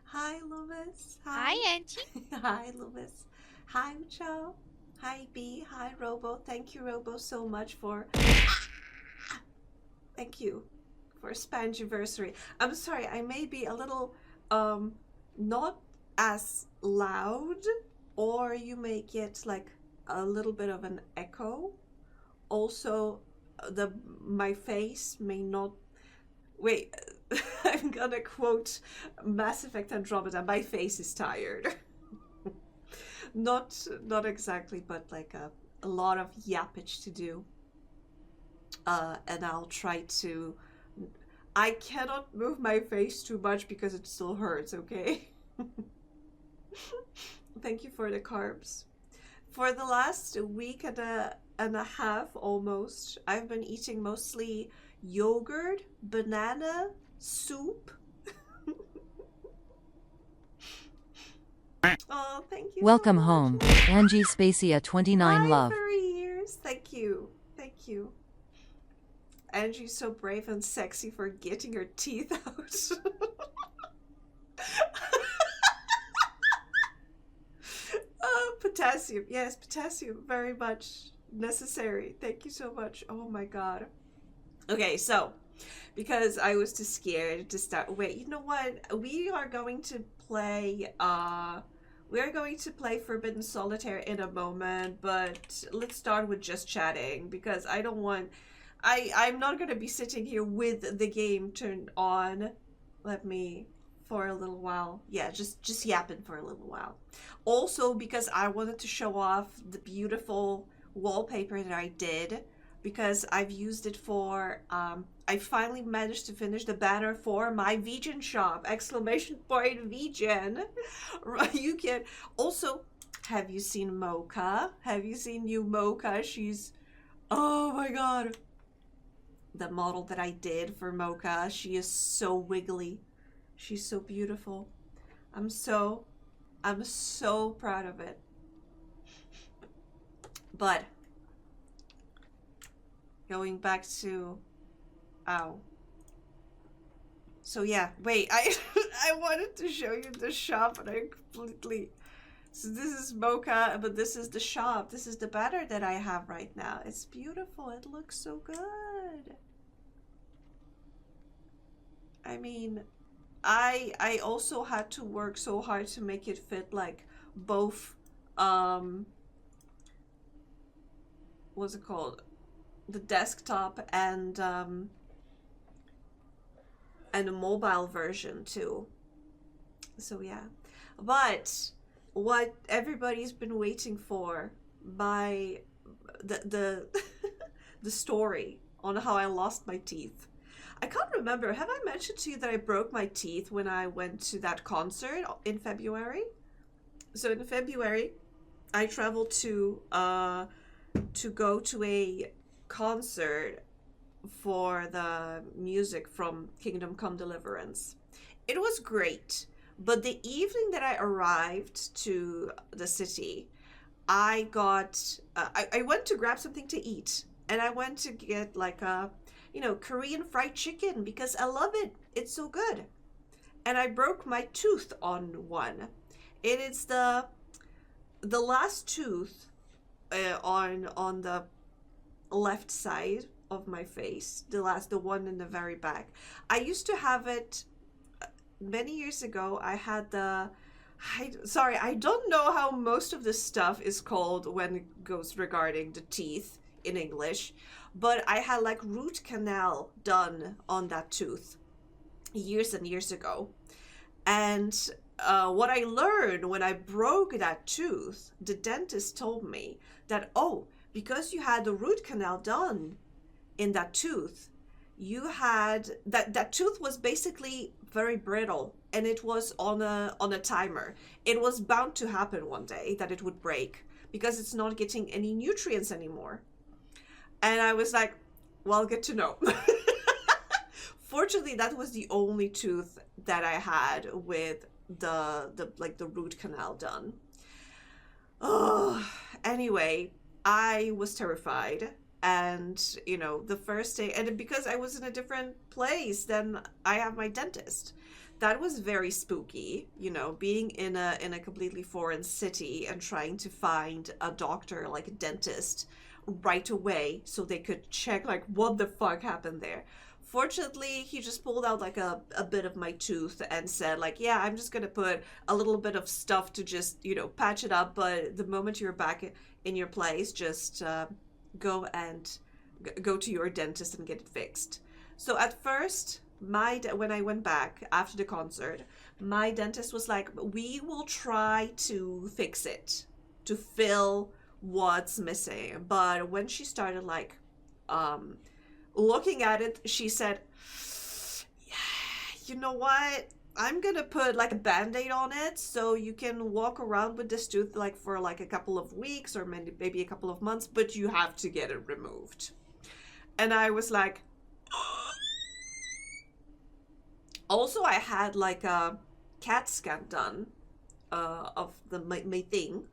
Hi, Lewis. Hi, Hi. Angie. Hi, Lewis. Hi, Michelle. Hi, B. Hi, Robo. Thank you, Robo, so much for. Thank you for Spangiversary. I'm sorry, I may be a little, um, not as loud, or you may get like a little bit of an echo. Also, the my face may not. Wait, I'm gonna quote Mass Effect Andromeda. My face is tired. Not exactly, but like a lot of yappage to do. And I'll try to. I cannot move my face too much because it still hurts. Okay. Thank you for the carbs. For the last week and a half almost, I've been eating mostly yogurt, banana, soup. Oh, thank you so Welcome much. home, Angie Spacia 29 Hi, Love. 3 years. Thank you. Thank you. Angie's so brave and sexy for getting her teeth out. Oh, potassium. Yes, potassium. Very much necessary. Thank you so much. Oh my god. Okay, so because I was too scared to start. Wait, you know what? We are going to play Forbidden Solitaire in a moment, but let's start with just chatting because I don't want I'm not going to be sitting here with the game turned on. Let me for a little while. Yeah, just yapping for a little while. Also because I wanted to show off the beautiful wallpaper that I did because I've used it for I finally managed to finish the banner for my vegan shop exclamation point vegan. You can also, have you seen Mocha? Have you seen new Mocha? She's, oh my god, the model that I did for Mocha. She is so wiggly. She's so beautiful. I'm so I'm so proud of it. But going back to, ow. So yeah, wait, I I wanted to show you the shop and I completely. So this is Mocha, but this is the shop. This is the banner that I have right now. It's beautiful. It looks so good. I mean, I also had to work so hard to make it fit like both um what's it called? The desktop and a mobile version too. So yeah. But what everybody's been waiting for, my the the story on how I lost my teeth. I can't remember. Have I mentioned to you that I broke my teeth when I went to that concert in February? So in February, I traveled to go to a concert for the music from Kingdom Come Deliverance. It was great, but the evening that I arrived to the city, I went to grab something to eat, and I went to get like a, Korean fried chicken because I love it. It's so good. And I broke my tooth on one. It is the last tooth on the left side of my face, the one in the very back. I used to have it many years ago. I had sorry, I don't know how most of this stuff is called when it goes regarding the teeth in English, but I had like root canal done on that tooth years and years ago. And what I learned when I broke that tooth, the dentist told me that, oh, because you had the root canal done in that tooth, you had that tooth was basically very brittle and it was on a timer. It was bound to happen one day that it would break because it's not getting any nutrients anymore. And I was like, well, good to know. Fortunately, that was the only tooth that I had with the root canal done. Oh, anyway, I was terrified. And, you know, the first day, and because I was in a different place than I have my dentist, that was very spooky, you know, being in a completely foreign city and trying to find a doctor, like a dentist, right away so they could check like what the fuck happened there. Fortunately, he just pulled out like a bit of my tooth and said like, yeah, I'm just gonna put a little bit of stuff to just, you know, patch it up, but the moment you're back in your place, just go to your dentist and get it fixed. So at first, when I went back after the concert, my dentist was like, we will try to fix it, to fill what's missing. But when she started like looking at it, she said, yeah, you know what, I'm gonna put like a band-aid on it so you can walk around with this tooth like for like a couple of weeks or maybe a couple of months, but you have to get it removed. And I was like, also, I had like a CAT scan done of my thing,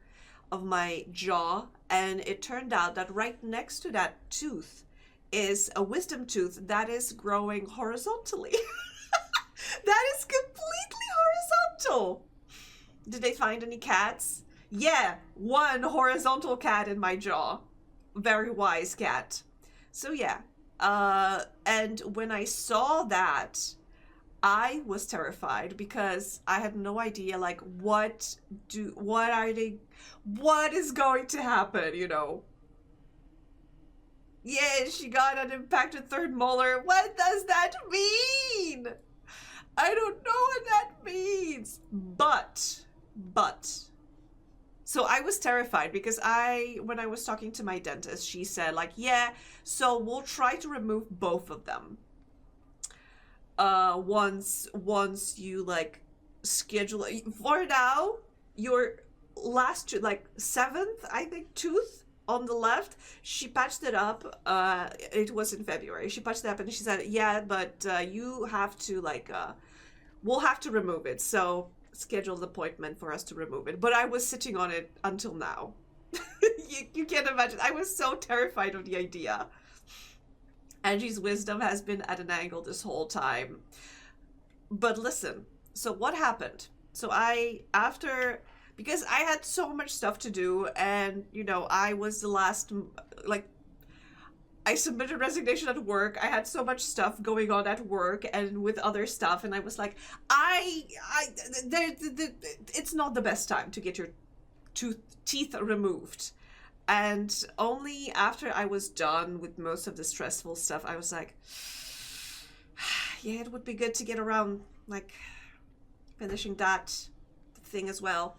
of my jaw, and it turned out that right next to that tooth is a wisdom tooth that is growing horizontally. That is completely horizontal. Did they find any cats? Yeah, one horizontal cat in my jaw. Very wise cat. So yeah, and when I saw that, I was terrified because I had no idea like what is going to happen, you know. Yeah, she got an impacted third molar. What does that mean? I don't know what that means. But so I was terrified because when I was talking to my dentist, she said like, yeah, so we'll try to remove both of them. Once you like schedule for now, your last like seventh, I think, tooth on the left, she patched it up. It was in February. She patched it up and she said, yeah, but you have to like we'll have to remove it, so schedule an appointment for us to remove it. But I was sitting on it until now. You can't imagine. I was so terrified of the idea. Angie's wisdom has been at an angle this whole time. But listen, so what happened? So because I had so much stuff to do, and, you know, I was the last, like, I submitted resignation at work. I had so much stuff going on at work and with other stuff, and I was like, it's not the best time to get your teeth removed. And only after I was done with most of the stressful stuff, I was like, yeah, it would be good to get around, like, finishing that thing as well.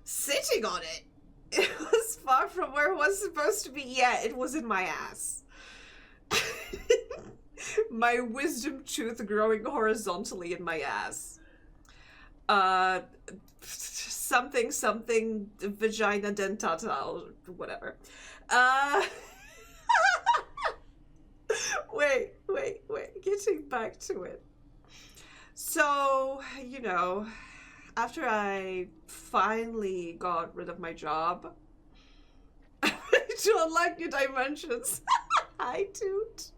Sitting on it, it was far from where it was supposed to be. Yeah, it was in my ass. My wisdom tooth growing horizontally in my ass. Something vagina dentata, whatever. Wait, getting back to it. So, you know, after I finally got rid of my job to unlock new dimensions, hi Toot.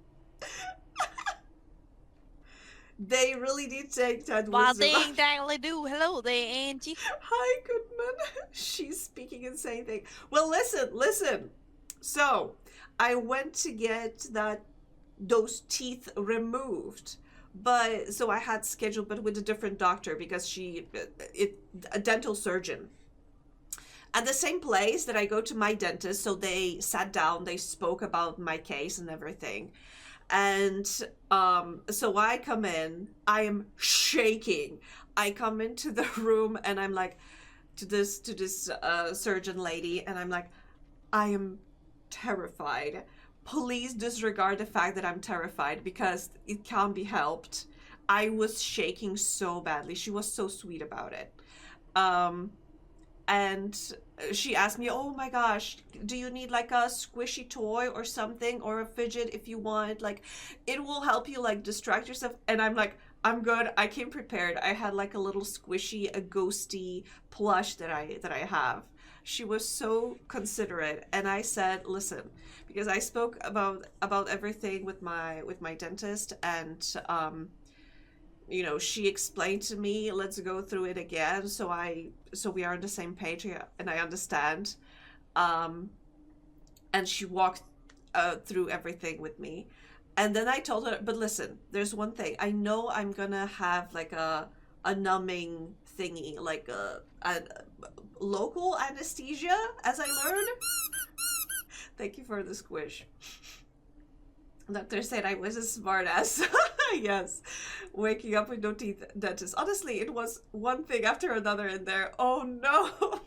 They really did take that wisdom. Hello there, Angie. Hi, Goodman. She's speaking insane thing. Well, listen. So, I went to get those teeth removed, but so I had scheduled, but with a different doctor because a dental surgeon. At the same place that I go to my dentist, so they sat down, they spoke about my case and everything. And so I come in, I am shaking. I come into the room and I'm like, to this surgeon lady, and I'm like, I am terrified. Please disregard the fact that I'm terrified because it can't be helped. I was shaking so badly. She was so sweet about it. And she asked me, oh my gosh, do you need like a squishy toy or something, or a fidget if you want, like it will help you like distract yourself? And I'm like, I'm good. I came prepared. I had like a little squishy, a ghosty plush that I have. She was so considerate, and I said, listen, because I spoke about everything with my dentist, and you know, she explained to me, let's go through it again, so we are on the same page here, and I understand. And she walked through everything with me. And then I told her, but listen, there's one thing. I know I'm gonna have like a numbing thingy, like a local anesthesia, as I learned. Thank you for the squish. Doctor said I was a smartass. Yes. Waking up with no teeth, dentist. Honestly, it was one thing after another in there. Oh no.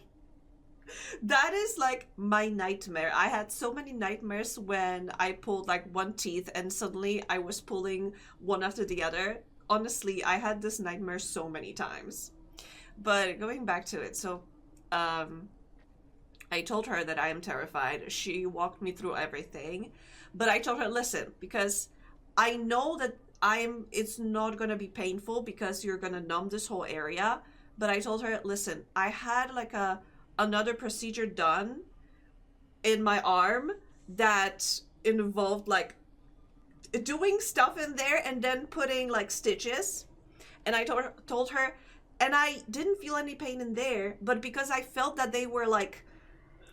That is like my nightmare. I had so many nightmares when I pulled like one teeth and suddenly I was pulling one after the other. Honestly, I had this nightmare so many times. But going back to it, so I told her that I am terrified. She walked me through everything. But I told her, listen, because I know that it's not going to be painful because you're going to numb this whole area. But I told her, listen, I had like another procedure done in my arm that involved like doing stuff in there and then putting like stitches. And I told her, and I didn't feel any pain in there, but because I felt that they were like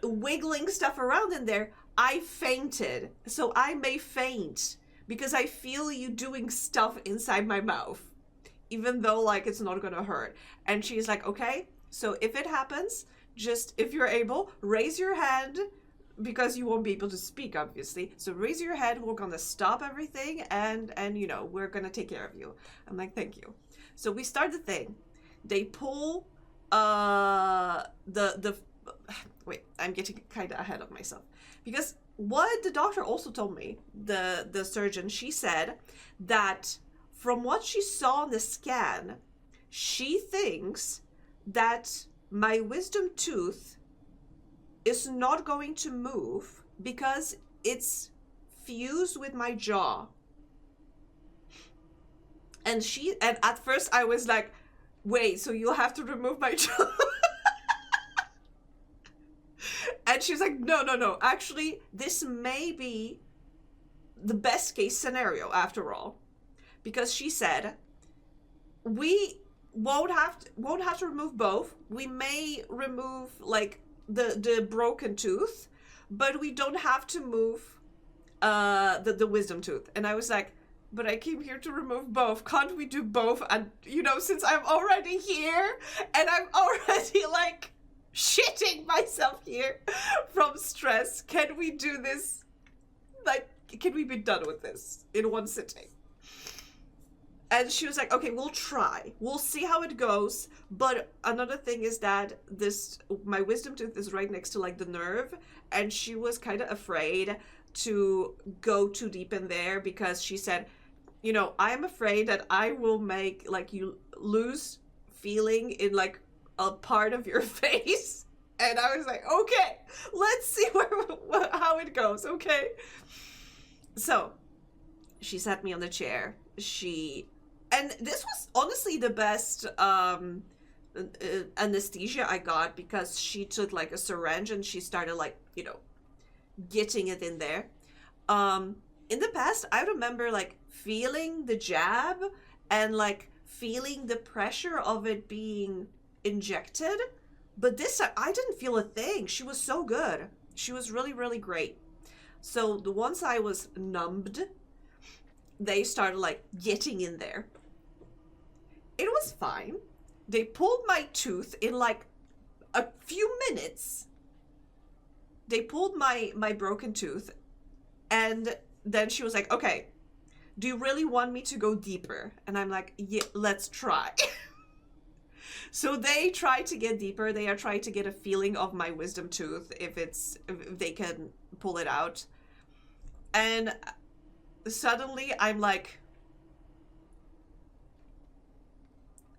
wiggling stuff around in there, I fainted. So I may faint because I feel you doing stuff inside my mouth, even though like it's not gonna hurt. And she's like, okay, so if it happens, just if you're able, raise your hand, because you won't be able to speak, obviously. So raise your hand, we're gonna stop everything, and you know, we're gonna take care of you. I'm like, thank you. So we start the thing. They pull wait, I'm getting kind of ahead of myself. Because what the doctor also told me, the surgeon, she said that from what she saw on the scan, she thinks that my wisdom tooth is not going to move because it's fused with my jaw. And at first I was like, wait, so you'll have to remove my jaw? And she was like, no. Actually, this may be the best case scenario after all. Because she said, we won't have to remove both. We may remove like the broken tooth, but we don't have to move the wisdom tooth. And I was like, but I came here to remove both. Can't we do both? And you know, since I'm already here and I'm already like shitting myself here from stress, can we do this? Like, can we be done with this in one sitting? And she was like, okay, we'll try. We'll see how it goes. But another thing is that my wisdom tooth is right next to like the nerve. And she was kind of afraid to go too deep in there because she said, you know, I'm afraid that I will make like you lose feeling in like a part of your face. And I was like, okay, let's see how it goes. Okay. So she sat me on the chair. And this was honestly the best anesthesia I got, because she took like a syringe and she started like, you know, getting it in there. In the past, I remember like feeling the jab and like feeling the pressure of it being injected. But this time, I didn't feel a thing. She was so good. She was really, really great. So once I was numbed, they started like getting in there. It was fine. They pulled my tooth in like a few minutes. They pulled my broken tooth, and then she was like, okay, do you really want me to go deeper? And I'm like, yeah, let's try. So they try to get deeper. They are trying to get a feeling of my wisdom tooth, if they can pull it out. And suddenly I'm like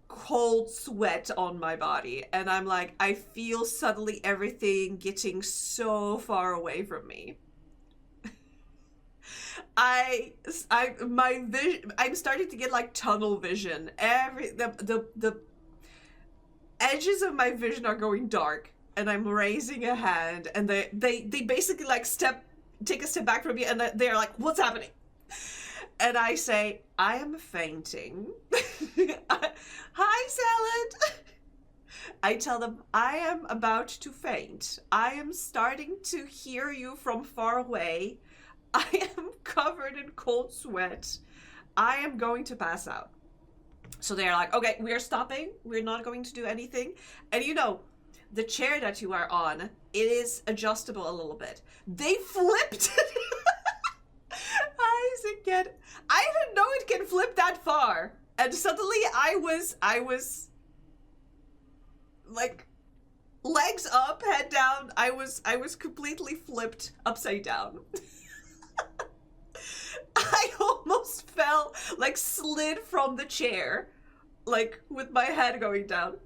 cold sweat on my body, and I'm like, I feel suddenly everything getting so far away from me. I'm starting to get like tunnel vision. The edges of my vision are going dark, and I'm raising a hand, and they basically like take a step back from me, and they're like, what's happening? And I say, I am fainting. Hi, Salad. I tell them, I am about to faint. I am starting to hear you from far away. I am covered in cold sweat. I am going to pass out. So they're like, okay, we're stopping. We're not going to do anything. And you know, the chair that you are on, it is adjustable a little bit. They flipped it. I didn't know it can flip that far. And suddenly I was like legs up, head down. I was completely flipped upside down. I almost fell, like slid from the chair, like with my head going down.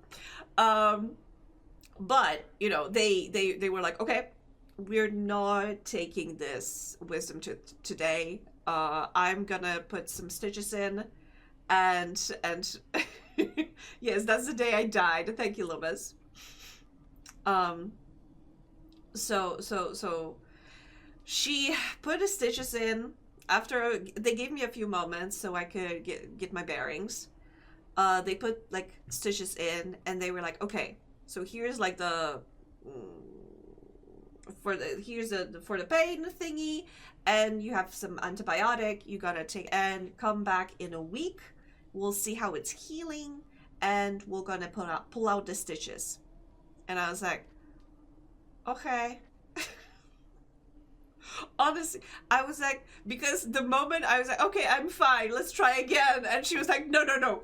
But you know, they were like, okay, we're not taking this wisdom tooth today. I'm gonna put some stitches in, and yes, that's the day I died. Thank you, Lopez. So she put the stitches in. After they gave me a few moments so I could get my bearings. They put like stitches in, and they were like, okay, so here's like for the pain thingy, and you have some antibiotic you gotta take, and come back in a week. We'll see how it's healing, and we're gonna pull out the stitches. And I was like, okay. Honestly, I was like, because the moment I was like, okay, I'm fine, let's try again, and she was like, no.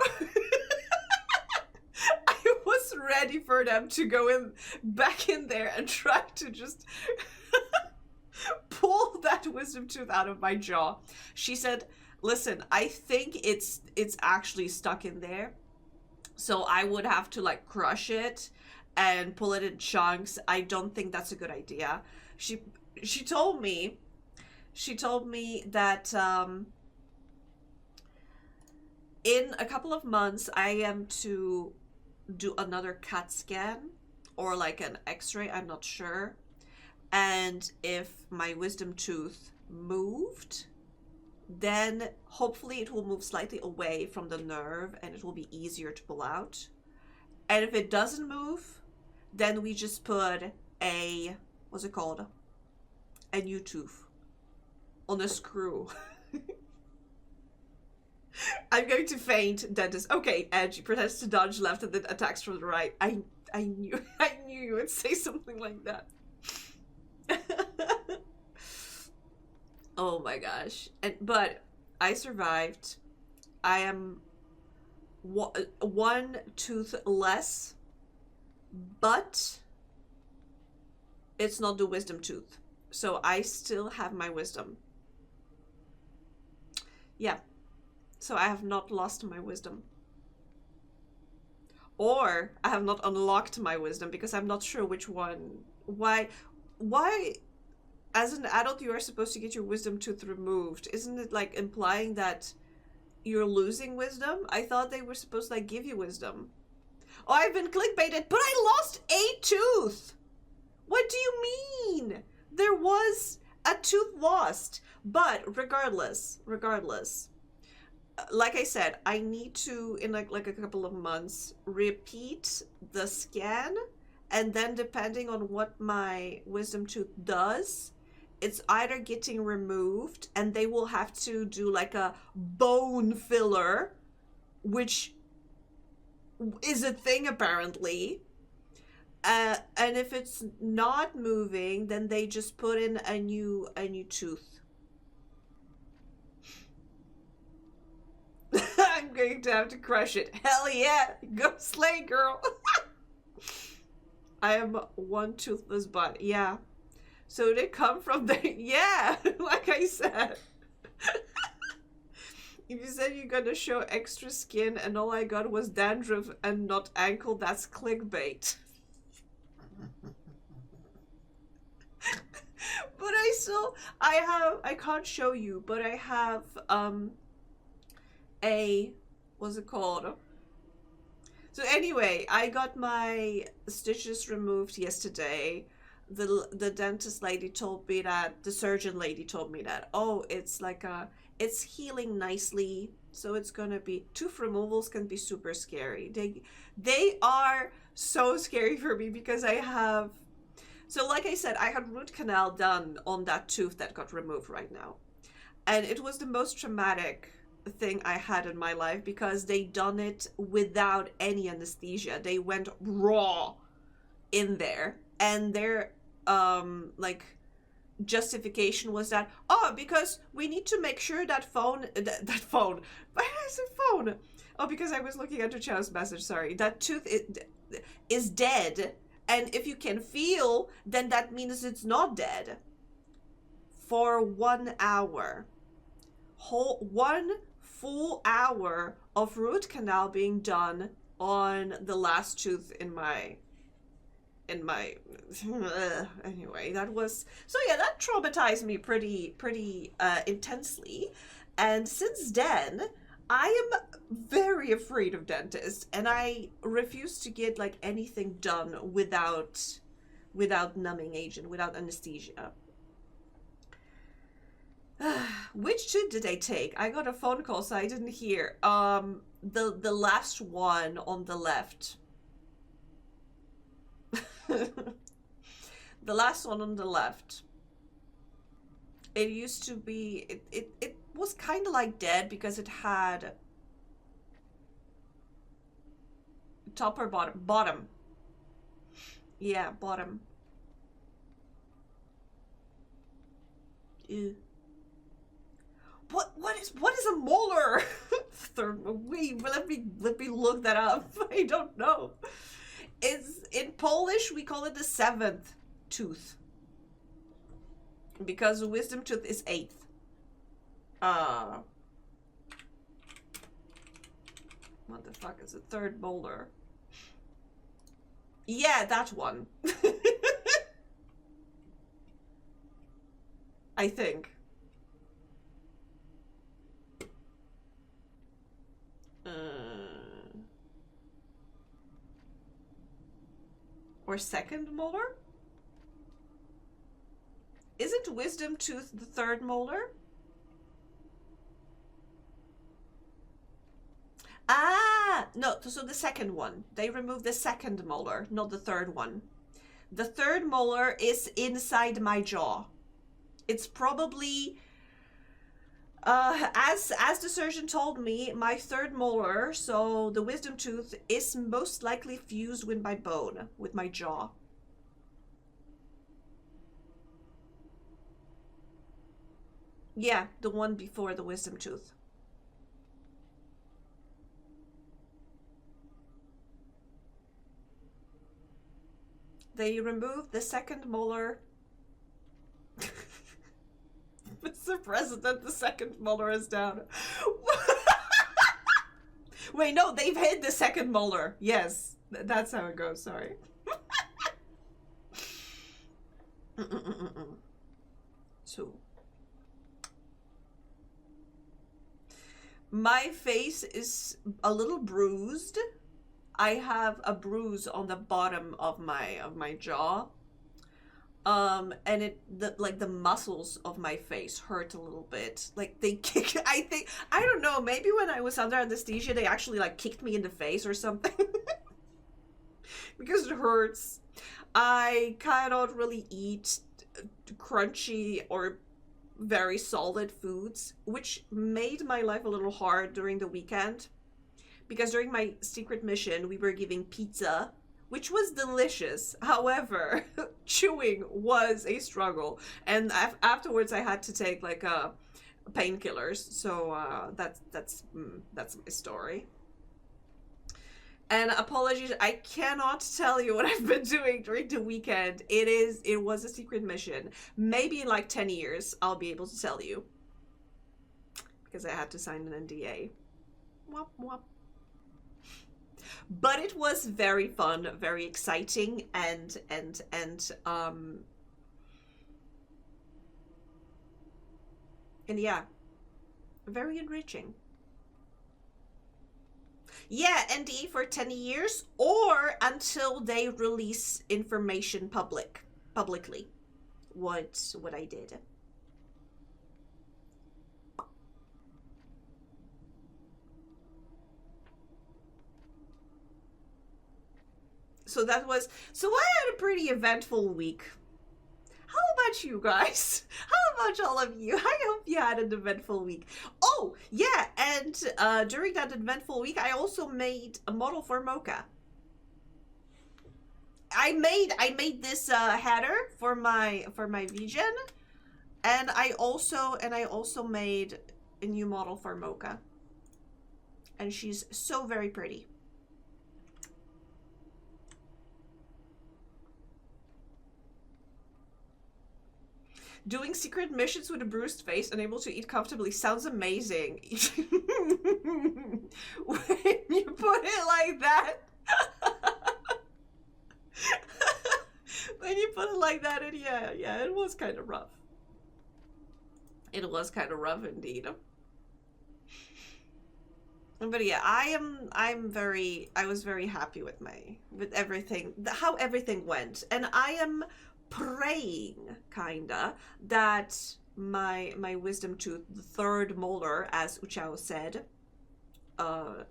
I was ready for them to go back in there and try to just pull that wisdom tooth out of my jaw. She said, listen, I think it's actually stuck in there, so I would have to like crush it and pull it in chunks. I don't think that's a good idea. She told me that in a couple of months I am to do another CAT scan or like an x-ray, I'm not sure. And if my wisdom tooth moved, then hopefully it will move slightly away from the nerve and it will be easier to pull out. And if it doesn't move, then we just put a, what's it called? A new tooth on a screw. I'm going to faint. Dentist. Okay, Edge pretends to dodge left and then attacks from the right. I knew you would say something like that. Oh my gosh. But I survived. I am one tooth less, but it's not the wisdom tooth. So I still have my wisdom. Yeah. So I have not lost my wisdom. Or I have not unlocked my wisdom because I'm not sure which one. Why as an adult you are supposed to get your wisdom tooth removed? Isn't it like implying that you're losing wisdom? I thought they were supposed to like give you wisdom. Oh, I've been clickbaited, but I lost a tooth. What do you mean? There was a tooth lost. But regardless, like I said, I need to, in like a couple of months, repeat the scan, and then depending on what my wisdom tooth does, it's either getting removed and they will have to do like a bone filler, which is a thing apparently. And if it's not moving, then they just put in a new tooth. I'm going to have to crush it. Hell yeah! Go slay, girl! I am one toothless butt. Yeah. So they come from the... Yeah! Like I said. If you said you're gonna show extra skin and all I got was dandruff and not ankle, that's clickbait. But I can't show you, but I have, what's it called? So anyway, I got my stitches removed yesterday. The dentist lady told me that, the surgeon lady told me that, oh, it's like it's healing nicely. So it's gonna be, tooth removals can be super scary. They are so scary for me because I have, so like I said, I had root canal done on that tooth that got removed right now. And it was the most traumatic thing I had in my life because they done it without any anesthesia. They went raw in there, and their like justification was that, oh, because we need to make sure that that phone, why did I say phone? Oh, because I was looking at Tuchell's message, sorry. That tooth is dead, and if you can feel, then that means it's not dead. For 1 hour, one full hour of root canal being done on the last tooth in my anyway, that was, so yeah, that traumatized me pretty intensely. And since then I am very afraid of dentists, and I refuse to get like anything done without numbing agent, without anesthesia. Which tooth did I take? I got a phone call, so I didn't hear. The last one on the left. The last one on the left. It used to be, it was kind of like dead because it had top or bottom? Bottom. Yeah, bottom. Ew. What is a molar? Wait, let me look that up. I don't know. It's in Polish we call it the 7th tooth, because the wisdom tooth is 8th. What the fuck is the 3rd molar? Yeah, that one. I think. Or 2nd molar? Isn't wisdom tooth the 3rd molar? Ah, no, so the 2nd one. They removed the 2nd molar, not the 3rd one. The 3rd molar is inside my jaw. It's probably, as the surgeon told me, my 3rd molar, so the wisdom tooth, is most likely fused with my bone, with my jaw. Yeah, the one before the wisdom tooth. They removed the 2nd molar. Mr. President, the 2nd molar is down. Wait, no, they've hid the 2nd molar. Yes, that's how it goes, sorry. So, my face is a little bruised. I have a bruise on the bottom of my jaw. And like the muscles of my face hurt a little bit. Like they kick, I think, I don't know, maybe when I was under anesthesia, they actually like kicked me in the face or something. Because it hurts. I cannot really eat crunchy or very solid foods, which made my life a little hard during the weekend. Because during my secret mission, we were giving pizza, which was delicious. However, chewing was a struggle. And afterwards, I had to take like painkillers. So that's my story. And apologies, I cannot tell you what I've been doing during the weekend. It was a secret mission. Maybe in like 10 years, I'll be able to tell you. Because I had to sign an NDA. Wop, wop. But it was very fun, very exciting, and yeah, very enriching. Yeah, NDA for 10 years or until they release information publicly. What I did. So I had a pretty eventful week. How about you guys? How about all of you? I hope you had an eventful week. Oh, yeah, and during that eventful week, I also made a model for Mocha. I made this header for my VGen, and I also made a new model for Mocha. And she's so very pretty. Doing secret missions with a bruised face, unable to eat comfortably, sounds amazing. When you put it like that. When you put it like that, and yeah, it was kind of rough. It was kind of rough indeed. But yeah, I was very happy with everything, how everything went, and I am praying kinda that my wisdom tooth, the third molar, as Uchao said,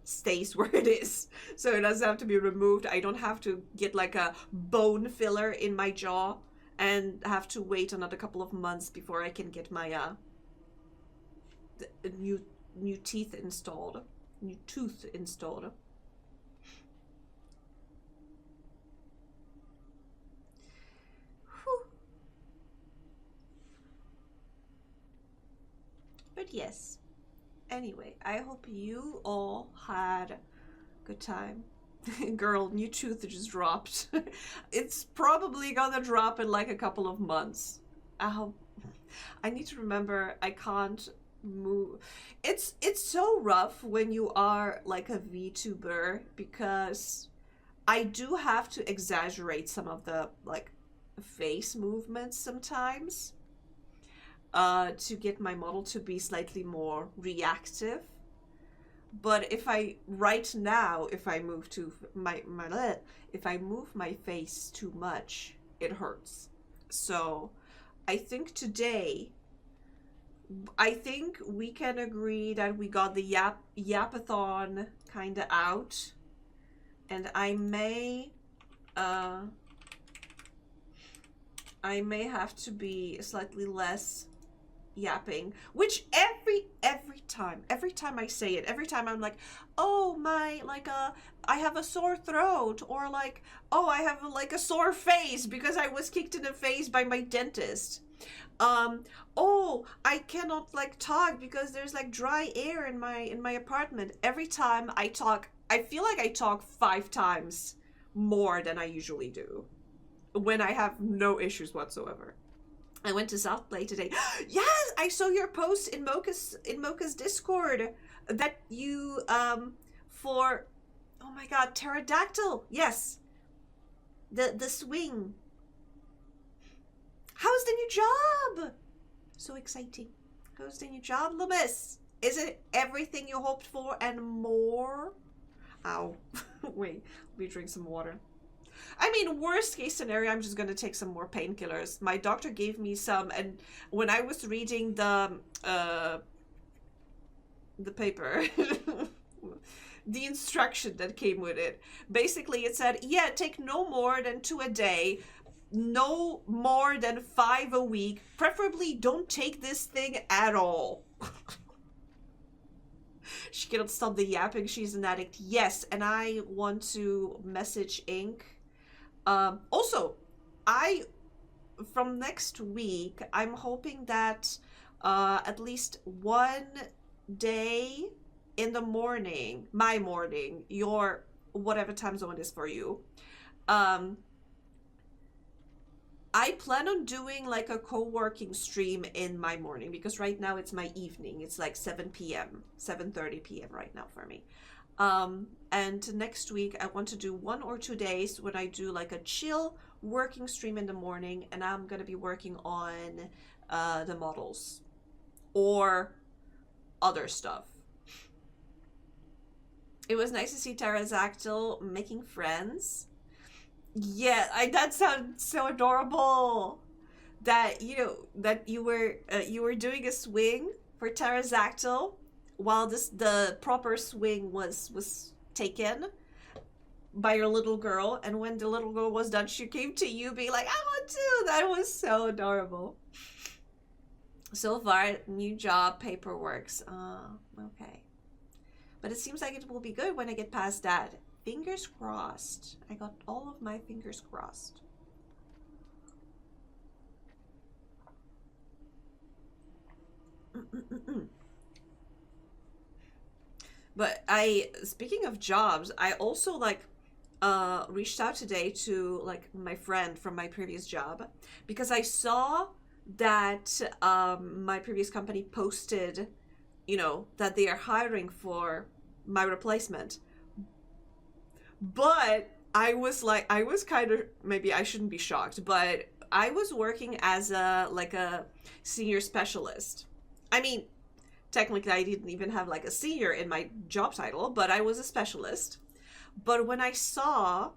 stays where it is, so it doesn't have to be removed. I don't have to get like a bone filler in my jaw and have to wait another couple of months before I can get my new tooth installed. But yes, anyway, I hope you all had a good time. Girl, new tooth just dropped. It's probably gonna drop in like a couple of months. I need to remember I can't move. It's so rough when you are like a VTuber, because I do have to exaggerate some of the like face movements sometimes to get my model to be slightly more reactive. But if I move my face too much, it hurts. So I think today, we can agree that we got the yapathon kind of out, and I may have to be slightly less yapping, which every time I say it, every time I'm like, oh, my, like, I have a sore throat, or like, oh, I have like a sore face because I was kicked in the face by my dentist. Oh, I cannot like talk because there's like dry air in my apartment. Every time I talk, I feel like I talk 5 times more than I usually do when I have no issues whatsoever. I went to South Play today. Yes, I saw your post in Mocha's Discord that you for, oh my god, pterodactyl. Yes, the swing. How's the new job? So exciting. How's the new job, Loomis? Is it everything you hoped for and more? Ow. Wait, let me drink some water. I mean, worst case scenario, I'm just gonna take some more painkillers. My doctor gave me some, and when I was reading the paper, the instruction that came with it, basically it said, yeah, take no more than 2 a day, no more than 5 a week. Preferably don't take this thing at all. She cannot stop the yapping. She's an addict. Yes, and I want to message Ink. Also, from next week, I'm hoping that at least one day in the morning, my morning, your whatever time zone it is for you, I plan on doing like a co-working stream in my morning, because right now it's my evening. It's like 7 p.m., 7:30 p.m. right now for me. And next week I want to do 1 or 2 days when I do like a chill working stream in the morning, and I'm gonna be working on the models or other stuff. It was nice to see Pterodactyl making friends. Yeah, that sounds so adorable. That that you were doing a swing for pterodactyl while the proper swing was taken by your little girl, and when the little girl was done, she came to you being like, I want to. That was so adorable. So far, new job paperwork's okay, but it seems like it will be good when I get past that. Fingers crossed. I got all of my fingers crossed. But speaking of jobs, I also like reached out today to like my friend from my previous job because I saw that my previous company posted, that they are hiring for my replacement. But I was kind of, maybe I shouldn't be shocked, but I was working as a senior specialist. I mean, technically I didn't even have like a senior in my job title, but I was a specialist. But when I saw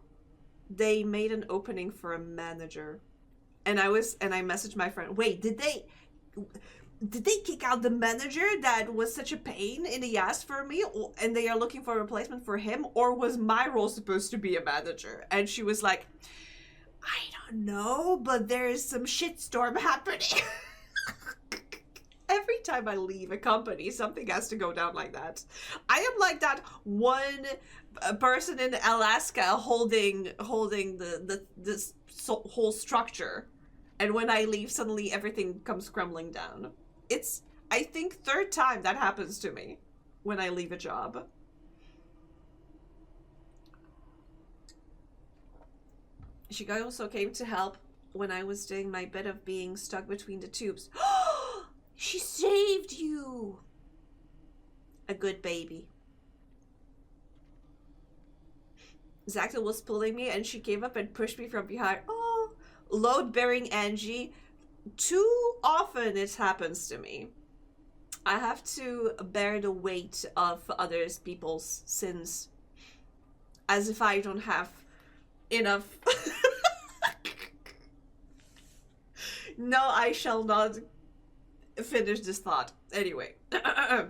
they made an opening for a manager, and I messaged my friend, wait, did they kick out the manager that was such a pain in the ass for me, and they are looking for a replacement for him, or was my role supposed to be a manager? And she was like, I don't know, but there is some shitstorm happening. Every time I leave a company, something has to go down like that. I am like that one person in Alaska holding this whole structure, and when I leave, suddenly everything comes crumbling down. It's, I think, third time that happens to me when I leave a job. She also came to help when I was doing my bit of being stuck between the tubes. She saved you! A good baby. Zacta was pulling me and she came up and pushed me from behind. Oh, load-bearing Angie. Too often it happens to me. I have to bear the weight of others people's sins. As if I don't have enough. No, I shall not finish this thought. Anyway,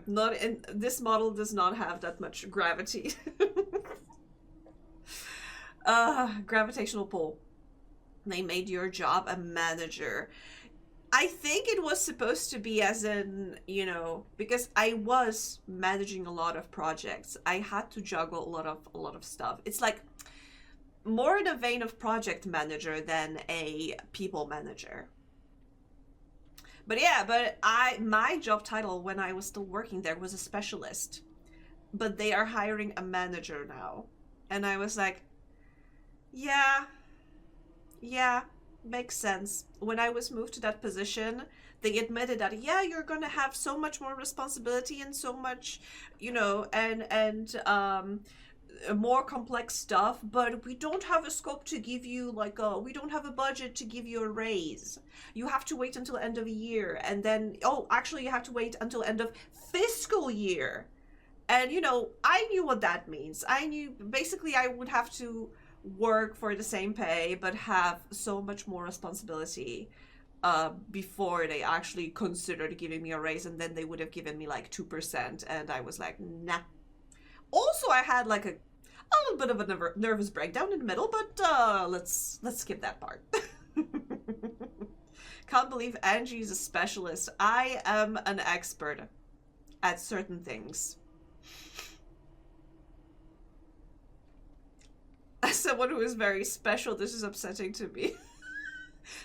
not in this model does not have that much gravity. Gravitational pull. They made your job a manager. I think it was supposed to be as in, because I was managing a lot of projects. I had to juggle a lot of stuff. It's like more in a vein of project manager than a people manager. But yeah, my job title when I was still working there was a specialist. But they are hiring a manager now. And I was like, yeah, makes sense. When I was moved to that position, they admitted that, yeah, you're going to have so much more responsibility and so much, and more complex stuff, but we don't have a scope to give you we don't have a budget to give you a raise. You have to wait until end of year, and then actually you have to wait until end of fiscal year. And I knew what that means. I knew basically I would have to work for the same pay but have so much more responsibility before they actually considered giving me a raise, and then they would have given me like 2%, and I was like, nah. Also, I had like a little bit of a nervous breakdown in the middle, but let's skip that part. Can't believe Angie's a specialist. I am an expert at certain things. As someone who is very special, this is upsetting to me.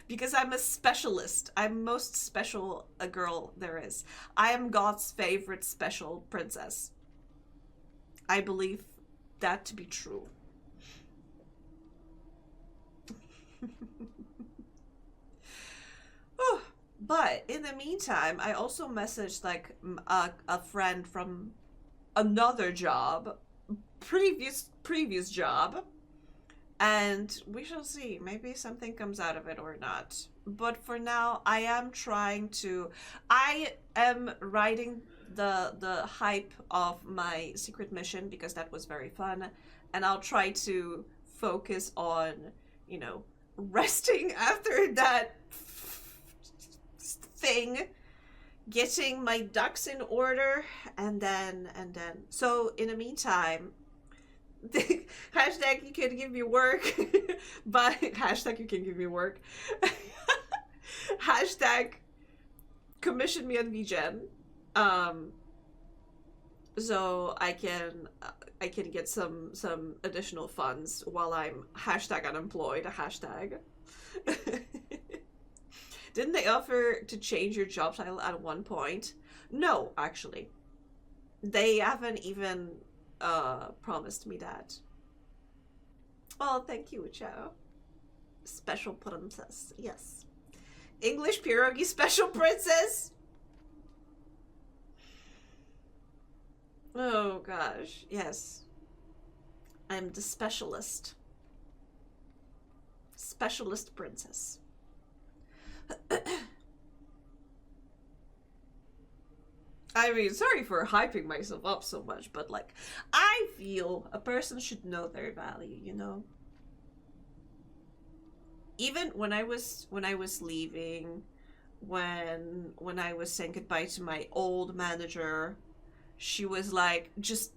Because I'm a specialist. I'm most special a girl there is. I am God's favorite special princess. I believe that to be true. Oh, but in the meantime, I also messaged like a friend from another job, previous job, and we shall see. Maybe something comes out of it or not. But for now, I am writing the hype of my secret mission because that was very fun, and I'll try to focus on, you know, resting after that thing, getting my ducks in order, and then so in the meantime, hashtag you can give me work, but hashtag you can give me work, hashtag commission me on VGen, so I can get some additional funds while I'm hashtag unemployed, hashtag. Didn't they offer to change your job title at one point? No, actually. They haven't even promised me that. Oh, thank you, Ucho. Special princess, yes. English pierogi special princess? Oh gosh, yes. I'm the specialist. Specialist princess. I mean, sorry for hyping myself up so much, but like, I feel a person should know their value, you know? Even when I was leaving, when I was saying goodbye to my old manager, she was like, just,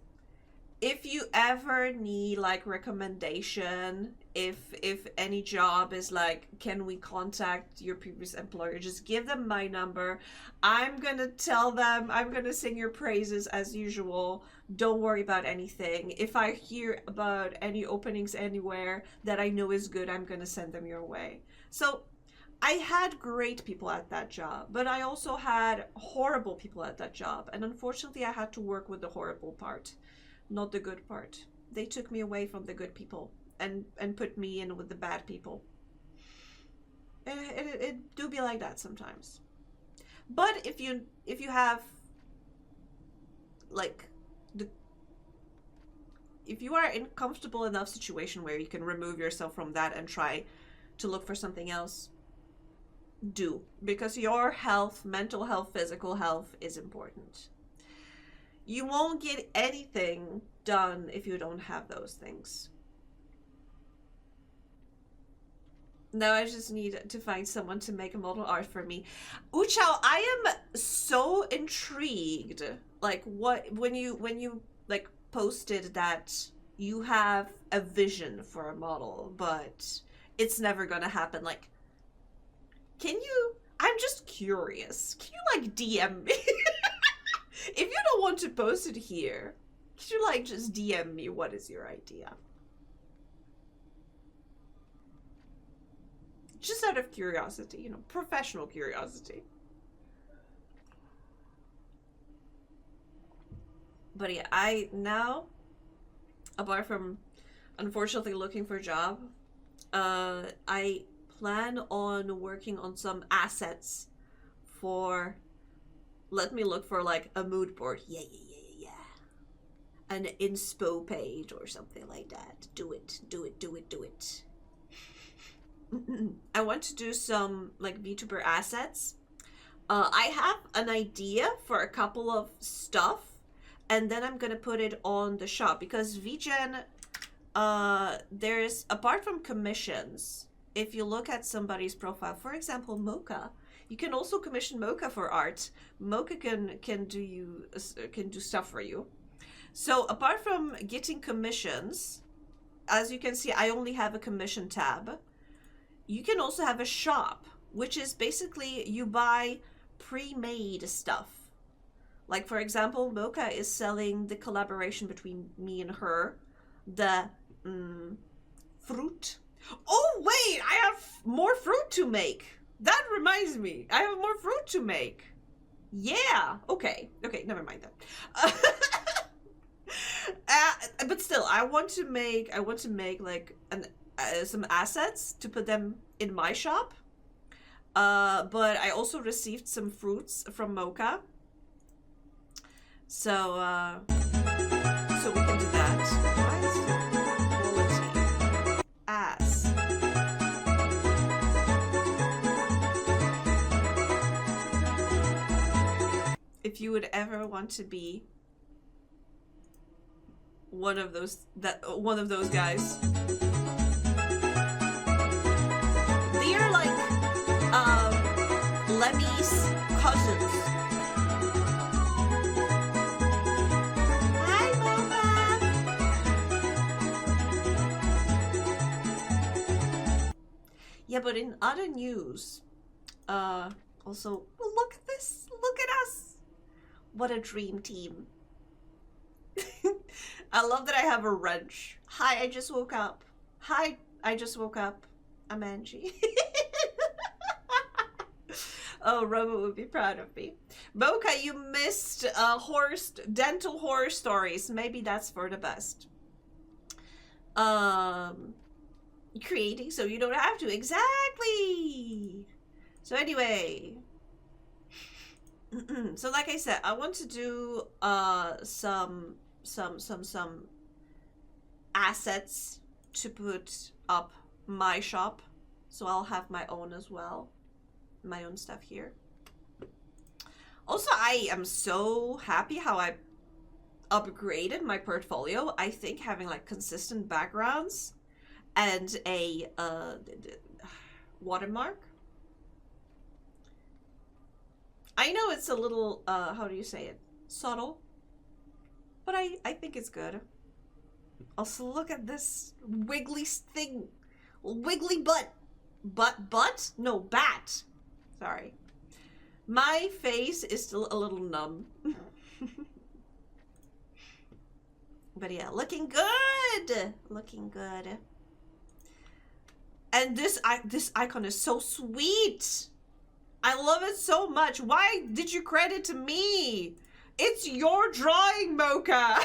if you ever need like recommendation, if any job is like, can we contact your previous employer, just give them my number. I'm gonna tell them, I'm gonna sing your praises as usual. Don't worry about anything. If I hear about any openings anywhere that I know is good, I'm gonna send them your way. So I had great people at that job, but I also had horrible people at that job. And unfortunately, I had to work with the horrible part, not the good part. They took me away from the good people and put me in with the bad people. It do be like that sometimes. But if you have like if you are in comfortable enough situation where you can remove yourself from that and try to look for something else, do, because your health, mental health, physical health is important. You won't get anything done if you don't have those things. Now I just need to find someone to make a model art for me. Uchao, I am so intrigued. Like, what, when you like posted that you have a vision for a model, but it's never gonna happen. Like, can you, I'm just curious. Can you like DM me? If you don't want to post it here, could you like just DM me what is your idea? Just out of curiosity, you know, professional curiosity. But yeah, I now, apart from unfortunately looking for a job, I plan on working on some assets for, let me look for like a mood board. Yeah. An inspo page or something like that. Do it. I want to do some like VTuber assets. I have an idea for a couple of stuff, and then I'm gonna put it on the shop because VGen, there's, apart from commissions, if you look at somebody's profile, for example, Mocha, you can also commission Mocha for art. Mocha can do stuff for you. So apart from getting commissions, as you can see, I only have a commission tab. You can also have a shop, which is basically you buy pre-made stuff. Like, for example, Mocha is selling the collaboration between me and her, the fruit. Oh, wait, I have more fruit to make. That reminds me, I have more fruit to make. Yeah, okay, never mind that. But still, I want to make like some assets to put them in my shop. But I also received some fruits from Mocha. So we can do that. Why is quality ass? if you would ever want to be one of those guys. They are like Lemmy's cousins. Hi, Mama. Yeah, but in other news, also, well, look at this. Look at us. What a dream team. I love that I have a wrench. Hi, I just woke up. Hi, I just woke up. I'm Angie. Oh, Robo would be proud of me. Mocha, you missed dental horror stories. Maybe that's for the best. Creating so you don't have to. Exactly. So anyway. So like I said, I want to do some assets to put up my shop, so I'll have my own as well, my own stuff here. Also, I am so happy how I upgraded my portfolio. I think having like consistent backgrounds and a watermark. I know it's a little how do you say it, subtle, but I think it's good. Also, look at this wiggly thing. Wiggly butt. Butt? No, bat. Sorry. My face is still a little numb. But yeah, looking good. Looking good. And this icon is so sweet. I love it so much. Why did you credit to me? It's your drawing, Mocha.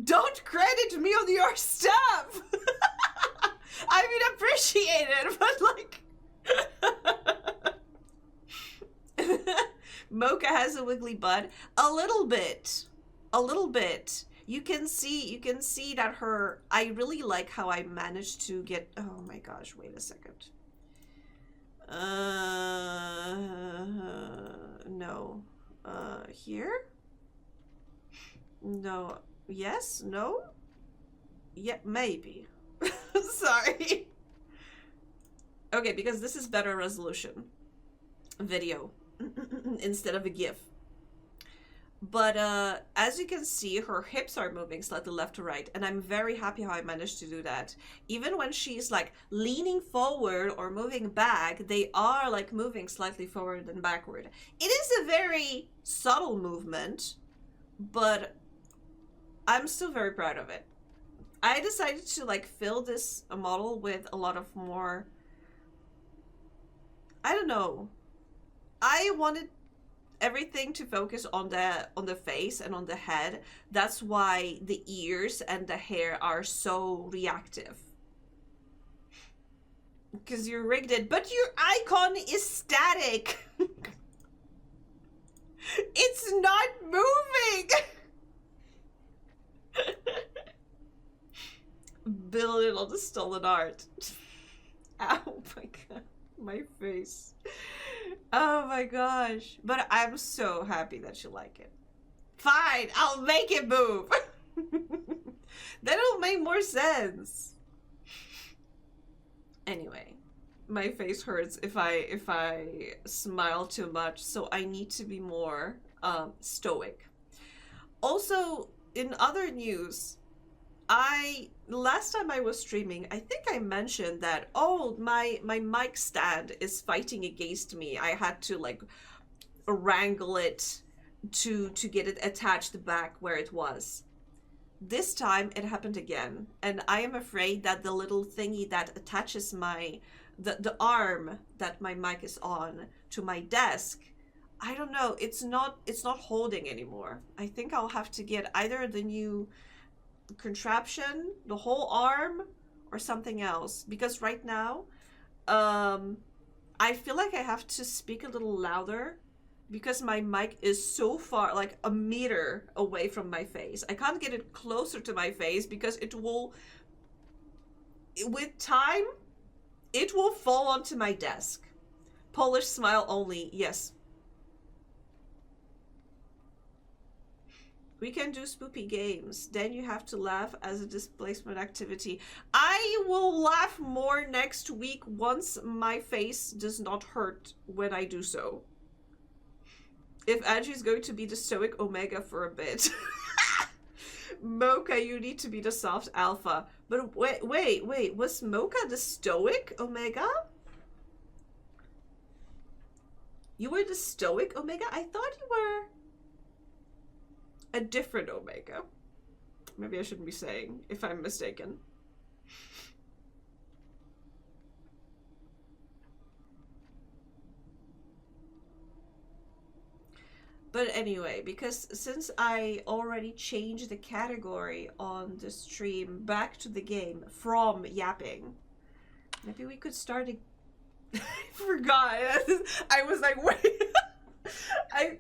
Don't credit me on your stuff. I mean, appreciate it, but like... Mocha has a wiggly butt. A little bit. A little bit. You can see that her... I really like how I managed to get... Oh my gosh, wait a second. No. Here? No. Yes? No? Yeah, maybe. Sorry. Okay, because this is better resolution video instead of a GIF. But as you can see, her hips are moving slightly left to right, and I'm very happy how I managed to do that. Even when she's like leaning forward or moving back, they are like moving slightly forward and backward. It is a very subtle movement, but I'm still very proud of it. I decided to like fill this model with a lot of more, I don't know. I wanted everything to focus on the face and on the head. That's why the ears and the hair are so reactive. Because you rigged it, but your icon is static. It's not moving. Build it on the stolen art. Ow, my god, my face. Oh my gosh. But I'm so happy that you like it. Fine, I'll make it move. That'll make more sense. Anyway, my face hurts if I smile too much, so I need to be more stoic. Also, in other news, last time I was streaming, I think I mentioned that, oh, my mic stand is fighting against me. I had to like wrangle it to get it attached back where it was. This time it happened again, and I am afraid that the little thingy that attaches the arm that my mic is on to my desk, I don't know, it's not holding anymore. I think I'll have to get either the new contraption, the whole arm, or something else, because right now I feel like I have to speak a little louder because my mic is so far, like a meter away from my face. I can't get it closer to my face because it will, with time, it will fall onto my desk. Polish smile only, yes. We can do spoopy games. Then you have to laugh as a displacement activity. I will laugh more next week once my face does not hurt when I do so. If Angie's going to be the stoic Omega for a bit. Mocha, you need to be the soft alpha. But wait. Was Mocha the stoic Omega? You were the stoic Omega? I thought you were a different Omega. Maybe I shouldn't be saying if I'm mistaken. But anyway, because since I already changed the category on the stream back to the game from yapping, maybe we could start a... I forgot. I was like, wait.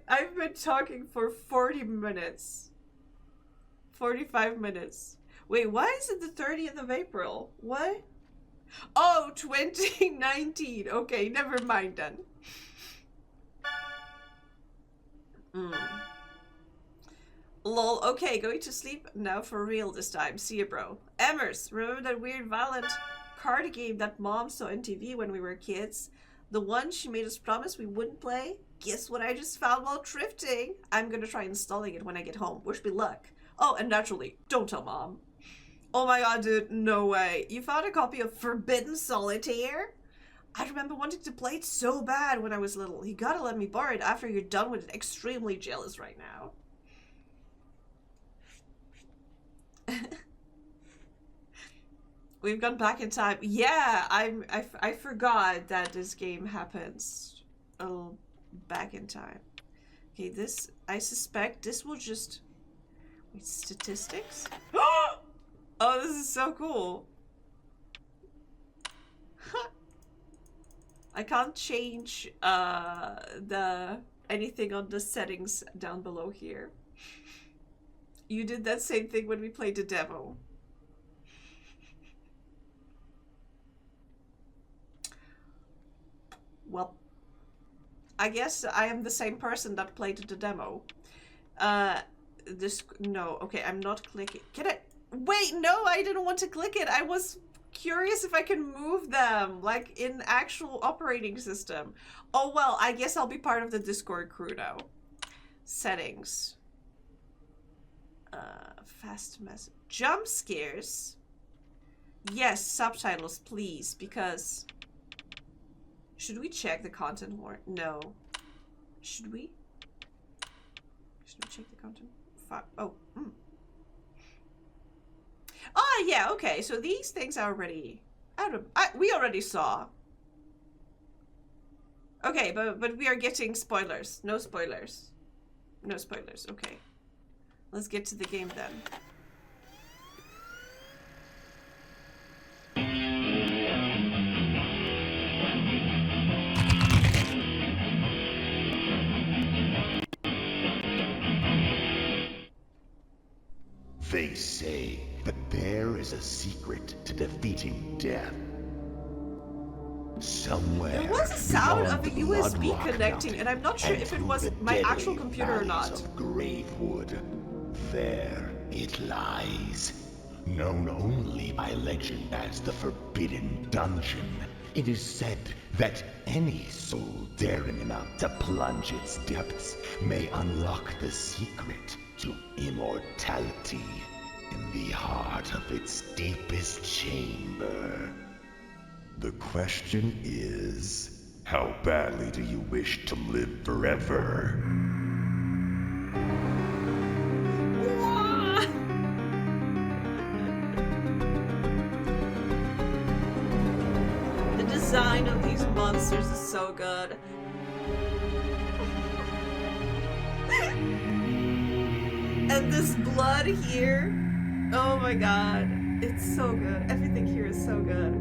I've been talking for 40 minutes. 45 minutes. Wait, why is it the 30th of April? What? Oh, 2019. Okay, never mind then. Lol, okay, going to sleep now for real this time. See ya, bro. Emmers, remember that weird violent card game that mom saw on TV when we were kids? The one she made us promise we wouldn't play? Guess what I just found while thrifting? I'm gonna try installing it when I get home. Wish me luck. Oh, and naturally, don't tell mom. Oh my god, dude, no way. You found a copy of Forbidden Solitaire? I remember wanting to play it so bad when I was little. You gotta let me borrow it after you're done with it. Extremely jealous right now. We've gone back in time. Yeah, I forgot that this game happens a little back in time. Okay, this, I suspect this will just... Wait, statistics? Oh, this is so cool. I can't change anything on the settings down below here. You did that same thing when we played the demo. Well, I guess I am the same person that played the demo. No, okay, I'm not clicking. Can I? Wait, no, I didn't want to click it. I was curious if I can move them, like in actual operating system. Oh, well, I guess I'll be part of the Discord crew now. Settings. Fast message. Jump scares. Yes, subtitles, please, because... Should we check the content more? No. Should we? Should we check the content? Oh. Oh, yeah, okay. So these things are already out of... we already saw. Okay, but we are getting spoilers. No spoilers. No spoilers, okay. Let's get to the game then. They say that there is a secret to defeating death. Somewhere. There was a sound beyond of a the USB Blood-Rock connecting, and I'm not sure if it was my actual computer or not. Of Gravewood. There it lies. Known only by legend as the Forbidden Dungeon, it is said that any soul daring enough to plunge its depths may unlock the secret to immortality in the heart of its deepest chamber. The question is, how badly do you wish to live forever? The design of these monsters is so good. And this blood here, oh my god, it's so good. Everything here is so good.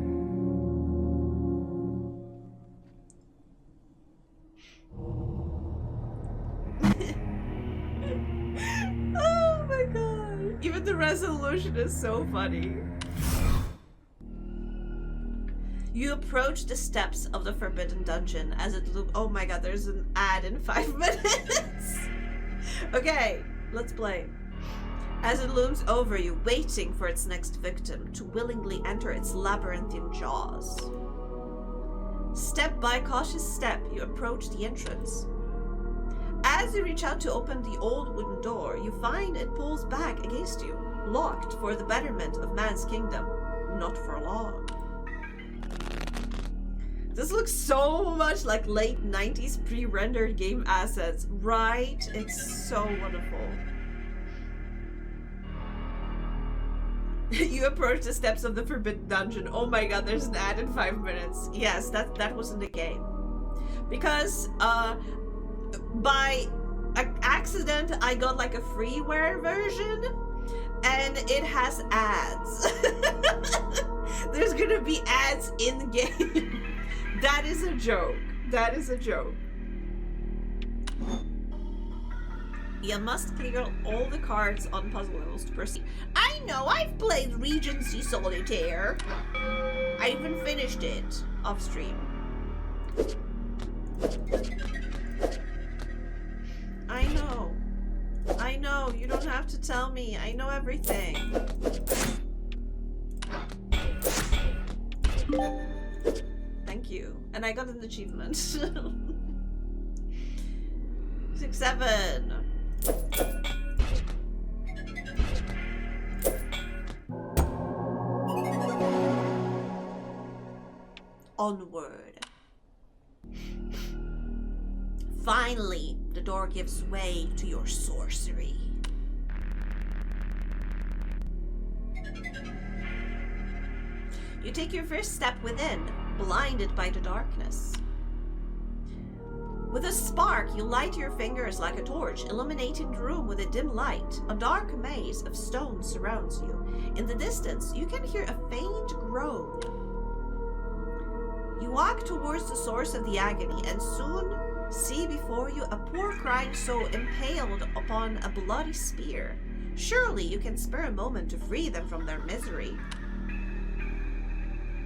Oh my god, even the resolution is so funny. You approach the steps of the Forbidden Dungeon as it looks. Oh my god, there's an ad in 5 minutes. Okay, let's play. as it looms over you, waiting for its next victim to willingly enter its labyrinthine jaws. Step by cautious step, you approach the entrance. As you reach out to open the old wooden door, you find it pulls back against you, locked for the betterment of man's kingdom. Not for long. This looks so much like late 90s pre-rendered game assets, right? It's so wonderful. You approach the steps of the Forbidden Dungeon. Oh my god, there's an ad in 5 minutes. Yes, that was in the game. Because, by accident, I got like a freeware version, and it has ads. There's gonna be ads in game. That is a joke. That is a joke. You must clear all the cards on puzzle levels to proceed. I know, I've played Regency Solitaire. I even finished it off stream. I know, you don't have to tell me. I know everything. Thank you. And I got an achievement. 6, 7. Onward. Finally, the door gives way to your sorcery. You take your first step within, blinded by the darkness. With a spark, you light your fingers like a torch, illuminating the room with a dim light. A dark maze of stone surrounds you. In the distance, you can hear a faint groan. You walk towards the source of the agony and soon see before you a poor crying soul impaled upon a bloody spear. Surely you can spare a moment to free them from their misery.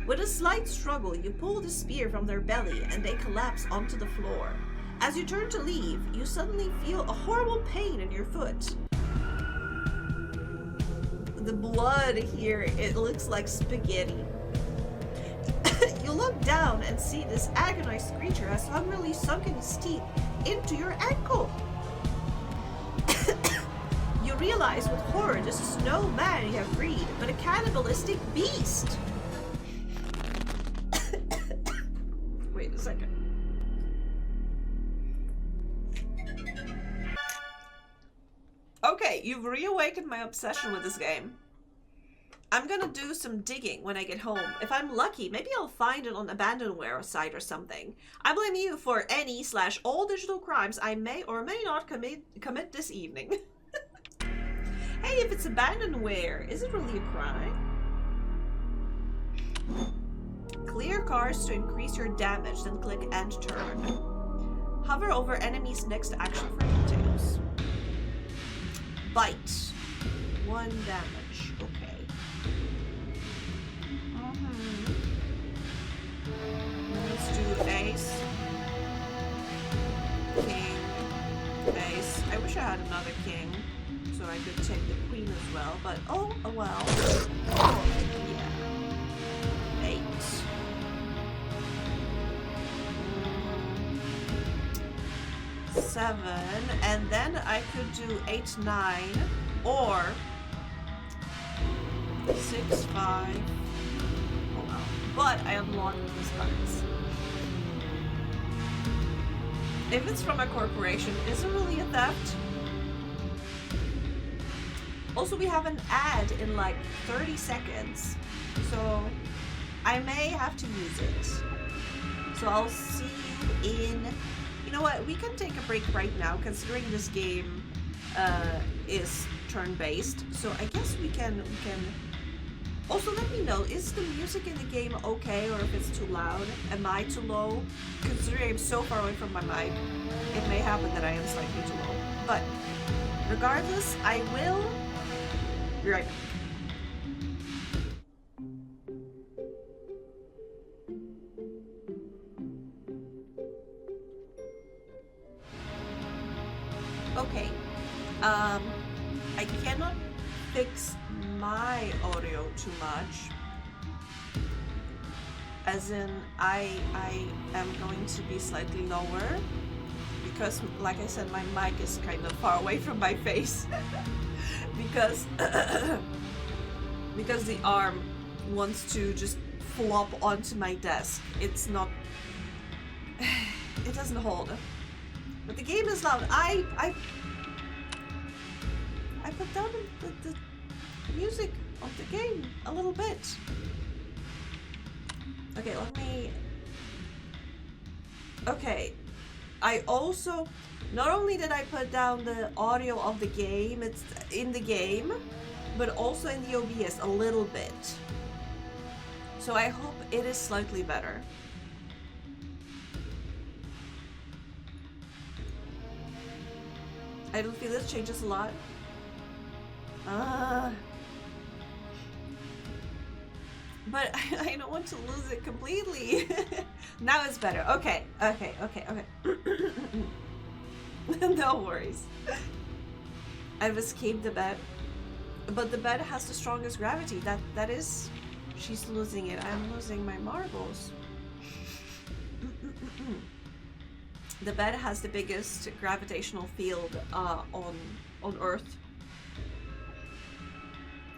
With a slight struggle, you pull the spear from their belly and they collapse onto the floor. As you turn to leave, you suddenly feel a horrible pain in your foot. The blood here, it looks like spaghetti. You look down and see this agonized creature has hungrily sunken his teeth into your ankle. You realize with horror this is no man you have freed, but a cannibalistic beast. Wait a second. Okay, you've reawakened my obsession with this game. I'm gonna do some digging when I get home. If I'm lucky, maybe I'll find it on abandonware site or something. I blame you for any/all digital crimes I may or may not commit this evening. Hey, if it's abandonware, is it really a crime? Clear cards to increase your damage, then click End Turn. Hover over enemy's next action for details. Bite. 1 damage. Okay. Let's do ace. King. Ace. I wish I had another king, so I could take the queen as well, but oh well. Oh, yeah. 8. 7, and then I could do 8, 9, or 6, 5. Oh well. But I unlocked these cards. If it's from a corporation, is it really a theft? Also, we have an ad in like 30 seconds, so I may have to use it. So I'll see you in... You know what? We can take a break right now, considering this game is turn-based. So I guess we can. Also, let me know, is the music in the game okay, or if it's too loud? Am I too low? Considering I'm so far away from my mic, it may happen that I am slightly too low. But regardless, I will be right back. Okay. I cannot fix my audio too much. As in, I am going to be slightly lower because, like I said, my mic is kind of far away from my face because because the arm wants to just flop onto my desk. It's not. It doesn't hold. But the game is loud. I put down the music of the game a little bit. Okay, let me... Okay, I also... Not only did I put down the audio of the game, it's in the game, but also in the OBS a little bit. So I hope it is slightly better. I don't feel this changes a lot. But I don't want to lose it completely. Now it's better. Okay. No worries. I've escaped the bed. But the bed has the strongest gravity. That is... She's losing it. I'm losing my marbles. The bed has the biggest gravitational field on Earth.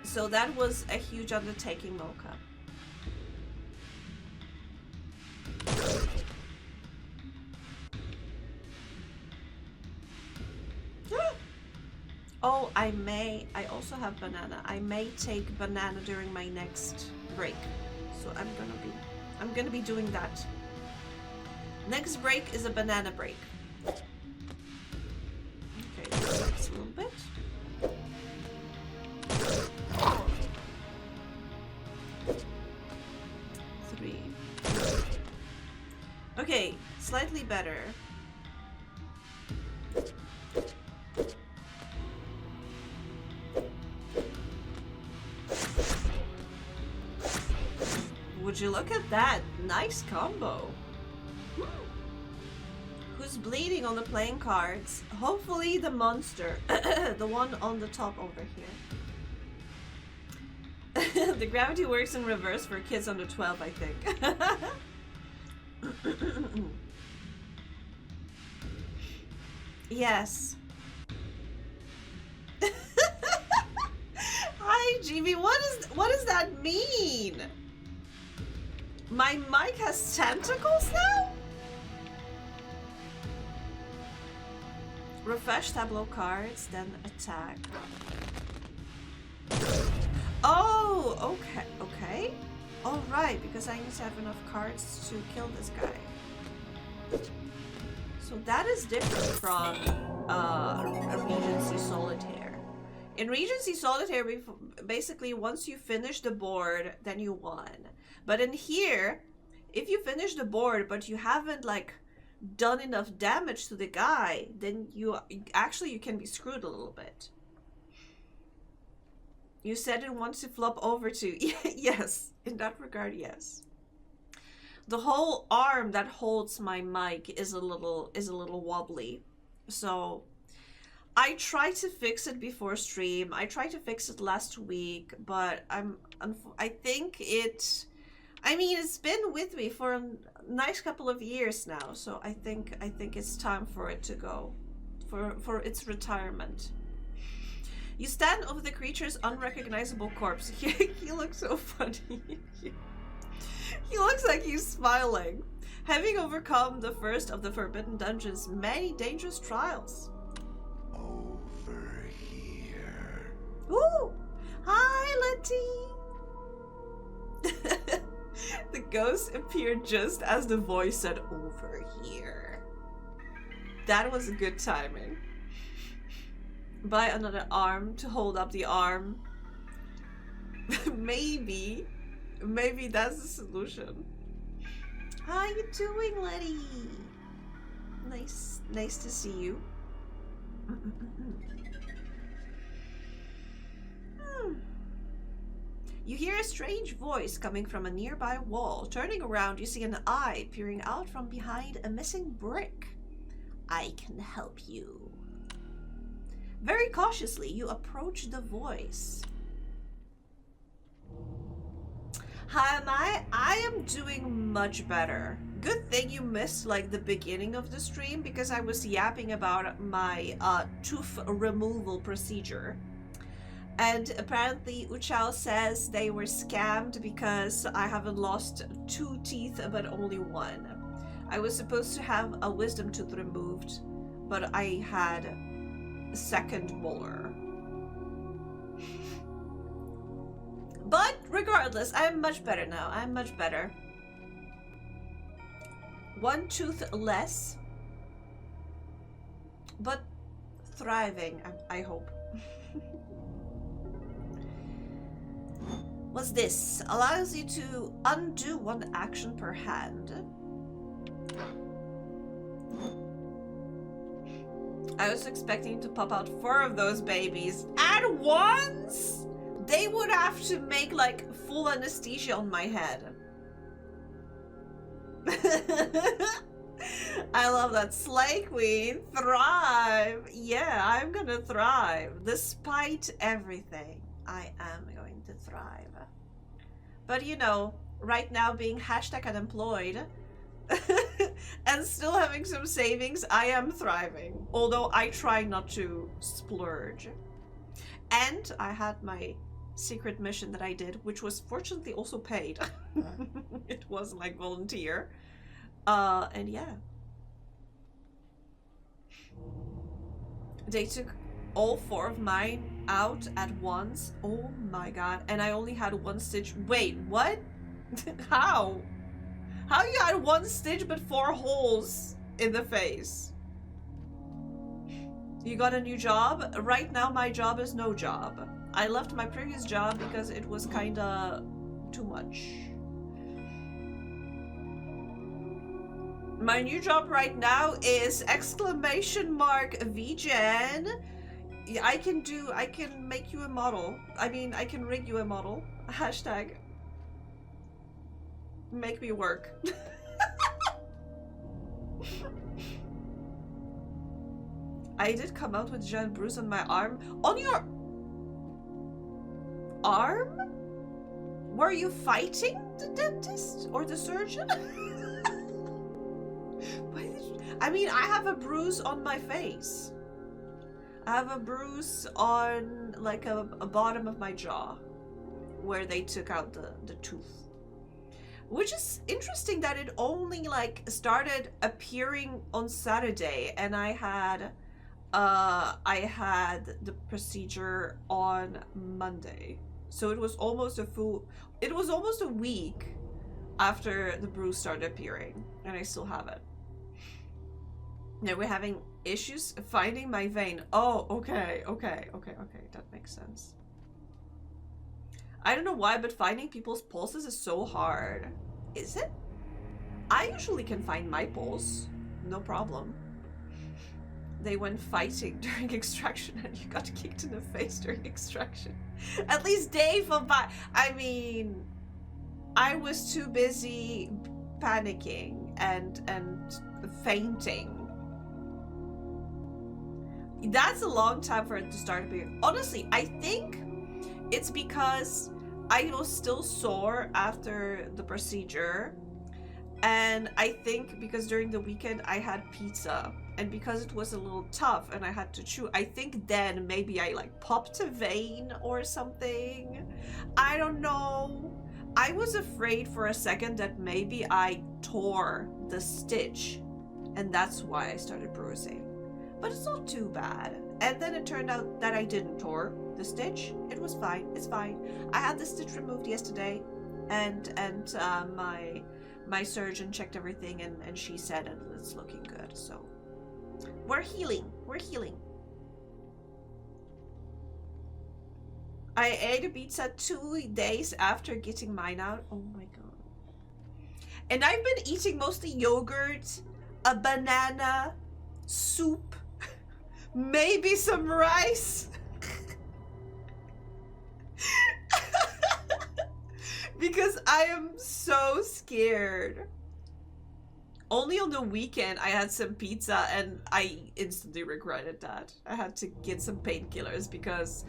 So that was a huge undertaking, Mocha. Oh, I also have banana. I may take banana during my next break. So I'm gonna be doing that. Next break is a banana break. Okay, this sucks a little bit. Three. Okay, slightly better. Would you look at that? Nice combo. Who's bleeding on the playing cards? Hopefully the monster. The one on the top over here. The gravity works in reverse for kids under 12, I think. Yes. Hi, GB. What does that mean? My mic has tentacles now? Refresh tableau cards, then attack. Oh, okay. Alright, because I need to have enough cards to kill this guy. So that is different from a Regency Solitaire. In Regency Solitaire, basically once you finish the board, then you won. But in here, if you finish the board but you haven't like done enough damage to the guy, then you can be screwed a little bit. You said it wants to flop over to yes, in that regard, yes. The whole arm that holds my mic is a little wobbly. So I tried to fix it before stream. I tried to fix it last week, but I think it's been with me for a nice couple of years now, so I think it's time for it to go, for its retirement. You stand over the creature's unrecognizable corpse. He looks so funny. He looks like he's smiling. Having overcome the first of the Forbidden Dungeon's many dangerous trials. Over here. Ooh! Hi, Letty! The ghost appeared just as the voice said, over here. That was good timing. Buy another arm to hold up the arm. Maybe that's the solution. How you doing, Letty? Nice to see you. You hear a strange voice coming from a nearby wall. Turning around, you see an eye peering out from behind a missing brick. I can help you. Very cautiously, you approach the voice. Hi, am I? I am doing much better. Good thing you missed like the beginning of the stream because I was yapping about my tooth removal procedure. And apparently Uchao says they were scammed because I haven't lost 2 teeth but only 1. I was supposed to have a wisdom tooth removed, but I had a second molar. But regardless, I'm much better now. I'm much better. 1 tooth less, but thriving, I hope. What's this? Allows you to undo 1 action per hand. I was expecting to pop out 4 of those babies at once? They would have to make like full anesthesia on my head. I love that. Slay Queen, thrive. Yeah, I'm gonna thrive. Despite everything, I am going to thrive. But you know, right now being #unemployed and still having some savings, I am thriving. Although I try not to splurge. And I had my secret mission that I did, which was fortunately also paid. It was like volunteer. And yeah. They took all 4 of mine out at once. Oh my god. And I only had 1 stitch. Wait, what? How? How you had 1 stitch but 4 holes in the face? You got a new job? Right now my job is no job. I left my previous job because it was kinda too much. My new job right now is !VGen. I can make you a model. I mean, I can rig you a model. Hashtag make me work. I did come out with a giant bruise on my arm. On your arm? Were you fighting the dentist or the surgeon? I mean, I have a bruise on my face. I have a bruise on like a bottom of my jaw where they took out the tooth. Which is interesting that it only like started appearing on Saturday, and I had the procedure on Monday. So it was almost a week after the bruise started appearing, and I still have it. Now we're having issues finding my vein. Oh, okay, that makes sense. I don't know why, but finding people's pulses is so hard. Is it? I usually can find my pulse, no problem. They went fighting during extraction and you got kicked in the face during extraction. At least Dave, I mean, I was too busy panicking and fainting. That's a long time for it to start appearing. Honestly, I think it's because I was still sore after the procedure. And I think because during the weekend I had pizza, and because it was a little tough and I had to chew, I think then maybe I like popped a vein or something. I don't know. I was afraid for a second that maybe I tore the stitch and that's why I started bruising. But it's not too bad. And then it turned out that I didn't tore the stitch. It was fine. It's fine. I had the stitch removed yesterday, and my surgeon checked everything, and she said it's looking good. So we're healing. We're healing. I ate a pizza 2 days after getting mine out. Oh my god. And I've been eating mostly yogurt, a banana, soup, maybe some rice. Because I am so scared. Only on the weekend I had some pizza and I instantly regretted that. I had to get some painkillers because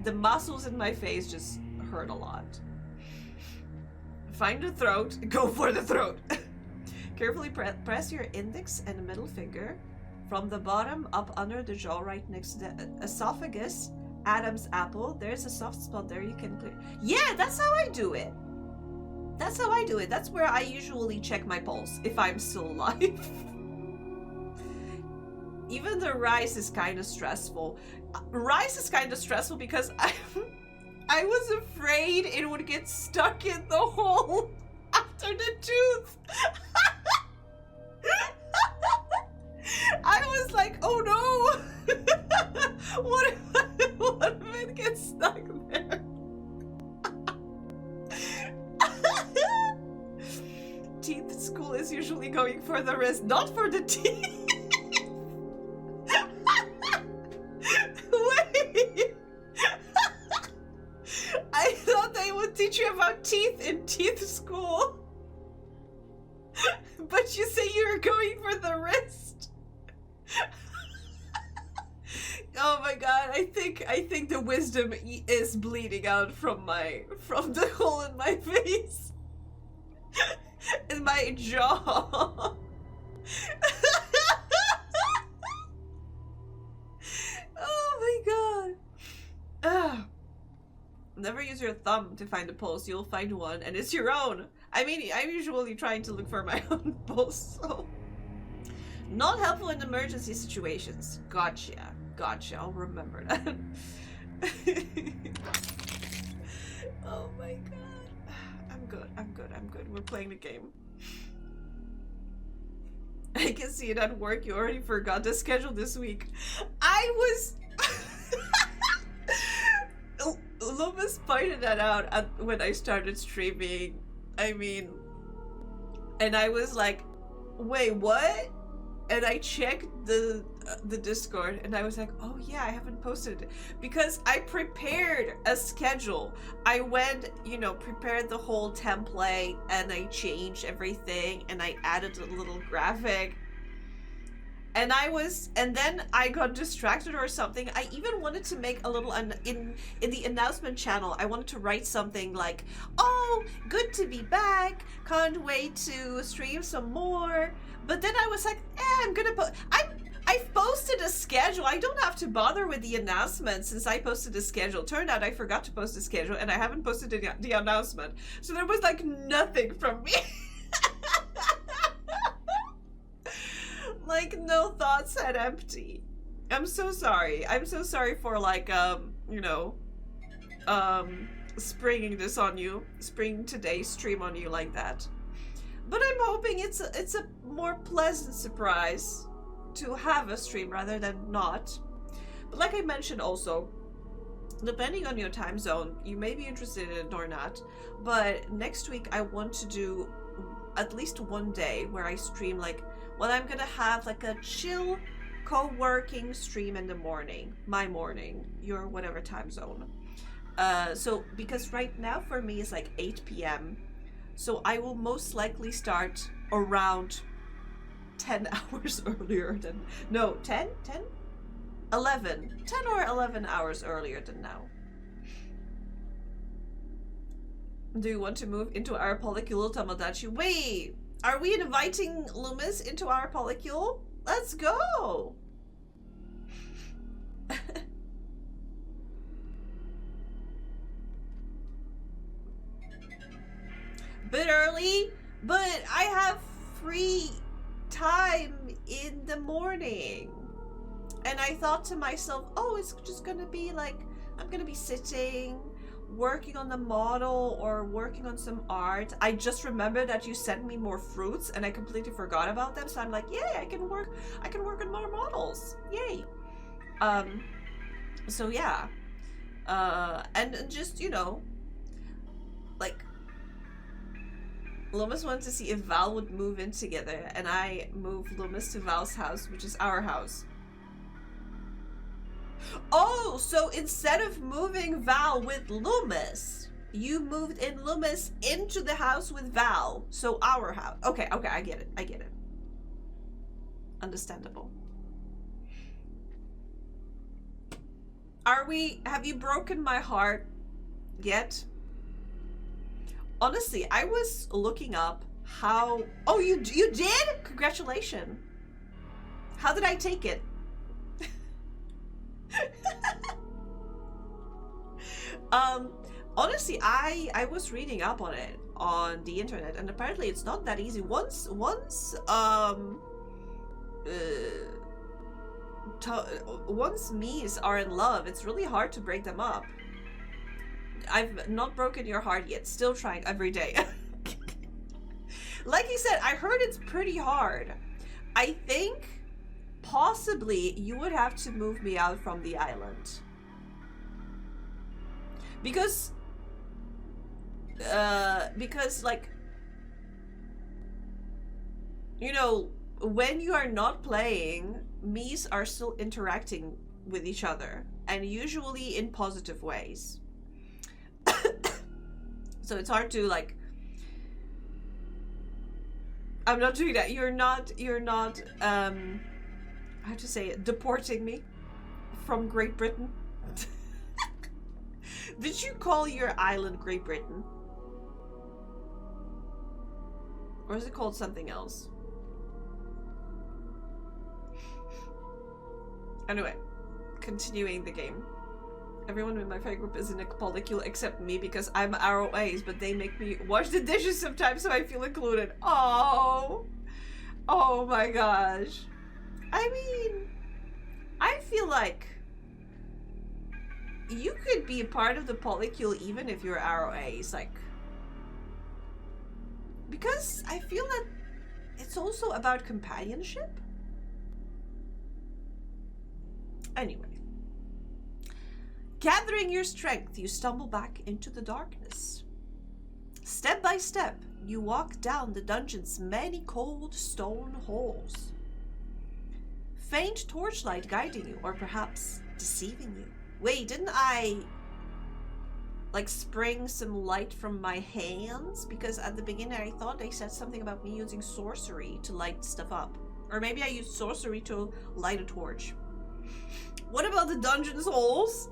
the muscles in my face just hurt a lot. Find the throat, go for the throat. Carefully press your index and middle finger from the bottom up under the jaw right next to the esophagus. Adam's apple. There's a soft spot there you can clear. Yeah, that's how I do it. That's how I do it. That's where I usually check my pulse if I'm still alive. Even the rice is kind of stressful. Rice is kind of stressful because I was afraid it would get stuck in the hole after the tooth. I was like, oh no! what if it gets stuck there? Teeth school is usually going for the wrist, not for the teeth. Wait! I thought they would teach you about teeth in teeth school. But you say you're going for the wrist. Oh my god, I think the wisdom is bleeding out from the hole in my face. In my jaw. Oh my god. Never use your thumb to find a pulse. You'll find one and it's your own. I mean, I'm usually trying to look for my own pulse, so. Not helpful in emergency situations. Gotcha. I'll remember that. Oh my god. I'm good. We're playing the game. I can see it at work. You already forgot the schedule this week. I was... Loomis pointed that out when I started streaming. I mean... And I was like, wait, what? And I checked the Discord and I was like, oh yeah, I haven't posted it. Because I prepared a schedule. I went, prepared the whole template and I changed everything and I added a little graphic. And then I got distracted or something. I even wanted to make a little, in the announcement channel, I wanted to write something like, oh, good to be back. Can't wait to stream some more. But then I was like, I'm gonna I've posted a schedule. I don't have to bother with the announcement since I posted a schedule. Turned out I forgot to post a schedule and I haven't posted the announcement. So there was like nothing from me. Like no thoughts had empty. I'm so sorry. I'm so sorry for like springing this on you, springing today's stream on you like that. But I'm hoping it's a more pleasant surprise to have a stream rather than not. But like I mentioned also, depending on your time zone, you may be interested in it or not. But next week I want to do at least one day where I stream like, well, I'm gonna have like a chill co-working stream in the morning. My morning, your whatever time zone. So because right now for me it's like 8 p.m. So I will most likely start around 10 hours earlier than, no, 10? 11. 10 or 11 hours earlier than now. Do you want to move into our polycule, Tomodachi? Wait, are we inviting Loomis into our polycule? Let's go! Bit early, but I have free time in the morning. And I thought to myself, oh, it's just gonna be like, I'm gonna be sitting, working on the model or working on some art. I just remembered that you sent me more fruits and I completely forgot about them. So I'm like, yay, I can work on more models. Yay. So yeah. And just, like, Loomis wanted to see if Val would move in together, and I moved Loomis to Val's house, which is our house. Oh, so instead of moving Val with Loomis, you moved in Loomis into the house with Val. So our house. Okay, I get it. Understandable. Have you broken my heart yet? Honestly, I was looking up how... Oh, you did? Congratulations. How did I take it? Honestly, I was reading up on it on the internet, and apparently it's not that easy. Once Mies are in love, it's really hard to break them up. I've not broken your heart yet. Still trying every day. Like he said, I heard it's pretty hard. I think possibly you would have to move me out from the island. Because like, you know, when you are not playing, Mies are still interacting with each other, and usually in positive ways. So it's hard to, like, I'm not doing that. You're not how to say it, deporting me from Great Britain. Did you call your island Great Britain? Or is it called something else? Anyway, continuing the game. Everyone in my friend group is in a polycule except me because I'm ROAs, but they make me wash the dishes sometimes so I feel included. Oh my gosh. I mean, I feel like you could be a part of the polycule even if you're ROAs, like, because I feel that it's also about companionship. Anyway. Gathering your strength, you stumble back into the darkness. Step by step, you walk down the dungeon's many cold stone halls. Faint torchlight guiding you, or perhaps deceiving you. Wait, didn't I, like, spring some light from my hands? Because at the beginning I thought they said something about me using sorcery to light stuff up. Or maybe I used sorcery to light a torch. What about the dungeon's holes?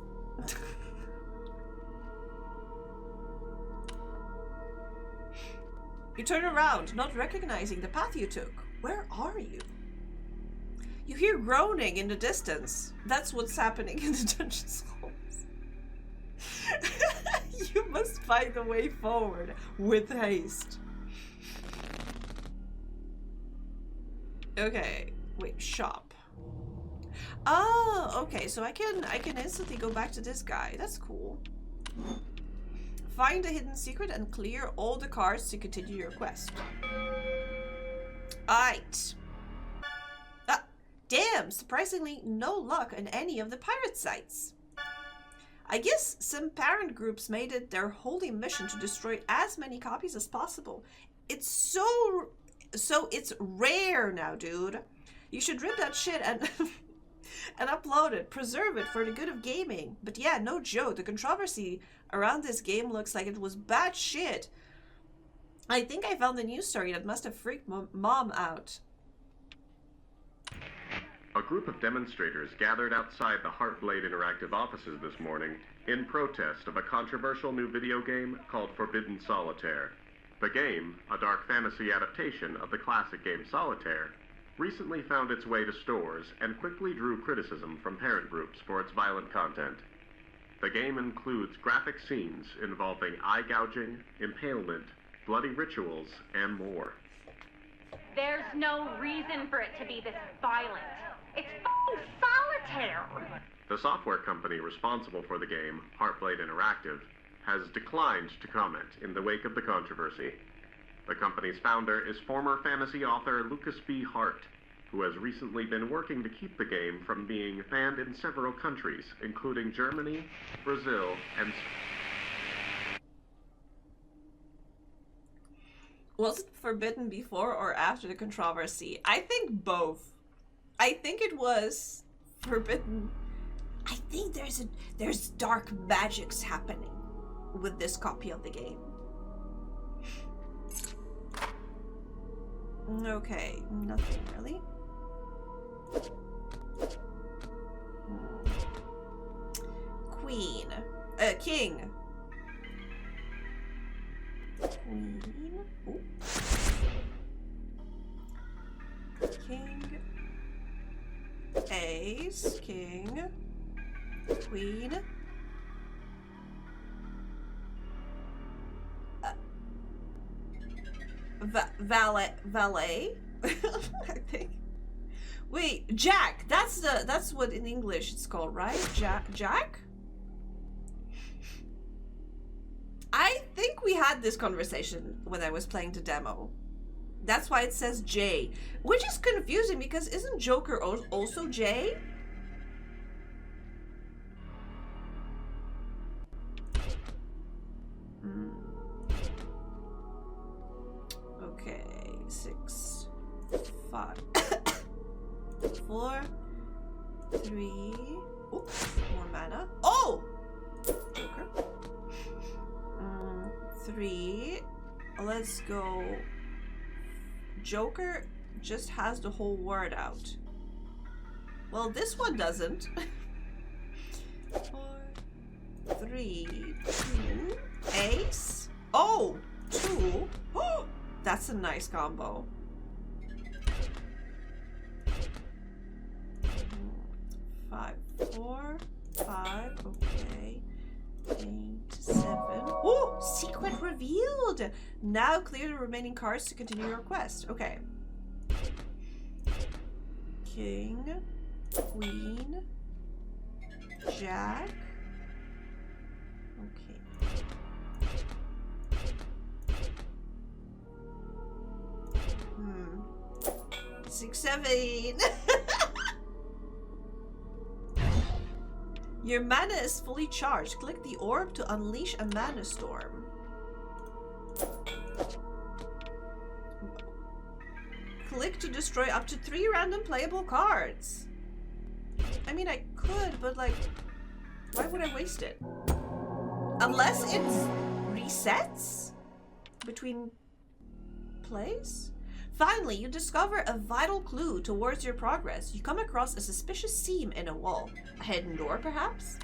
You turn around, not recognizing the path you took. Where are you? You hear groaning in the distance. That's what's happening in the dungeon's halls. You must find the way forward with haste. Okay, wait, shop. Oh, okay, so I can instantly go back to this guy. That's cool. Find a hidden secret and clear all the cards to continue your quest. Alright. Ah, damn, surprisingly no luck on any of the pirate sites. I guess some parent groups made it their holy mission to destroy as many copies as possible. It's so it's rare now, dude. You should rip that shit and and upload it, preserve it for the good of gaming. But yeah, no joke, the controversy around this game looks like it was bad shit. I think I found a news story that must have freaked mom out. A group of demonstrators gathered outside the Heartblade Interactive offices this morning in protest of a controversial new video game called Forbidden Solitaire. The game, a dark fantasy adaptation of the classic game Solitaire, recently found its way to stores and quickly drew criticism from parent groups for its violent content. The game includes graphic scenes involving eye gouging, impalement, bloody rituals, and more. There's no reason for it to be this violent. It's f***ing Solitaire! The software company responsible for the game, Heartblade Interactive, has declined to comment in the wake of the controversy. The company's founder is former fantasy author Lucas B. Hart, who has recently been working to keep the game from being banned in several countries, including Germany, Brazil, and... Was it forbidden before or after the controversy? I think both. I think it was forbidden. I think there's dark magics happening with this copy of the game. Okay, nothing really. Queen. King. Queen. Ooh. King. Ace. King. Queen. Valet. I think. Wait, Jack. That's what in English it's called, right? Jack? I think we had this conversation when I was playing the demo. That's why it says J, which is confusing because isn't Joker also J? Okay, 6, 5, 4, 3. Oops, more mana. Oh! Joker. 3. Let's go. Joker just has the whole word out. Well, this one doesn't. 4, 3, 2. Ace. Oh, 2. Oh, that's a nice combo. 5, 4, 5. Okay. 8, 7. Oh, secret revealed. Now clear the remaining cards to continue your quest. Okay. King, Queen, Jack. Okay. 6, 7. Your mana is fully charged. Click the orb to unleash a mana storm. Click to destroy up to 3 random playable cards. I mean, I could, but like, why would I waste it? Unless it resets between plays? Finally, you discover a vital clue towards your progress. You come across a suspicious seam in a wall. A hidden door, perhaps?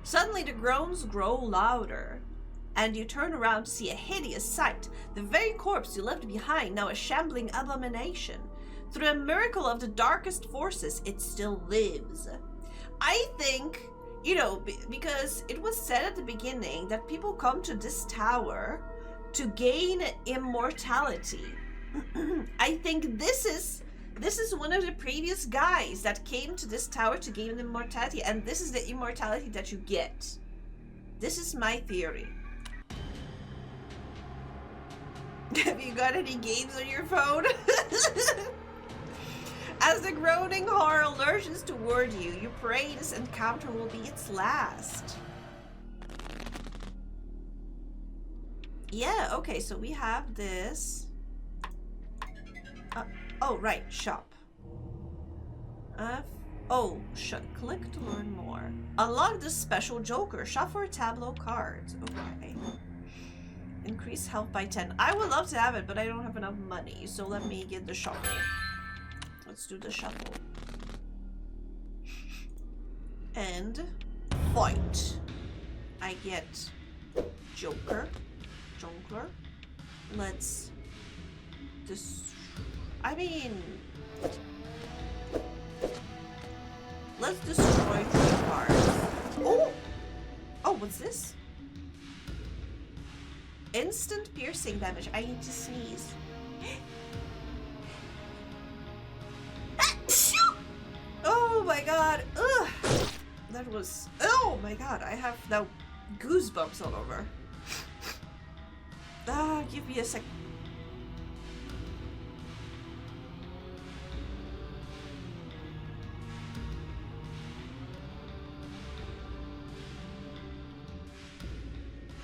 Suddenly, the groans grow louder, and you turn around to see a hideous sight. The very corpse you left behind, now a shambling abomination. Through a miracle of the darkest forces, it still lives. I think, you know, because it was said at the beginning that people come to this tower to gain immortality. I think this is one of the previous guys that came to this tower to gain immortality, and this is the immortality that you get. This is my theory. Have you got any games on your phone? As the groaning horror lurches toward you, you pray this encounter will be its last. Yeah, okay, so we have this. Oh, right, shop. Click to learn more. Unlock this special Joker. Shop for tableau cards. Okay. Increase health by 10. I would love to have it, but I don't have enough money, so let me get the shuffle. Let's do the shuffle. And fight. I get Joker. Joker. Let's let's destroy 3 cards. Oh! Oh, what's this? Instant piercing damage. I need to sneeze. Oh my god. Ugh. That was... Oh my god. I have now goosebumps all over. Give me a sec.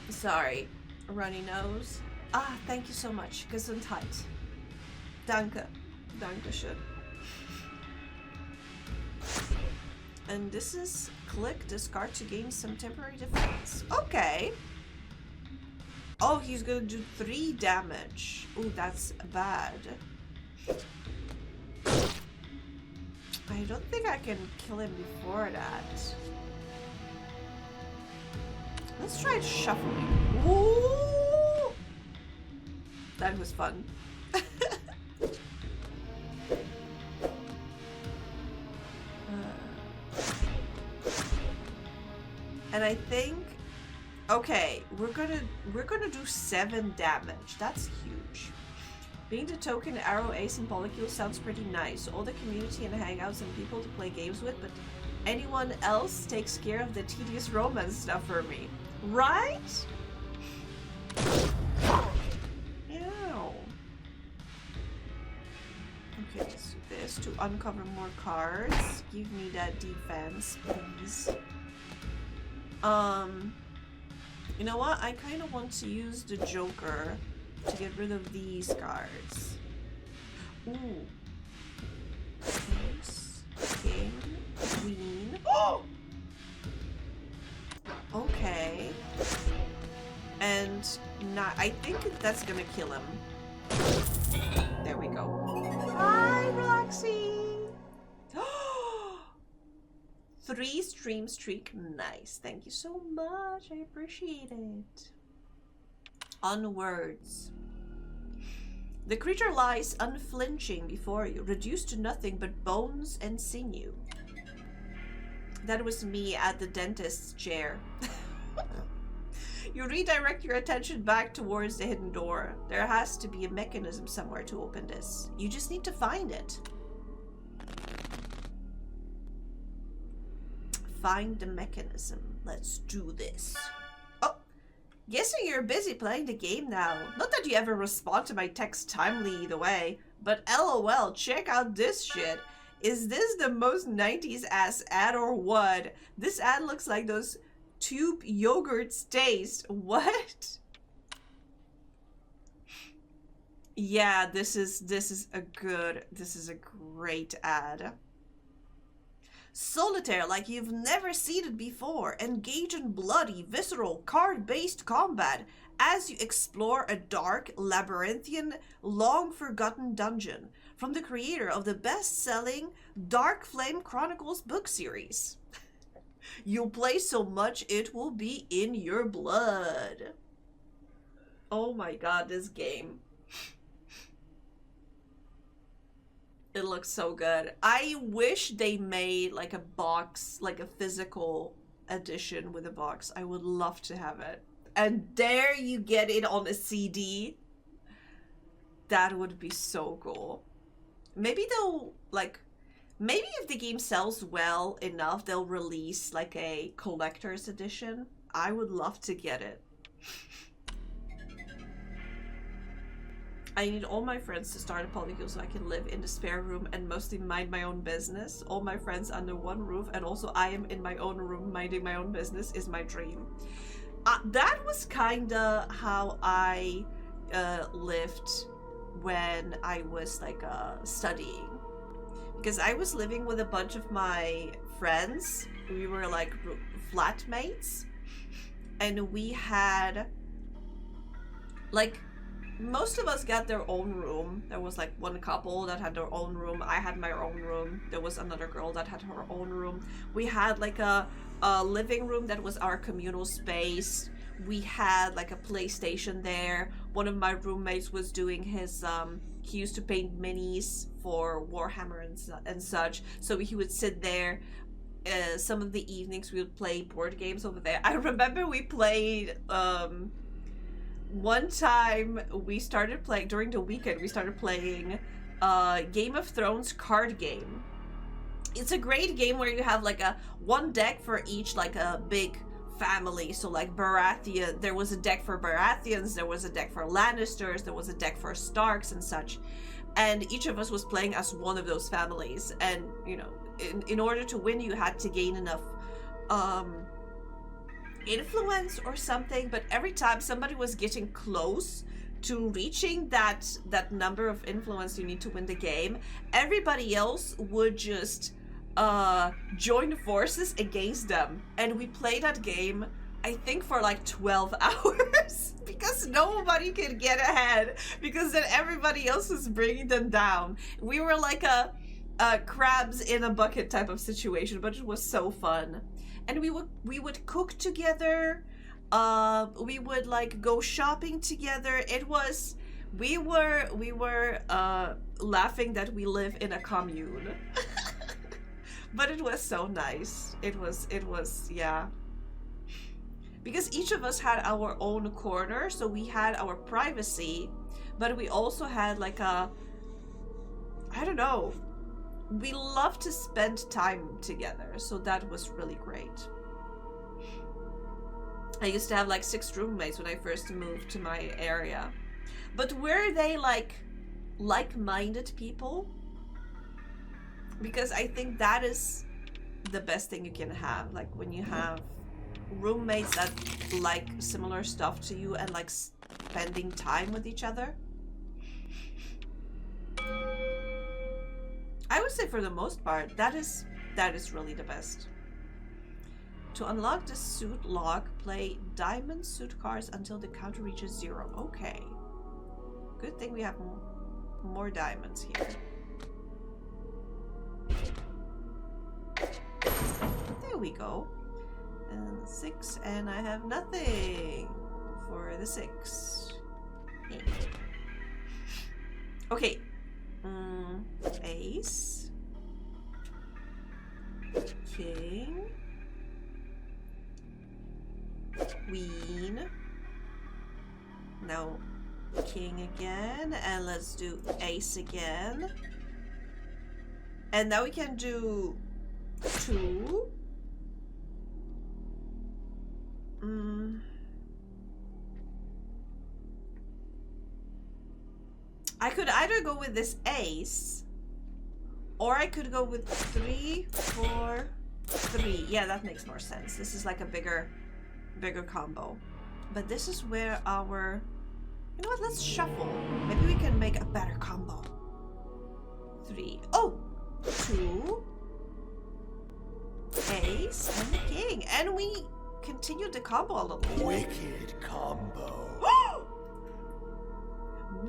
Sorry. Runny nose. Thank you so much. Gesundheit. Danke. Dankeschön. And this is click discard to gain some temporary defense. Okay. Oh, he's gonna do 3 damage. Ooh, that's bad. I don't think I can kill him before that. Let's try shuffling. Ooh! That was fun. And I think, okay, we're gonna do 7 damage. That's huge. Being the token arrow ace and polycule sounds pretty nice. All the community and hangouts and people to play games with, but anyone else takes care of the tedious romance stuff for me. Right? Ew. Okay, let's do this to uncover more cards. Give me that defense, please. You know what? I kind of want to use the Joker to get rid of these cards. Ooh. Ace, King, Queen. Oh! Okay. And not. I think that's gonna kill him. There we go. Hi, Roxy! 3 stream streak. Nice. Thank you so much. I appreciate it. Onwards. The creature lies unflinching before you, reduced to nothing but bones and sinew. That was me at the dentist's chair. You redirect your attention back towards the hidden door. There has to be a mechanism somewhere to open this. You just need to find it. Find the mechanism. Let's do this. Oh, guessing you're busy playing the game now. Not that you ever respond to my text timely either way, but LOL, check out this shit. Is this the most 90s ass ad or what? This ad looks like those tube yogurts taste. What? Yeah, this is a great ad. Solitaire like you've never seen it before. Engage in bloody, visceral, card-based combat as you explore a dark, labyrinthian, long-forgotten dungeon from the creator of the best-selling Dark Flame Chronicles book series. You'll play so much it will be in your blood. Oh my god, this game. It looks so good. I wish they made like a box, like a physical edition with a box. I would love to have it. And there you get it on a CD. That would be so cool. Maybe they'll like, maybe if the game sells well enough, they'll release like a collector's edition. I would love to get it. I need all my friends to start a polycule so I can live in the spare room and mostly mind my own business. All my friends under one roof, and also I am in my own room minding my own business is my dream. That was kinda how I lived when I was like studying. Because I was living with a bunch of my friends. We were like flatmates. And we had like, most of us got their own room. There was like one couple that had their own room. I had my own room. There was another girl that had her own room. We had like a living room that was our communal space. We had like a PlayStation there. One of my roommates was doing his, he used to paint minis for Warhammer and such. So he would sit there. Some of the evenings we would play board games over there. I remember we played, one time we started playing, during the weekend, we started playing Game of Thrones card game. It's a great game where you have like a one deck for each like a big family. So like Baratheon, there was a deck for Baratheons, there was a deck for Lannisters, there was a deck for Starks and such. And each of us was playing as one of those families. And, you know, in order to win, you had to gain enough influence or something, but every time somebody was getting close to reaching that number of influence you need to win the game, everybody else would just join forces against them. And we played that game, I think, for like 12 hours because nobody could get ahead because then everybody else was bringing them down. We were like crabs in a bucket type of situation, but it was so fun. And we would cook together. We would like go shopping together. It was we were laughing that we live in a commune. But it was so nice. It was yeah. Because each of us had our own corner, so we had our privacy, but we also had like a, I don't know, we love to spend time together, so that was really great. I used to have like 6 roommates when I first moved to my area. But were they like-minded people? Because I think that is the best thing you can have, like when you have roommates that like similar stuff to you and like spending time with each other. I would say for the most part, that is really the best. To unlock the suit lock, play diamond suit cards until the count reaches 0. Okay. Good thing we have more diamonds here. There we go. And 6, and I have nothing for the 6. Okay. Ace. King. Queen. Now king again, and let's do ace again. And now we can do 2. I could either go with this ace, or I could go with 3, 4, 3. Yeah, that makes more sense. This is like a bigger combo. But this is where our, you know what, let's shuffle. Maybe we can make a better combo. 3. Oh! 2. Ace and the king. And we continued the combo a little. Wicked combo.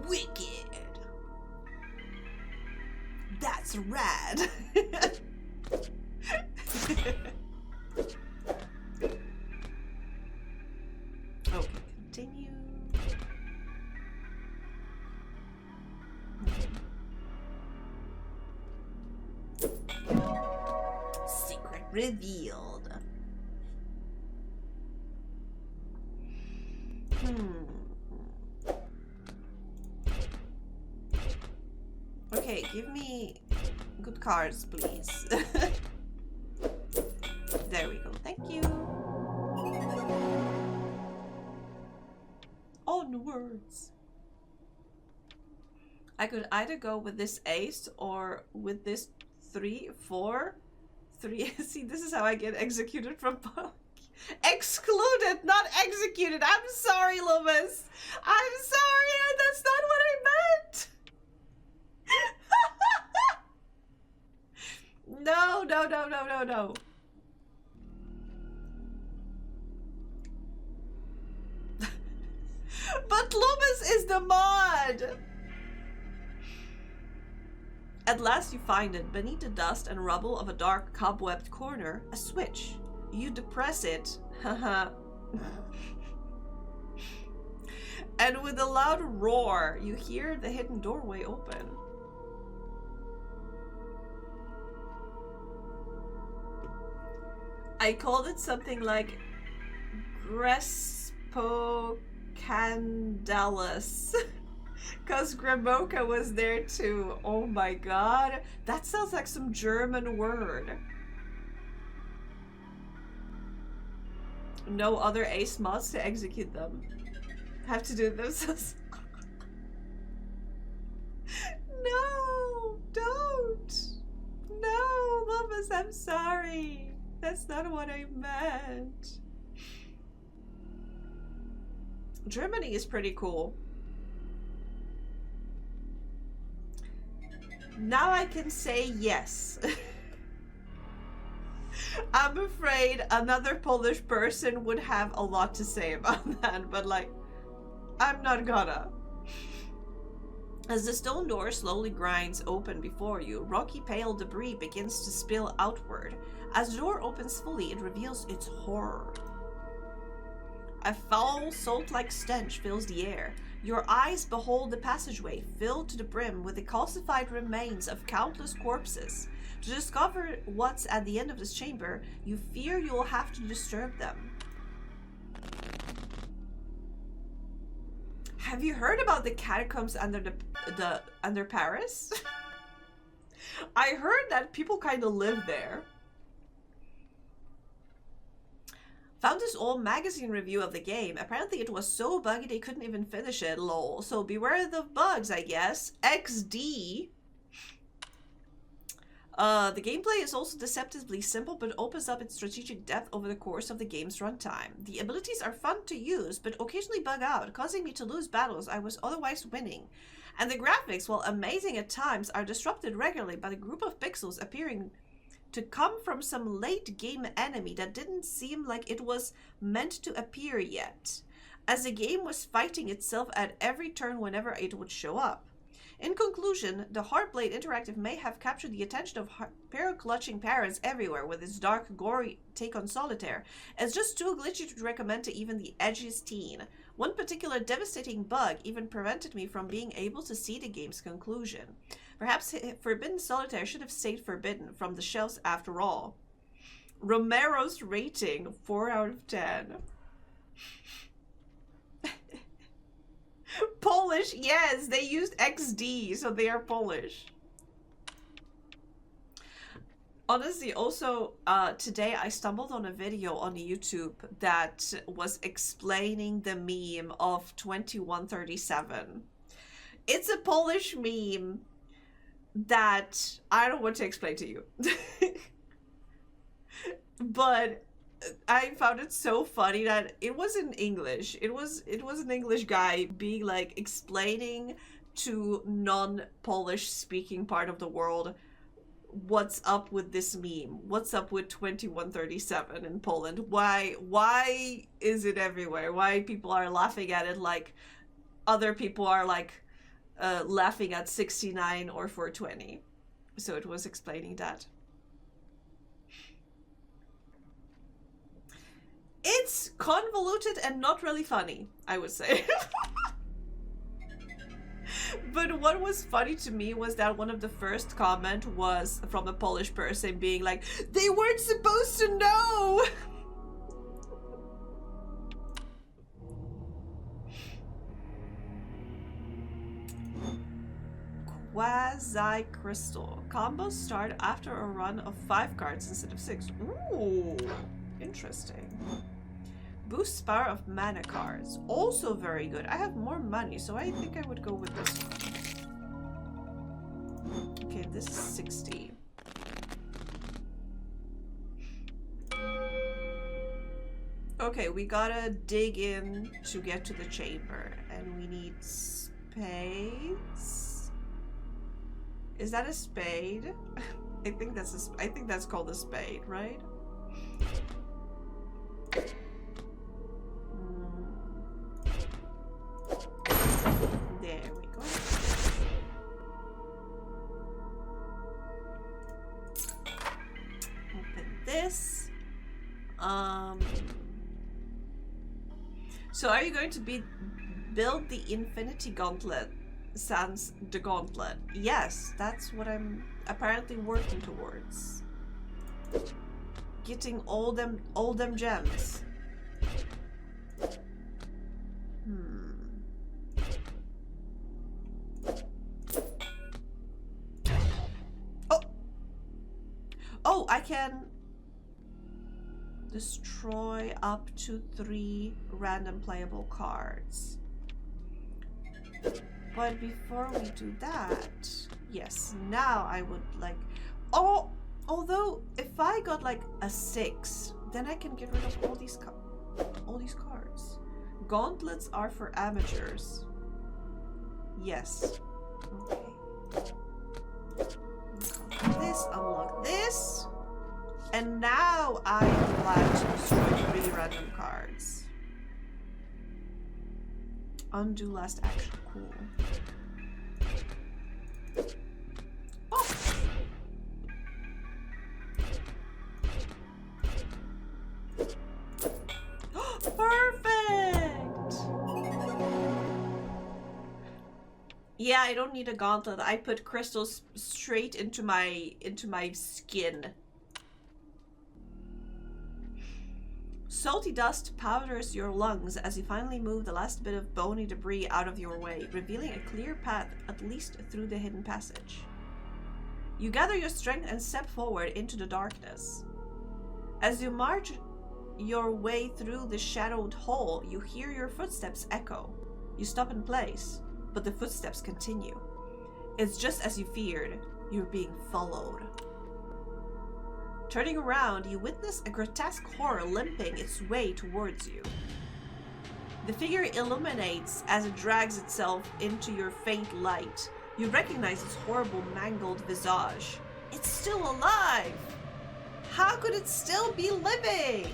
Wicked. That's rad. Okay, continue. Secret revealed. Okay, give me good cards, please. There we go. Thank you. Onwards. I could either go with this ace or with this 3, 4, 3. See, this is how I get executed from excluded, not executed. I'm sorry, Loomis. I'm sorry. That's not what I meant. No, no, no, no, no, no. But Loomis is the mod! At last you find it, beneath the dust and rubble of a dark, cobwebbed corner, a switch. You depress it. Haha. And with a loud roar, you hear the hidden doorway open. I called it something like Grespo Candelas. Because Gramoka was there too. Oh my god. That sounds like some German word. No other ace mods to execute them. Have to do it themselves. No, don't. No, Loomis, I'm sorry. That's not what I meant. Germany is pretty cool. Now I can say yes. I'm afraid another Polish person would have a lot to say about that, but like, I'm not gonna. As the stone door slowly grinds open before you, rocky pale debris begins to spill outward. As the door opens fully, it reveals its horror. A foul, salt-like stench fills the air. Your eyes behold the passageway, filled to the brim with the calcified remains of countless corpses. To discover what's at the end of this chamber, you fear you will have to disturb them. Have you heard about the catacombs under Paris? I heard that people kind of live there. Found this old magazine review of the game. Apparently it was so buggy they couldn't even finish it, lol. So beware the bugs, I guess. XD. The gameplay is also deceptively simple, but opens up its strategic depth over the course of the game's runtime. The abilities are fun to use, but occasionally bug out, causing me to lose battles I was otherwise winning. And the graphics, while amazing at times, are disrupted regularly by the group of pixels appearing to come from some late game enemy that didn't seem like it was meant to appear yet, as the game was fighting itself at every turn whenever it would show up. In conclusion, the Heartblade Interactive may have captured the attention of peril-clutching parents everywhere with its dark, gory take on Solitaire. It's just too glitchy to recommend to even the edgiest teen. One particular devastating bug even prevented me from being able to see the game's conclusion. Perhaps Forbidden Solitaire should have stayed forbidden from the shelves after all. Romero's rating, 4 out of 10. Polish, yes, they used XD, so they are Polish. Honestly, also, today I stumbled on a video on YouTube that was explaining the meme of 2137. It's a Polish meme that I don't want to explain to you. But I found it so funny that it was in English. It was an English guy being like explaining to non-Polish speaking part of the world what's up with this meme. What's up with 2137 in Poland? Why is it everywhere? Why people are laughing at it like other people are like laughing at 69 or 420. So it was explaining that. It's convoluted and not really funny, I would say. But what was funny to me was that one of the first comment was from a Polish person being like, they weren't supposed to know! Quasi-crystal. Combos start after a run of 5 cards instead of 6. Ooh, interesting. Boosts power of mana cards. Also very good. I have more money, so I think I would go with this one. Okay, this is 60. Okay, we gotta dig in to get to the chamber. And we need spades. Is that a spade? I think that's called a spade, right? There we go. Open this. So are you going to build the Infinity Gauntlet? Sans the Gauntlet. Yes, that's what I'm apparently working towards. Getting all them gems. Oh, I can destroy up to 3 random playable cards. But before we do that, yes, now I would like... Oh, although if I got like a 6, then I can get rid of all these cards. Gauntlets are for amateurs. Yes. Okay. This, unlock this. And now I am allowed to destroy 3 random cards. Undo last action. Cool. Oh. Perfect! Yeah, I don't need a gauntlet. I put crystals straight into my skin. Salty dust powders your lungs as you finally move the last bit of bony debris out of your way, revealing a clear path at least through the hidden passage. You gather your strength and step forward into the darkness. As you march your way through the shadowed hall, you hear your footsteps echo. You stop in place, but the footsteps continue. It's just as you feared. You're being followed. Turning around, you witness a grotesque horror limping its way towards you. The figure illuminates as it drags itself into your faint light. You recognize its horrible, mangled visage. It's still alive! How could it still be living?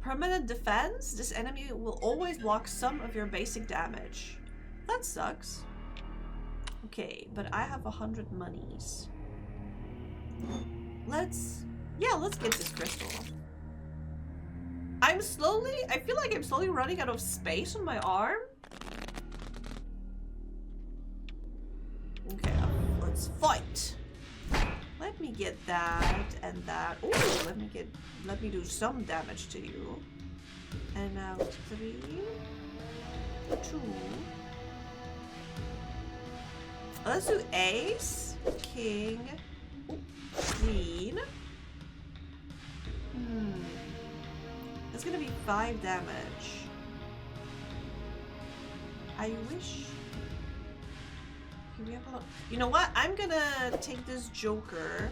Permanent defense? This enemy will always block some of your basic damage. That sucks. Okay, but I have 100 monies. Let's get this crystal. I feel like I'm slowly running out of space on my arm. Okay, let's fight. Let me get that and that. Oh, let me do some damage to you. And now 3, 2. Let's do ace, king, queen. That's gonna be 5 damage. I wish. Okay, we have a lot. You know what? I'm gonna take this joker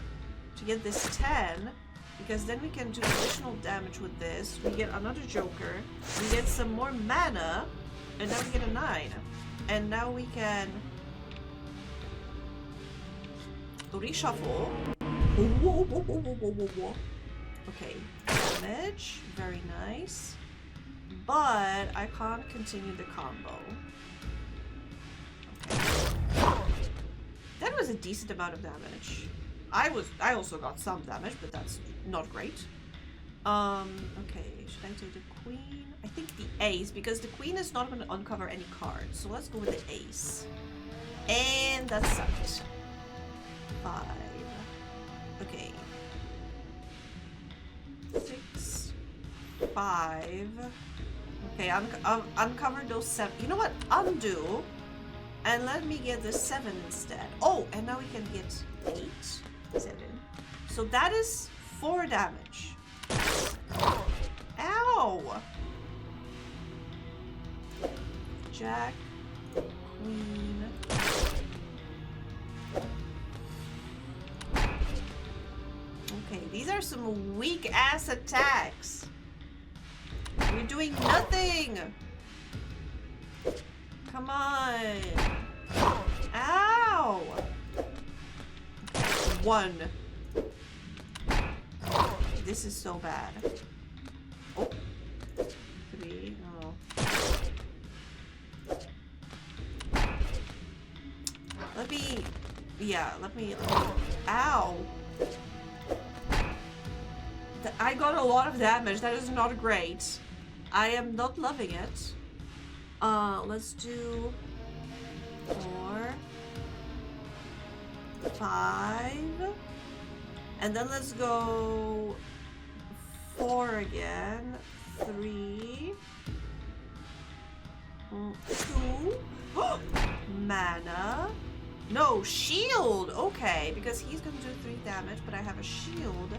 to get this 10, because then we can do additional damage with this. We get another joker. We get some more mana, and then we get a 9. And now we can reshuffle. Okay, damage, very nice. But I can't continue the combo. Okay. That was a decent amount of damage. I also got some damage, but that's not great. Okay, should I take the queen? I think the ace, because the queen is not going to uncover any cards. So let's go with the ace. And that sucked. 5. Okay. 6. 5. Okay, uncover those 7. You know what? Undo. And let me get the 7 instead. Oh, and now we can get 8. 7. So that is 4 damage. Ow! Jack. Queen. Okay, these are some weak ass attacks. You're doing nothing. Come on. Ow. 1. This is so bad. Oh. 3. Oh. Let me. Ow. I got a lot of damage. That is not great. I am not loving it. Let's do 4, 5, and then let's go 4 again. 3, 2. Mana. No, shield. Okay, because he's gonna do 3 damage, but I have a shield.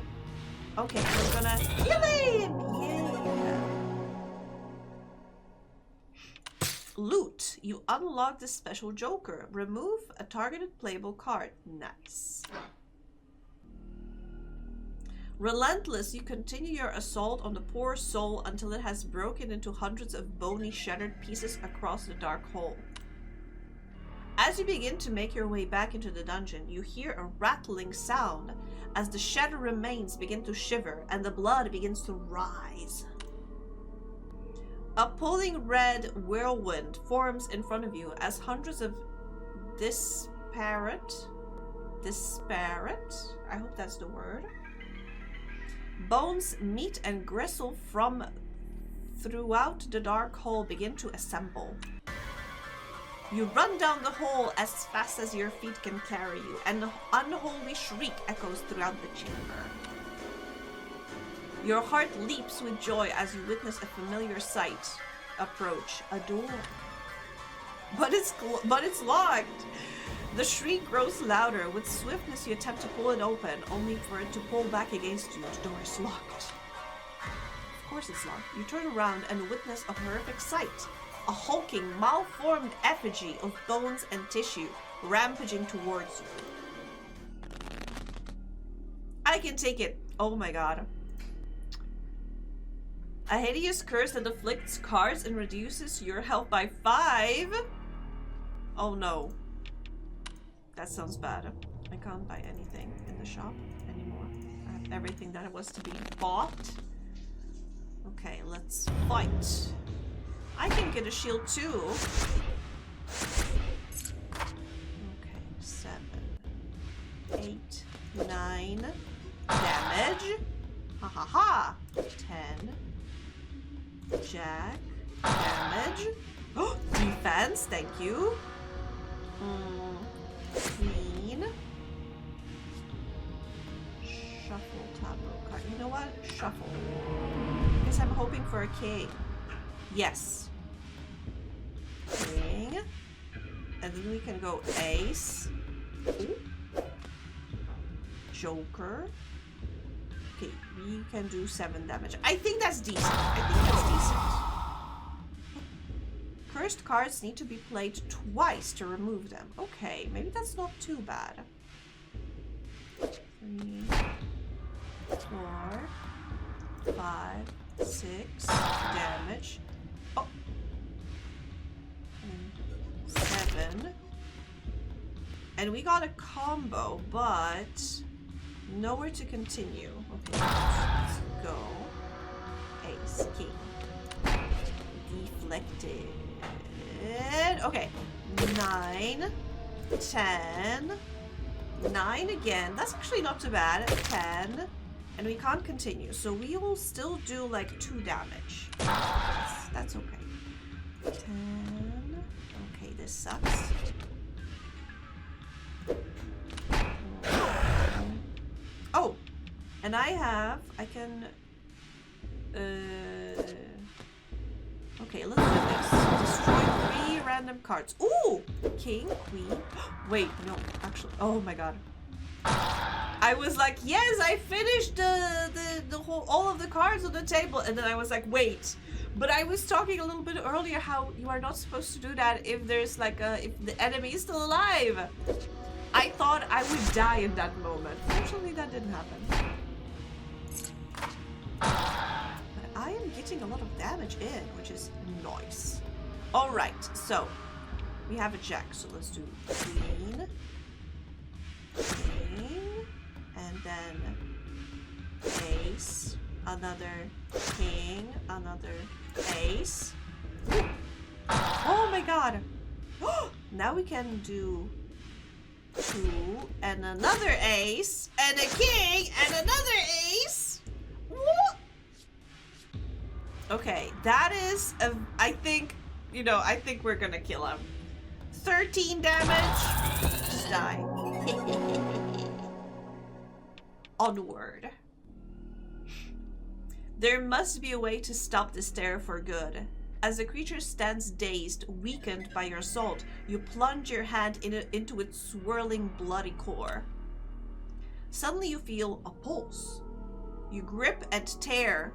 Okay, I'm gonna kill him! Yeah! Loot. You unlock the special joker. Remove a targeted playable card. Nice. Relentless. You continue your assault on the poor soul until it has broken into hundreds of bony, shattered pieces across the dark hole. As you begin to make your way back into the dungeon, you hear a rattling sound as the shattered remains begin to shiver and the blood begins to rise. A pulling red whirlwind forms in front of you as hundreds of disparate, I hope that's the word, bones meet and gristle from throughout the dark hole begin to assemble. You run down the hole as fast as your feet can carry you, and an unholy shriek echoes throughout the chamber. Your heart leaps with joy as you witness a familiar sight approach, a door. But it's locked. The shriek grows louder. With swiftness, you attempt to pull it open, only for it to pull back against you. The door is locked. Of course it's locked. You turn around and witness a horrific sight. A hulking, malformed effigy of bones and tissue rampaging towards you. I can take it. Oh my god. A hideous curse that afflicts cards and reduces your health by 5. Oh no. That sounds bad. I can't buy anything in the shop anymore. I have everything that was to be bought. Okay, let's fight. I can get a shield too. Okay, 7, 8, 9 damage. Ha ha ha. 10. Jack. Damage. Oh, defense, thank you. Queen. Shuffle tableau card. You know what? Shuffle. Guess I'm hoping for a king. Yes. King. And then we can go ace. Ooh. Joker. Okay, we can do 7 damage. I think that's decent. Cursed cards need to be played twice to remove them. Okay, maybe that's not too bad. 3, 4, 5, 6 damage. Oh. 7. And we got a combo, but nowhere to continue. Okay, let's go. Ace, king. Deflected. Okay, 9, 10, 9 again. That's actually not too bad. 10, and we can't continue, so we will still do like 2 damage. That's okay. 10. Okay, this sucks. Oh, and I can. Okay, let's do this. Destroy 3 random cards. Ooh! King, queen. Wait, no, actually. Oh my god. I was like, yes, I finished the whole all of the cards on the table, and then I was like, wait. But I was talking a little bit earlier how you are not supposed to do that if there's like if the enemy is still alive. I thought I would die in that moment. Fortunately, that didn't happen. I am getting a lot of damage in, which is nice. Alright, so we have a jack, so let's do queen, king, and then ace, another king, another ace. Ooh. Oh my god! Now we can do 2 and another ace, and a king, and another ace. What? Okay, that is I think, you know, I think we're gonna kill him. 13 damage. Just die. Onward. There must be a way to stop this terror for good. As the creature stands dazed, weakened by your assault, you plunge your hand into its swirling, bloody core. Suddenly you feel a pulse. You rip and tear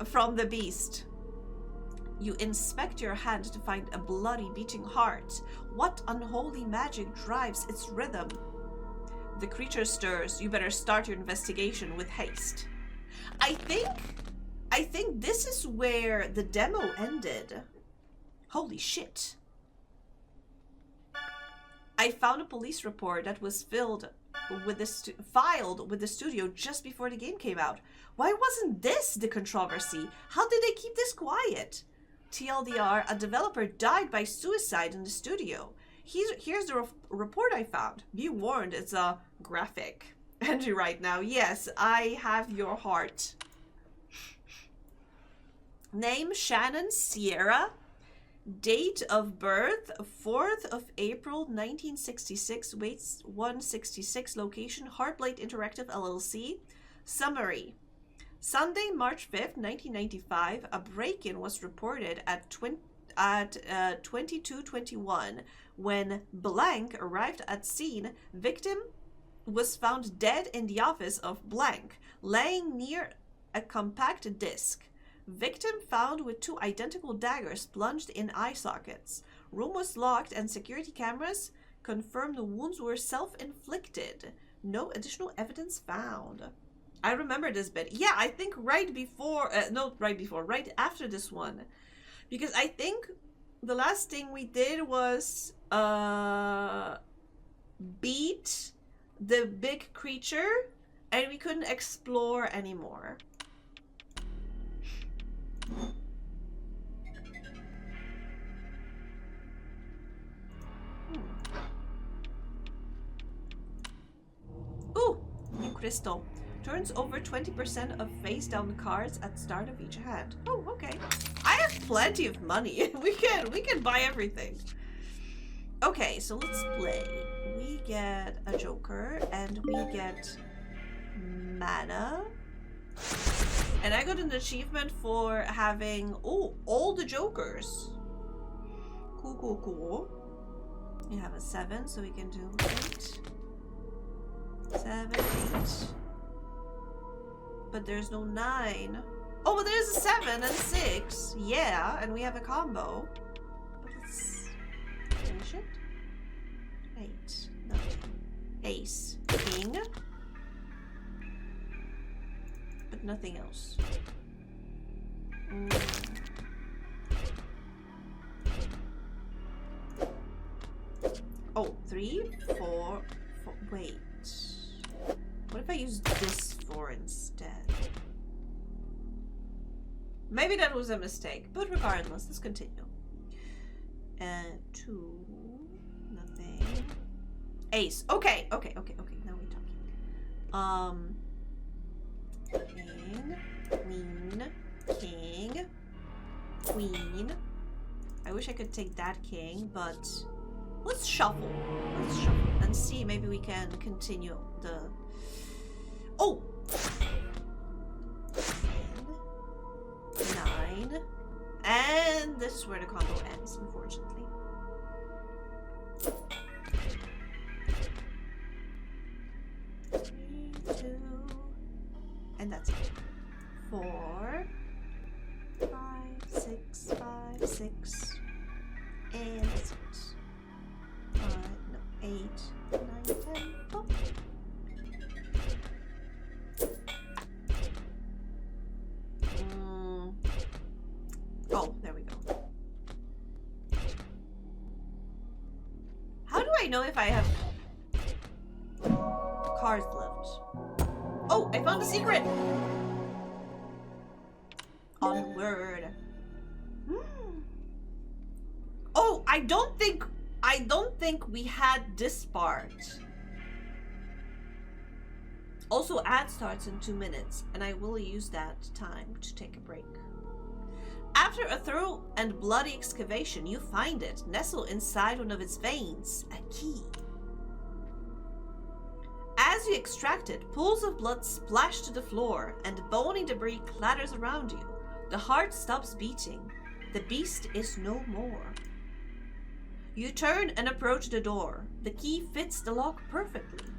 from the beast. You inspect your hand to find a bloody beating heart. What unholy magic drives its rhythm? The creature stirs. You better start your investigation with haste. I think this is where the demo ended. Holy shit. I found a police report that was filed with the studio just before the game came out. Why wasn't this the controversy? How did they keep this quiet? TLDR, a developer died by suicide in the studio. Here's the report I found. Be warned, it's a graphic. Andrew right now, yes, I have your heart. Name Shannon Sierra. Date of birth 4th of April 1966. Weight 166. Location Heartblade Interactive LLC. Summary. Sunday, March 5th, 1995, a break-in was reported at 22:21 when blank arrived at scene. Victim was found dead in the office of blank, laying near a compact disc. Victim found with 2 identical daggers plunged in eye sockets. Room was locked and security cameras confirmed the wounds were self-inflicted. No additional evidence found. I remember this bit. Yeah, I think right after this one. Because I think the last thing we did was beat the big creature and we couldn't explore anymore. Ooh, new crystal. Turns over 20% of face-down cards at start of each hand. Oh, okay. I have plenty of money. we can buy everything. Okay, so let's play. We get a joker and we get mana. And I got an achievement for having all the jokers. Cool. We have a 7, so we can do 8. 7, 8. But there's no 9. Oh, but there's a 7 and 6. Yeah, and we have a combo. But let's finish it. 8. No. Ace. King. But nothing else. Oh, 3, 4. Wait. What if I use this 4 instead? Maybe that was a mistake, but regardless, let's continue. 2. Nothing. Ace. Okay. Now we're talking. King, queen, king, queen. I wish I could take that king, but let's shuffle. Let's shuffle and see. Maybe we can continue the. Oh! 9. And this is where the combo ends, unfortunately. 3, 2. And that's it. 4, 5, 6, 5, 6. And that's it. 8, 9, 10. Oh. Oh, there we go. How do I know if I have cards left? Oh, I found a secret! Onward. Oh, I don't think we had this part. Also, ad starts in 2 minutes, and I will use that time to take a break. After a thorough and bloody excavation, you find it, nestled inside one of its veins, a key. As you extract it, pools of blood splash to the floor, and bony debris clatters around you. The heart stops beating. The beast is no more. You turn and approach the door. The key fits the lock perfectly.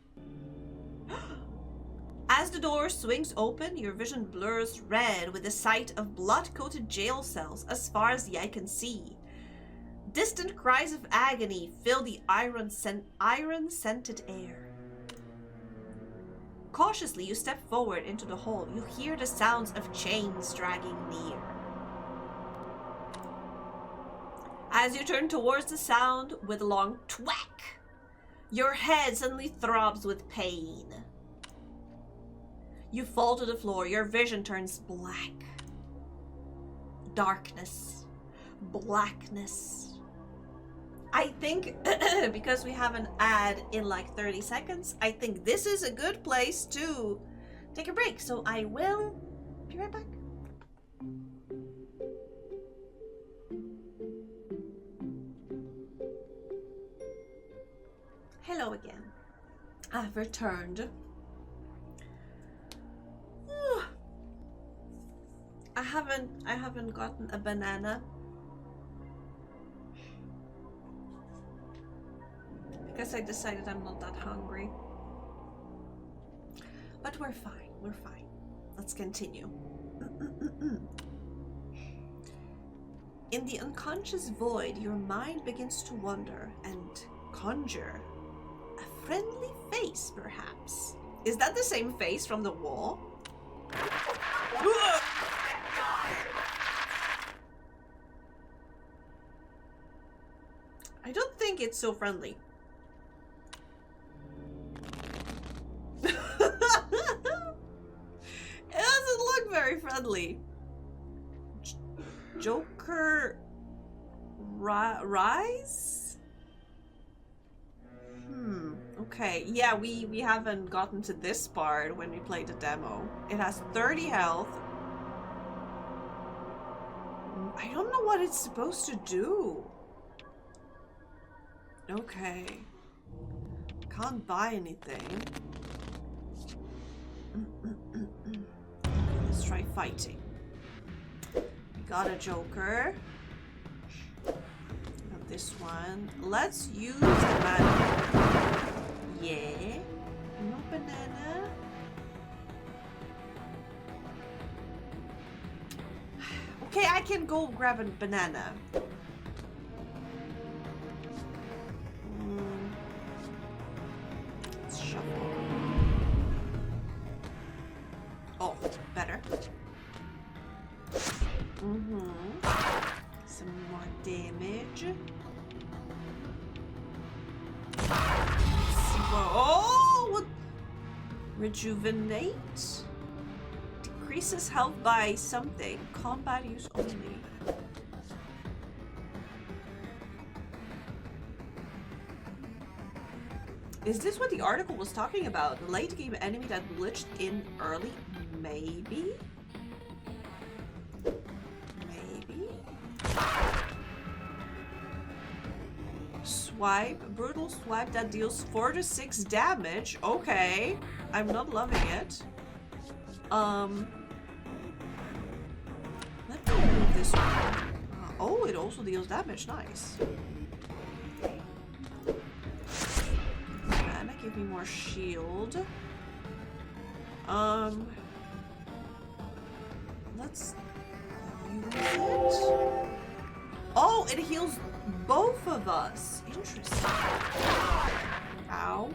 As the door swings open, your vision blurs red with the sight of blood-coated jail cells as far as the eye can see. Distant cries of agony fill the iron-scented air. Cautiously, you step forward into the hall. You hear the sounds of chains dragging near. As you turn towards the sound with a long thwack, Your head suddenly throbs with pain. You fall to the floor. Your vision turns black. Darkness. Blackness. I think because we have an ad in like 30 seconds, I think this is a good place to take a break. So I will be right back. Hello again. I've returned. I haven't gotten a banana because I decided I'm not that hungry. But we're fine. We're fine. Let's continue. In the unconscious void, your mind begins to wander and conjure a friendly face, perhaps. Is that the same face from the wall? I don't think it's so friendly. It doesn't look very friendly. Joker Rise? Okay. Yeah, we haven't gotten to this part when we played the demo. It has 30 health. I don't know what it's supposed to do. Okay. Can't buy anything. Let's try fighting. Got a Joker. Got this one. Let's use the banana. Yeah. No banana. Okay, I can go grab a banana. Let's shuffle. Oh, better. Some more damage. Oh, what? Rejuvenate. Decreases health by something. Combat use only. Is this what the article was talking about? The late game enemy that glitched in early? Maybe? Maybe? Swipe. Brutal swipe that deals 4 to 6 damage. Okay. I'm not loving it. Let me move this one. Oh, it also deals damage. Nice. Mana, give me more shield. Let's use it. Oh, it heals both of us. Interesting. Ow.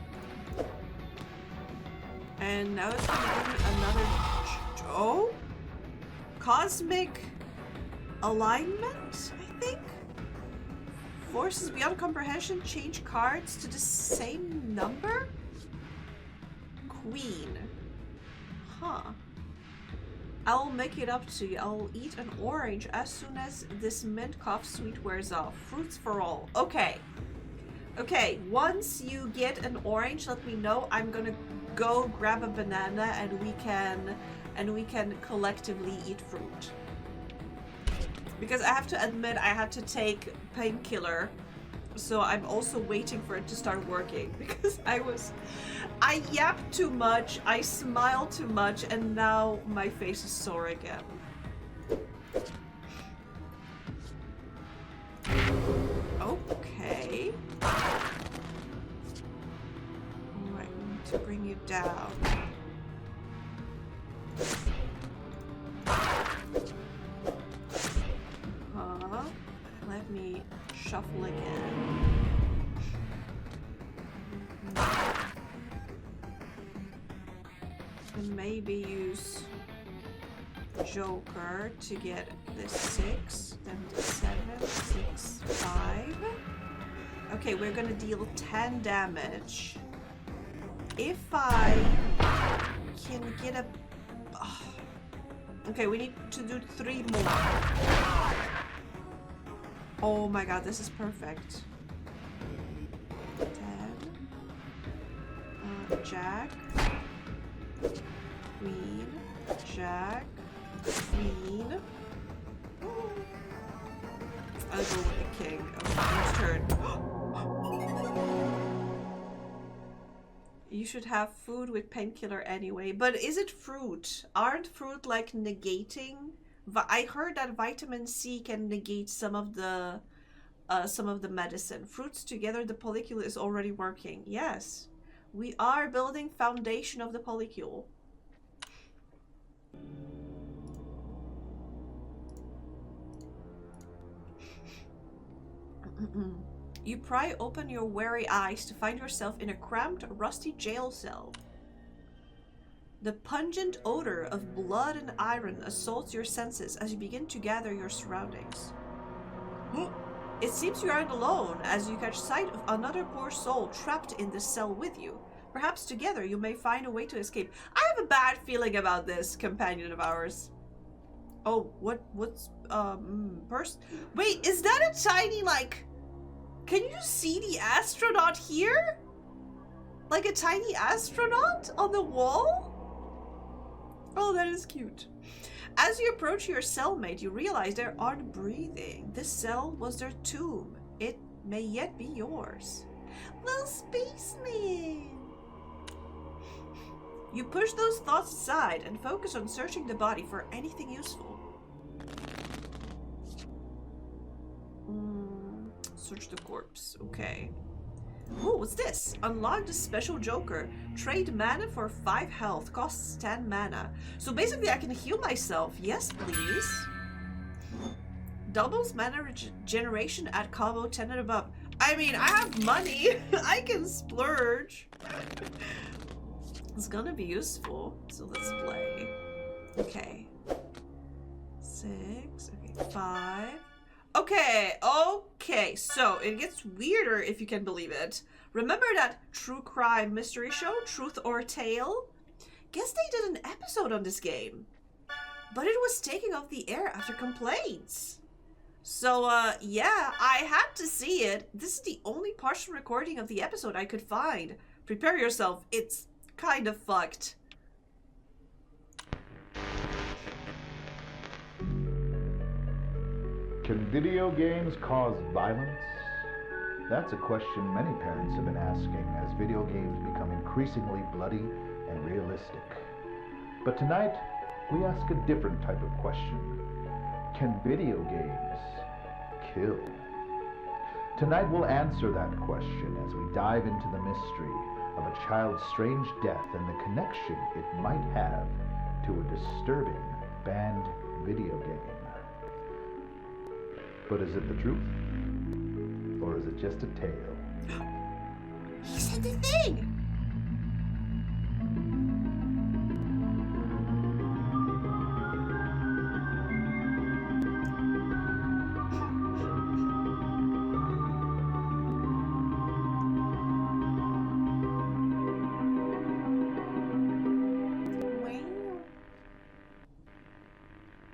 And now it's gonna give me another. Oh? Cosmic alignment, I think? Forces beyond comprehension change cards to the same number? Queen. Huh. I'll make it up to you. I'll eat an orange as soon as this mint cough sweet wears off. Fruits for all. Okay. Okay, once you get an orange, let me know. I'm gonna go grab a banana and we can collectively eat fruit. Because I have to admit I had to take painkiller, so I'm also waiting for it to start working because I yapped too much, I smiled too much, and now my face is sore again. Okay. Alright, we need to bring you down. Let me shuffle again. And maybe use Joker to get this 6, then the 7, 6, 5. Okay, we're gonna deal 10 damage. If I can get a... Oh. Okay, we need to do 3 more. Oh my god, this is perfect. 10. Jack. Queen. Jack. Queen. I'll go with the king. Okay, next turn. You should have food with painkiller anyway. But is it fruit? Aren't fruit like negating? I heard that vitamin C can negate some of the medicine. Fruits together, the polycule is already working. Yes, we are building foundation of the polycule. You pry open your wary eyes to find yourself in a cramped, rusty jail cell. The pungent odor of blood and iron assaults your senses as you begin to gather your surroundings. It seems you aren't alone as you catch sight of another poor soul trapped in this cell with you. Perhaps together you may find a way to escape. I have a bad feeling about this companion of ours. Oh, what's wait, is that a tiny, like... Can you see the astronaut here? Like a tiny astronaut on the wall? Oh, that is cute. As you approach your cellmate, you realize they aren't breathing. This cell was their tomb. It may yet be yours. Little spaceman. You push those thoughts aside and focus on searching the body for anything useful. Search the corpse. Okay. Oh, what's this? Unlock the special joker. Trade mana for 5 health. Costs 10 mana. So basically I can heal myself. Yes, please. Doubles mana regeneration at combo 10 and above. I mean, I have money. I can splurge. It's gonna be useful. So let's play. Okay. 6. Okay, 5. Okay, so it gets weirder if you can believe it. Remember that true crime mystery show, Truth or Tale? Guess they did an episode on this game. But it was taken off the air after complaints. So, yeah, I had to see it. This is the only partial recording of the episode I could find. Prepare yourself, it's kind of fucked. Can video games cause violence? That's a question many parents have been asking as video games become increasingly bloody and realistic. But tonight, we ask a different type of question. Can video games kill? Tonight we'll answer that question as we dive into the mystery of a child's strange death and the connection it might have to a disturbing banned video game. But is it the truth? Or is it just a tale? He said the thing!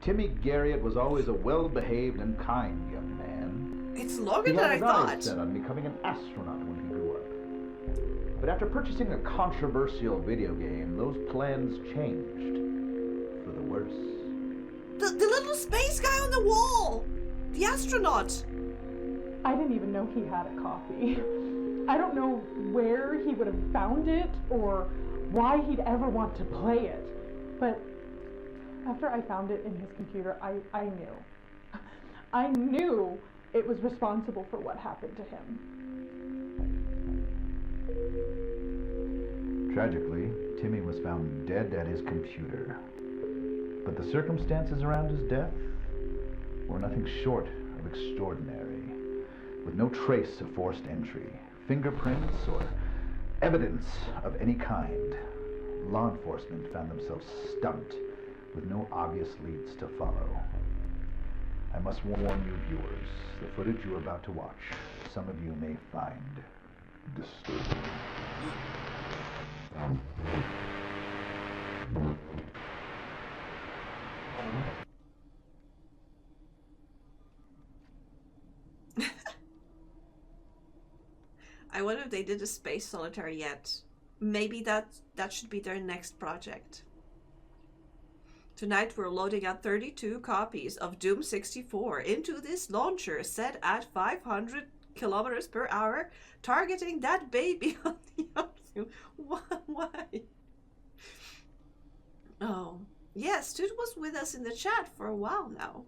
Timmy Garriott was always a well-behaved and kind young man. It's longer than I thought. He had his eyes set on becoming an astronaut when he grew up. But after purchasing a controversial video game, those plans changed for the worse. The little space guy on the wall! The astronaut! I didn't even know he had a copy. I don't know where he would have found it or why he'd ever want to play it. But after I found it in his computer, I knew. I knew it was responsible for what happened to him. Tragically, Timmy was found dead at his computer. But the circumstances around his death were nothing short of extraordinary, with no trace of forced entry, fingerprints, or evidence of any kind. Law enforcement found themselves stumped with no obvious leads to follow. I must warn you viewers, the footage you are about to watch, some of you may find disturbing. I wonder if they did a space solitaire yet. Maybe that should be their next project. Tonight we're loading out 32 copies of Doom 64 into this launcher set at 500 kilometers per hour, targeting that baby on the other. Why? Oh, yeah, Stud was with us in the chat for a while now.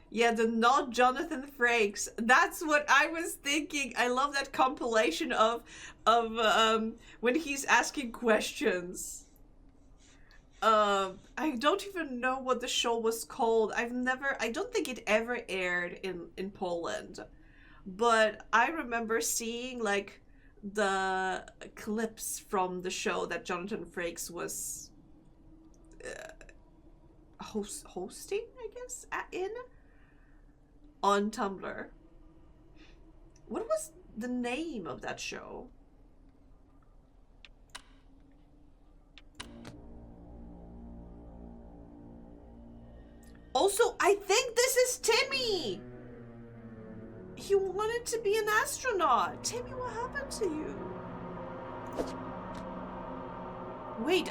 Yeah, the not Jonathan Frakes. That's what I was thinking. I love that compilation of when he's asking questions. I don't even know what the show was called. I don't think it ever aired in Poland. But I remember seeing like the clips from the show that Jonathan Frakes was hosting, I guess, in on Tumblr. What was the name of that show? Also, I think this is Timmy! He wanted to be an astronaut. Timmy, what happened to you? Wait,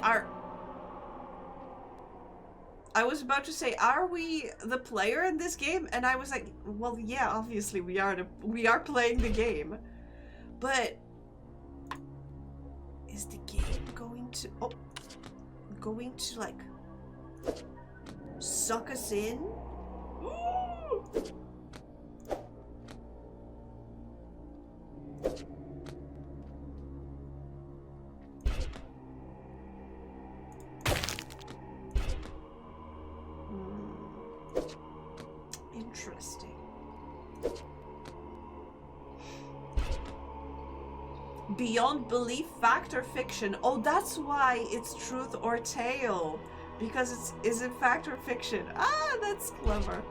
I was about to say, are we the player in this game? And I was like, well, yeah, obviously we are playing the game. But is the game going to like suck us in? Interesting. Beyond belief, fact or fiction. Oh, that's why it's truth or tale. Because is it fact or fiction? Ah, that's clever.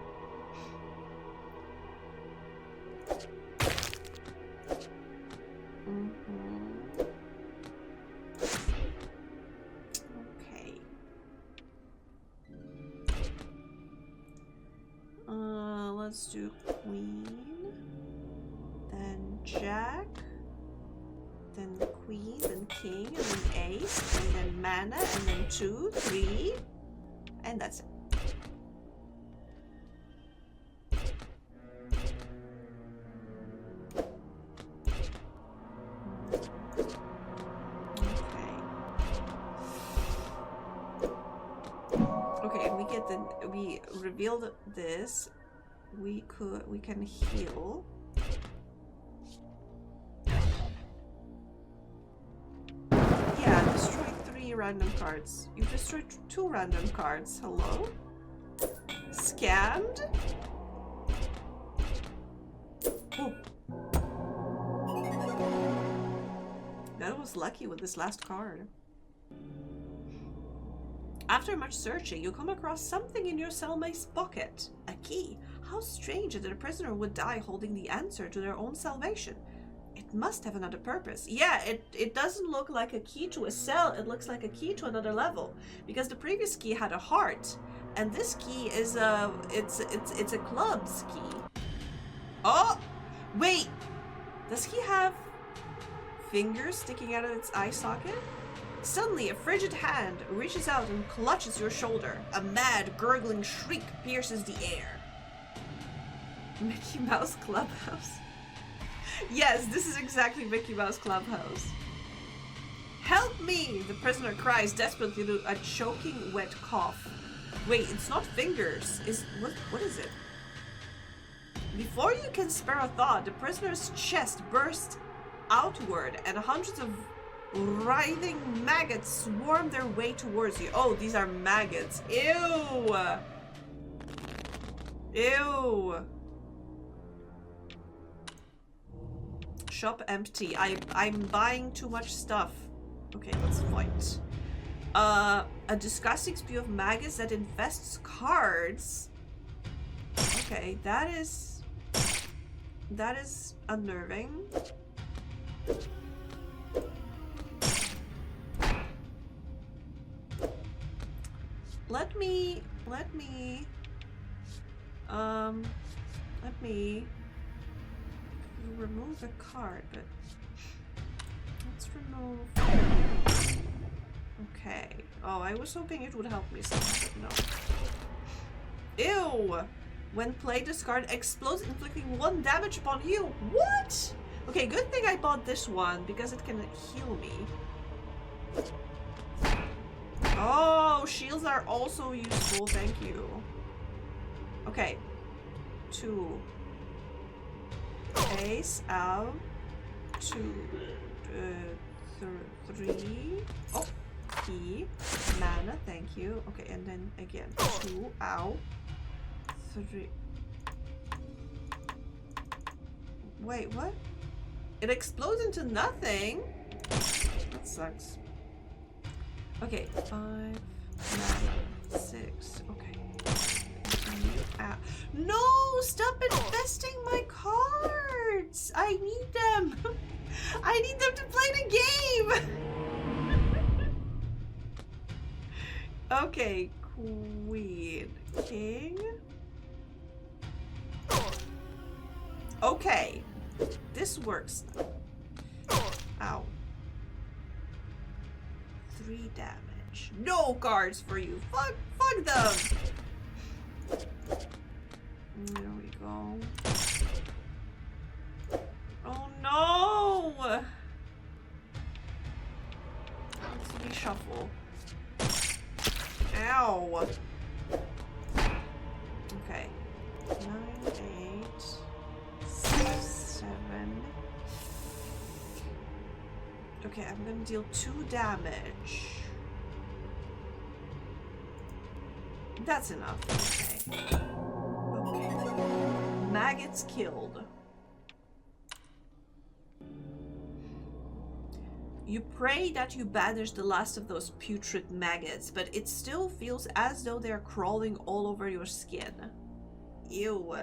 Okay. Let's do queen, then jack, then queen, then king, and then ace, and then mana, and then 2, 3, and that's it. Okay, we revealed this. We can heal. Yeah, destroy 3 random cards. You destroyed 2 random cards. Hello? Scammed? Oh. That was lucky with this last card. After much searching, you come across something in your cellmate's pocket. A key. How strange that a prisoner would die holding the answer to their own salvation. It must have another purpose. Yeah, it doesn't look like a key to a cell. It looks like a key to another level. Because the previous key had a heart. And this key is it's a club's key. Oh! Wait! Does he have fingers sticking out of its eye socket? Suddenly, a frigid hand reaches out and clutches your shoulder. A mad, gurgling shriek pierces the air. Mickey Mouse Clubhouse. Yes, this is exactly Mickey Mouse Clubhouse. Help me! The prisoner cries desperately to a choking, wet cough. Wait, it's not fingers. What is it? Before you can spare a thought, the prisoner's chest bursts outward and hundreds of writhing maggots swarm their way towards you. Oh, these are maggots. Ew! Ew! Shop empty. I'm buying too much stuff. Okay, let's fight. A disgusting spew of maggots that infests cards. Okay, that is unnerving. Let me remove a card, but let's remove. Okay. Oh, I was hoping it would help me somehow, but no. Ew! When played, this card explodes, inflicting 1 damage upon you. What? Okay, good thing I bought this one because it can heal me. Oh, shields are also useful. Thank you. Okay. 2. Ace out. 2. 3. Oh, key. Mana. Thank you. Okay, and then again. 2. Ow. 3. Wait, what? It explodes into nothing? That sucks. Okay, 5, 9, 6. Okay. Ah. No! Stop investing my cards! I need them! I need them to play the game! Okay, Queen. King. Okay. This works now. Ow. 3 damage. No cards for you. Fuck them. There we go. Oh no! Let's reshuffle. Ow. Okay. 9, 8, 6, 7. Okay, I'm gonna deal 2 damage. That's enough. Okay. Okay. Maggots killed. You pray that you banish the last of those putrid maggots, but it still feels as though they're crawling all over your skin. Ew.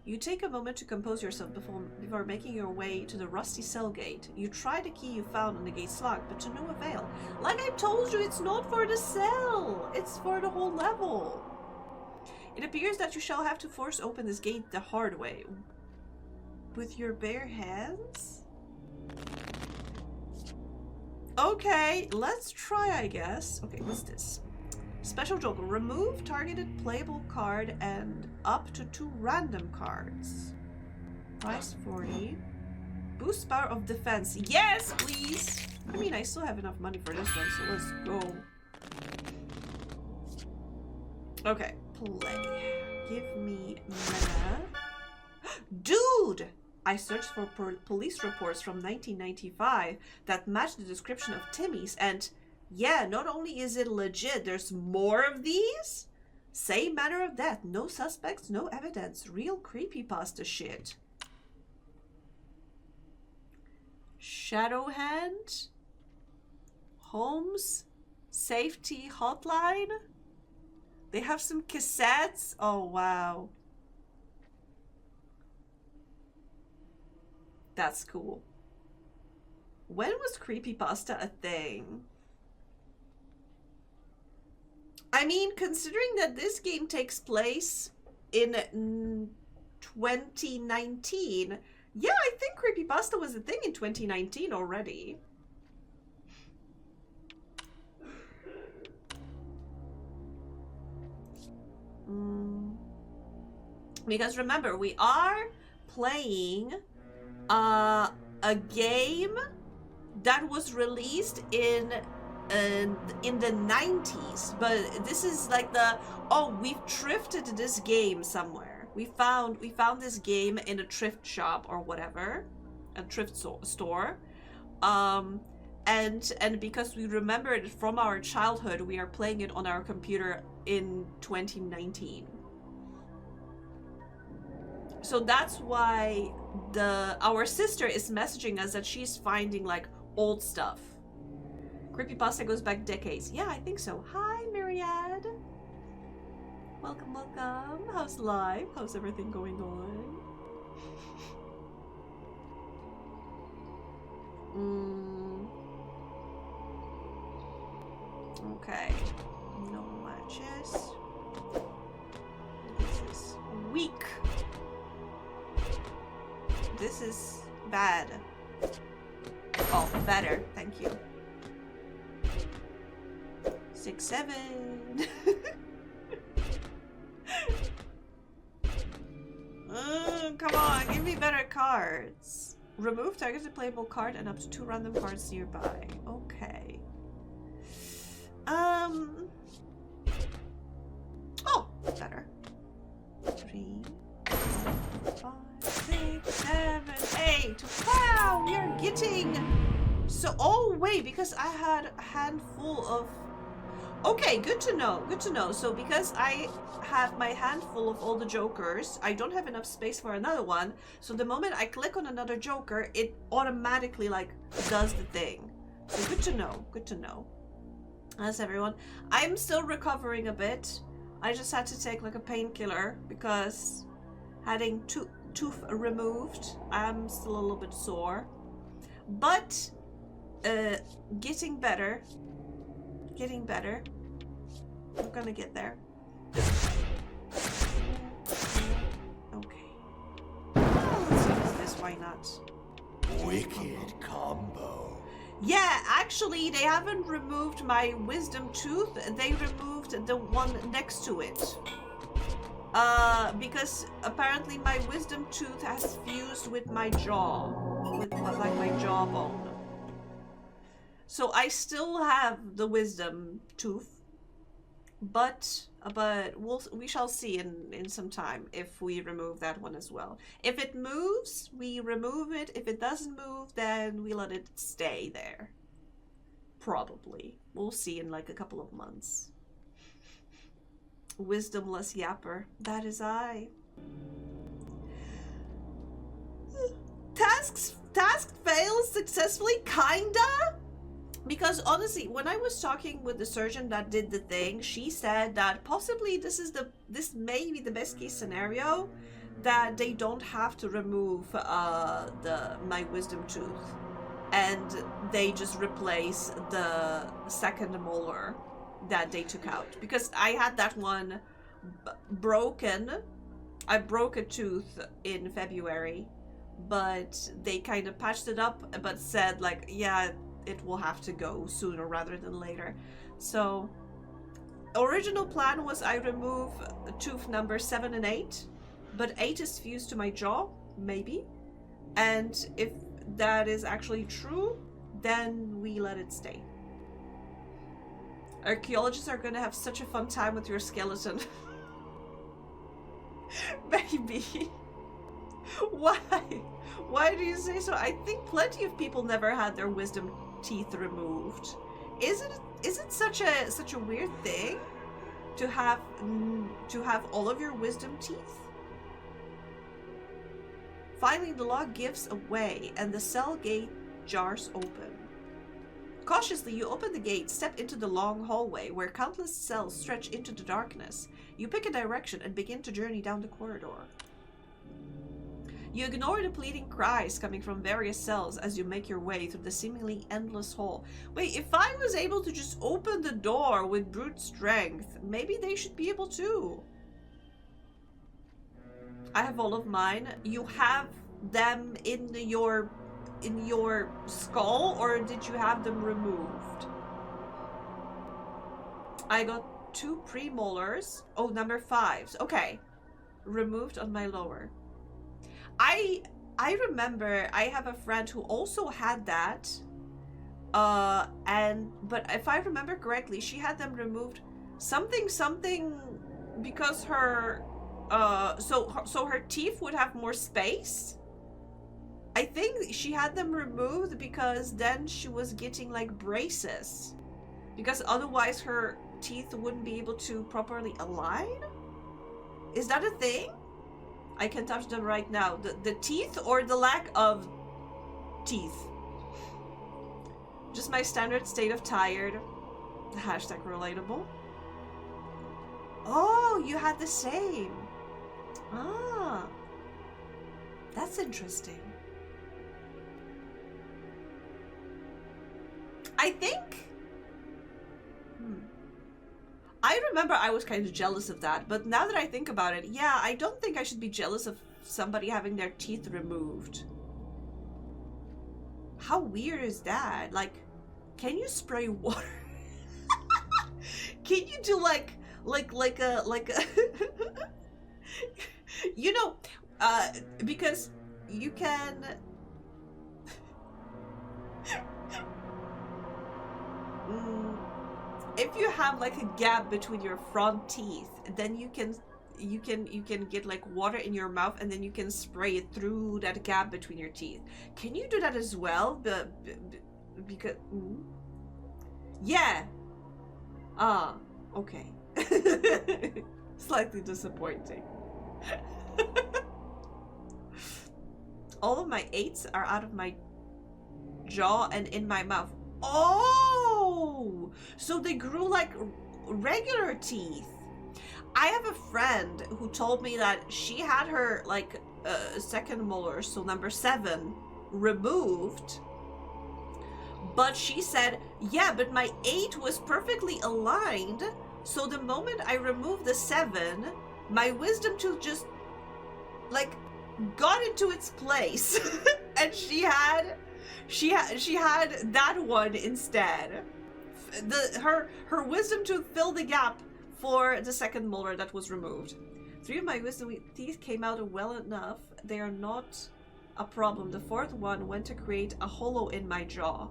You take a moment to compose yourself before making your way to the rusty cell gate. You try the key you found on the gate's lock, but to no avail. Like I told you, it's not for the cell! It's for the whole level! It appears that you shall have to force open this gate the hard way. With your bare hands? Okay, let's try, I guess. Okay, what's this? Special joker. Remove targeted playable card and up to 2 random cards. Price 40. Boost power of defense. Yes, please! I mean, I still have enough money for this one, so let's go. Okay, play. Give me mana. Dude! I searched for police reports from 1995 that matched the description of Timmy's, and yeah, not only is it legit, there's more of these? Same manner of death, no suspects, no evidence, real creepypasta shit. Shadowhand? Holmes? Safety hotline? They have some cassettes? Oh, wow. That's cool. When was creepypasta a thing? I mean, considering that this game takes place in 2019, yeah, I think creepypasta was a thing in 2019 already. Because remember, we are playing a game that was released in the 90s, but this is like the, oh, we've thrifted this game somewhere. We found this game in a thrift shop or whatever, a thrift store, and because we remember it from our childhood, we are playing it on our computer in 2019. So that's why our sister is messaging us that she's finding like old stuff. Creepypasta goes back decades. Yeah, I think so. Hi, Myriad. Welcome, welcome. How's life? How's everything going on? Okay. No matches. This is weak. This is bad. Oh, better. Thank you. 6, 7. Come on, give me better cards. Remove targeted playable card and up to 2 random cards nearby. Okay. Oh, better. 3, 4, 5, 6, 7, 8. Wow, we are getting. So, oh wait, because I had a handful of. Okay, good to know. Good to know. So because I have my handful of all the jokers, I don't have enough space for another one. So the moment I click on another joker, it automatically like does the thing. So good to know. Good to know. That's everyone. I'm still recovering a bit. I just had to take like a painkiller because having tooth removed, I'm still a little bit sore. But getting better. Getting better. We're gonna get there. Okay. Let's use this, why not? Wicked combo. Yeah, actually, they haven't removed my wisdom tooth. They removed the one next to it. Because apparently my wisdom tooth has fused with my jaw. With like my jawbone. So I still have the wisdom tooth, but we shall see in some time if we remove that one as well. If it moves, we remove it. If it doesn't move, then we let it stay there. Probably. We'll see in like a couple of months. Wisdomless yapper. That is I. Task fails successfully, kinda? Because honestly, when I was talking with the surgeon that did the thing, she said that possibly this may be the best case scenario, that they don't have to remove my wisdom tooth, and they just replace the second molar that they took out. Because I had that one broken. I broke a tooth in February, but they kind of patched it up, but said like, yeah, it will have to go sooner rather than later. So original plan was I remove tooth number 7 and 8, but 8 is fused to my jaw, maybe. And if that is actually true, then we let it stay. Archaeologists are gonna have such a fun time with your skeleton. Maybe. Why? Why do you say so? I think plenty of people never had their wisdom teeth removed. Is it such a weird thing to have all of your wisdom teeth? Finally, the lock gives away and the cell gate jars open. Cautiously, you open the gate, step into the long hallway where countless cells stretch into the darkness. You pick a direction and begin to journey down the corridor. You ignore the pleading cries coming from various cells as you make your way through the seemingly endless hall. Wait, if I was able to just open the door with brute strength, maybe they should be able to. I have all of mine. You have them in your skull, or did you have them removed? I got 2 premolars. Oh, number 5s. Okay. Removed on my lower. I remember I have a friend who also had that, but if I remember correctly, she had them removed something because her so her teeth would have more space. I think she had them removed because then she was getting like braces, because otherwise her teeth wouldn't be able to properly align. Is that a thing? I can touch them right now. The teeth or the lack of teeth? Just my standard state of tired. Hashtag relatable. Oh, you had the same. Ah, that's interesting. I think... I remember I was kind of jealous of that, but now that I think about it, yeah, I don't think I should be jealous of somebody having their teeth removed. How weird is that? Like, can you spray water? Can you do like a you know, because you can if you have like a gap between your front teeth, then you can get like water in your mouth and then you can spray it through that gap between your teeth. Can you do that as well? Because yeah. Ah, okay. Slightly disappointing. All of my 8s are out of my jaw and in my mouth. Oh! So they grew like regular teeth. I have a friend who told me that she had her like second molar, so number 7, removed. But she said, yeah, but my 8 was perfectly aligned. So the moment I removed the 7, my wisdom tooth just like got into its place. And she had that one instead. Her wisdom tooth filled the gap for the second molar that was removed. 3 of my wisdom teeth came out well enough. They are not a problem. The 4th one went to create a hole in my jaw.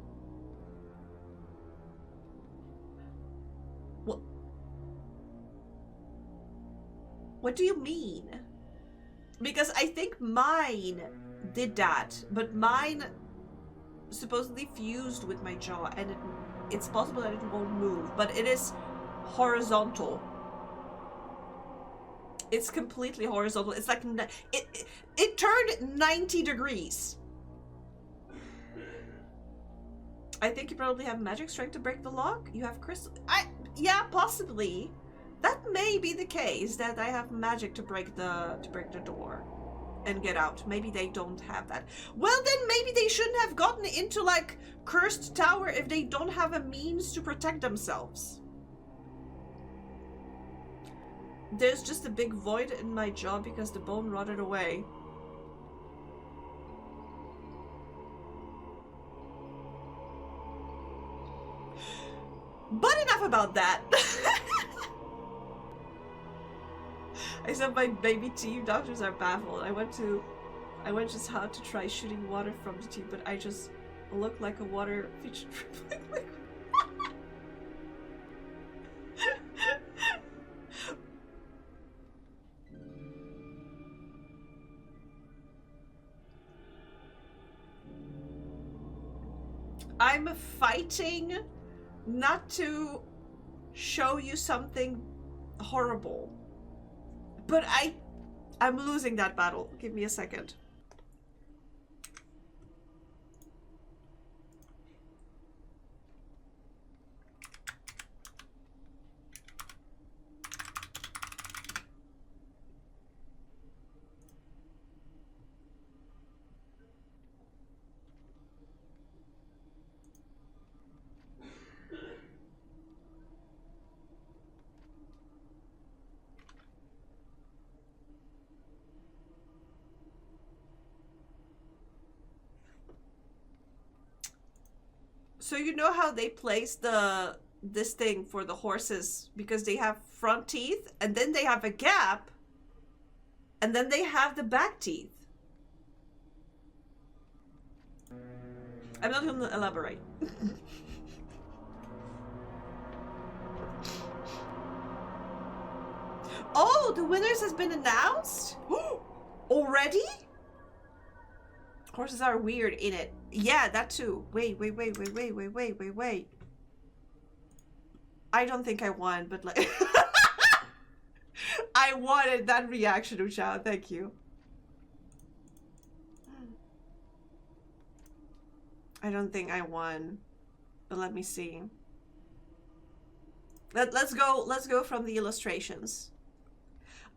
What do you mean? Because I think mine did that, but mine supposedly fused with my jaw, and it's possible that it won't move, but it is horizontal. It's completely horizontal. It's like it turned 90 degrees. I think you probably have magic strength to break the lock. You have crystal. Yeah, possibly. That may be the case, that I have magic to break the door and get out. Maybe they don't have that. Well, then maybe they shouldn't have gotten into like Cursed Tower if they don't have a means to protect themselves. There's just a big void in my jaw because the bone rotted away. But enough about that. I said my baby teeth doctors are baffled. I went just how to try shooting water from the teeth, but I just look like a water feature. I'm fighting not to show you something horrible. But I'm losing that battle. Give me a second. So you know how they place this thing for the horses, because they have front teeth and then they have a gap and then they have the back teeth. I'm not going to elaborate. Oh, the winners has been announced? Already? Horses are weird in it. Yeah, that too. Wait. I don't think I won, but like... I wanted that reaction, Uchao. Thank you. I don't think I won. But let me see. Let's go from the illustrations.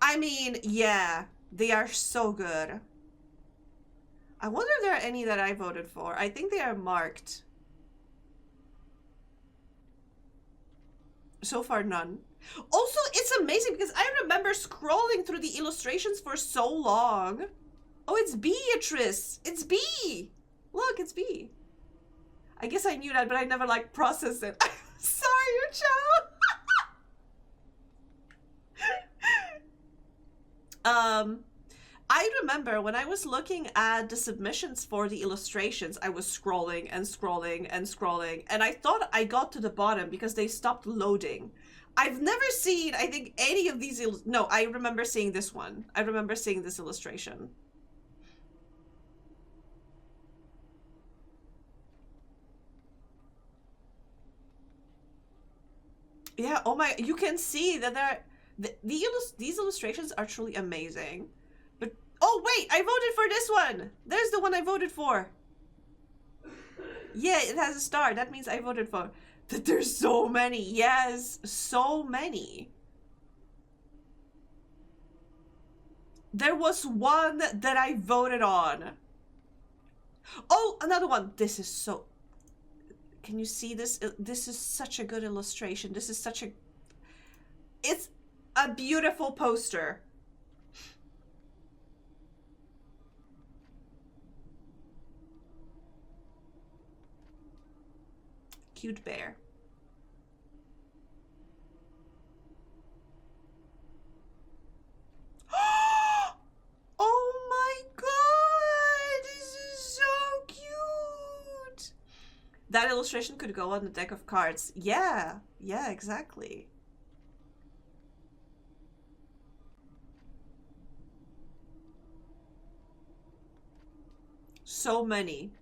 I mean, yeah, they are so good. I wonder if there are any that I voted for. I think they are marked. So far, none. Also, it's amazing because I remember scrolling through the illustrations for so long. Oh, it's Beatrice. It's B. Look, it's B. I guess I knew that, but I never, like, processed it. Sorry, Ucho. I remember when I was looking at the submissions for the illustrations, I was scrolling and scrolling and scrolling, and I thought I got to the bottom because they stopped loading. I've never seen, I think, any of these. No, I remember seeing this one. I remember seeing this illustration. Yeah, oh my, you can see that these illustrations are truly amazing. But, oh wait, I voted for this one. There's the one I voted for. Yeah, it has a star. That means I voted for. That there's so many. Yes, so many. There was one that I voted on. Oh, another one. This is so... Can you see this? This is such a good illustration. This is such a... It's a beautiful poster. Cute bear. Oh my god! This is so cute! That illustration could go on the deck of cards. Yeah, yeah, exactly. So many.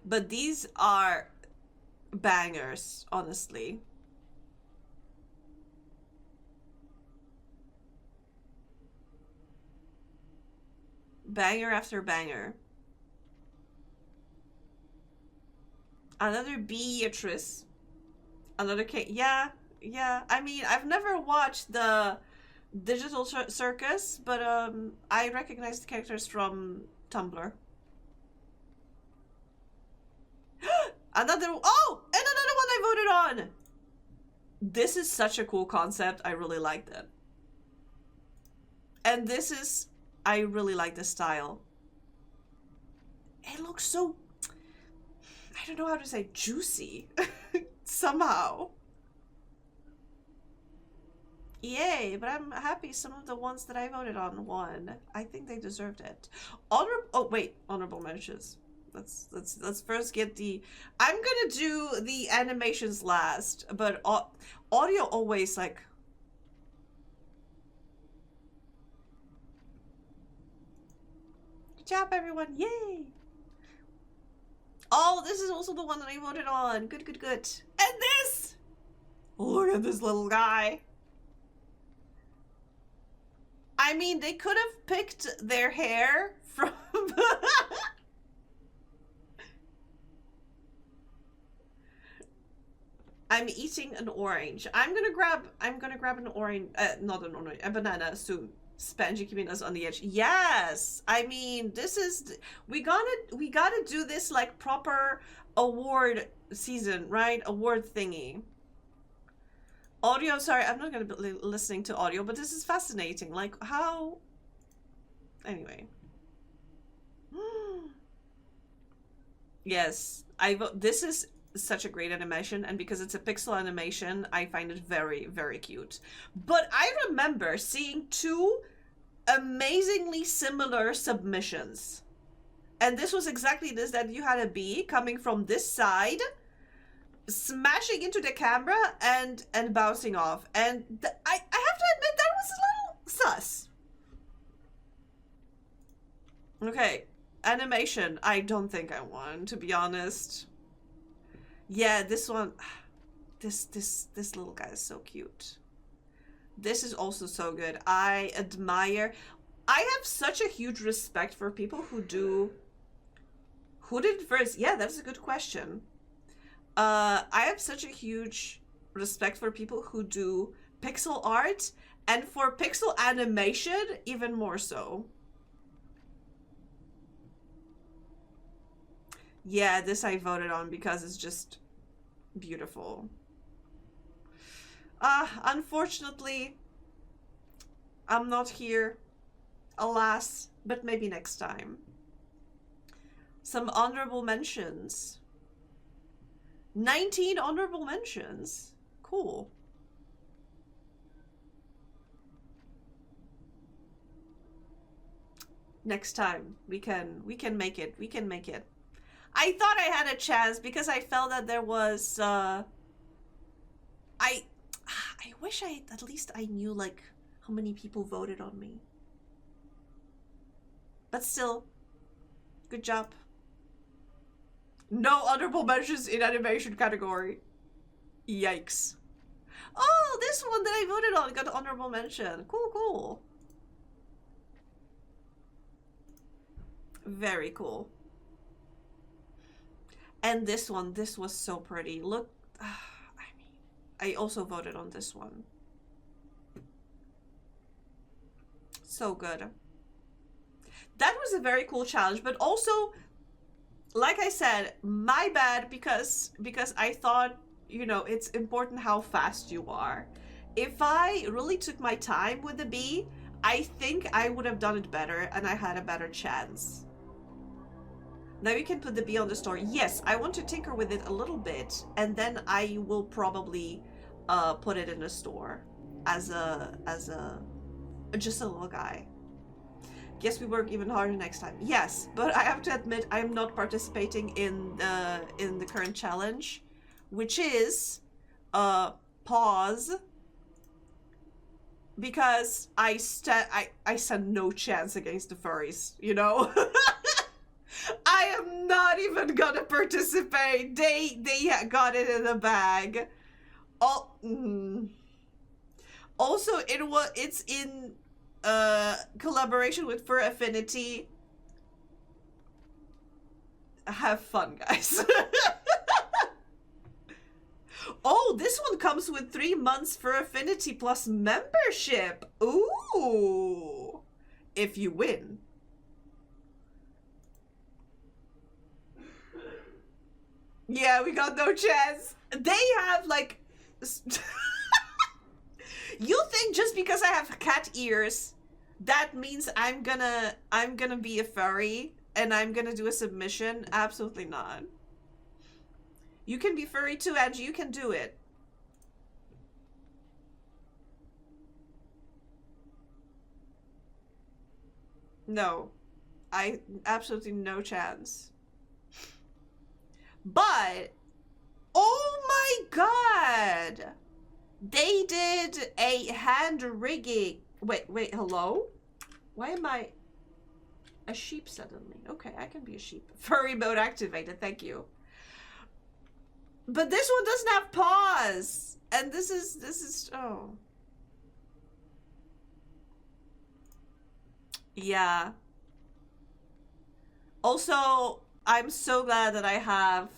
But these are bangers, honestly. Banger after banger. Another Beatrice. Another K. Yeah, yeah. I mean, I've never watched the Digital Circus, but I recognize the characters from Tumblr. Another, oh, and another one I voted on. This is such a cool concept. I really liked it. And this is, I really like the style. It looks so, I don't know how to say, juicy somehow. Yay, but I'm happy some of the ones that I voted on won. I think they deserved it. Oh wait, honorable mentions. Let's first get the... I'm gonna do the animations last, but audio always, like... Good job, everyone. Yay! Oh, this is also the one that I voted on. Good, good, good. And this! Look at this little guy. I mean, they could have picked their hair from... I'm eating an orange. I'm gonna grab an orange, not an orange, a banana soon. Spangy keeping us on the edge. Yes! I mean, this is, we gotta do this like proper award season, right? Award thingy. Audio, sorry, I'm not gonna be listening to audio, but this is fascinating. Like, how... Anyway. Yes, this is such a great animation, and because it's a pixel animation, I find it very, very cute. But I remember seeing two amazingly similar submissions. And this was exactly this, that you had a bee coming from this side, smashing into the camera and bouncing off. And I have to admit, that was a little sus. Okay, animation. I don't think I won, to be honest. Yeah, this one, this little guy is so cute. This is also so good. I admire, I have such a huge respect for people who did first. Yeah, that's a good question. I have such a huge respect for people who do pixel art, and for pixel animation, even more so. Yeah, this I voted on because it's just beautiful. Unfortunately, I'm not here, alas, but maybe next time. Some honorable mentions. 19 honorable mentions. Cool. Next time we can make it. We can make it. I thought I had a chance because I felt that there was I wish at least I knew like how many people voted on me. But still, good job. No honorable mentions in animation category. Yikes. Oh, this one that I voted on got honorable mention. Cool, cool. Very cool. And this one, this was so pretty. Look, I mean, I also voted on this one. So good. That was a very cool challenge, but also, like I said, my bad because I thought, you know, it's important how fast you are. If I really took my time with the bee, I think I would have done it better and I had a better chance. Now you can put the bee on the store. Yes, I want to tinker with it a little bit, and then I will probably put it in the store as just a little guy. Guess we work even harder next time. Yes, but I have to admit I am not participating in the current challenge, which is pause, because I stand no chance against the furries, you know. I am not even gonna participate. They got it in the bag. Oh, also it's in collaboration with Fur Affinity. Have fun, guys. Oh, this one comes with 3 months Fur Affinity plus membership. Ooh, if you win. Yeah, we got no chance. They have like you think just because I have cat ears that means I'm gonna be a furry and I'm gonna do a submission? Absolutely not. You can be furry too, Angie. You can do it. No. I absolutely no chance. But oh my god! They did a hand rigging. Wait, hello? Why am I a sheep suddenly? Okay, I can be a sheep. Furry mode activated, thank you. But this one doesn't have paws. And this is oh. Yeah. Also, I'm so glad that I have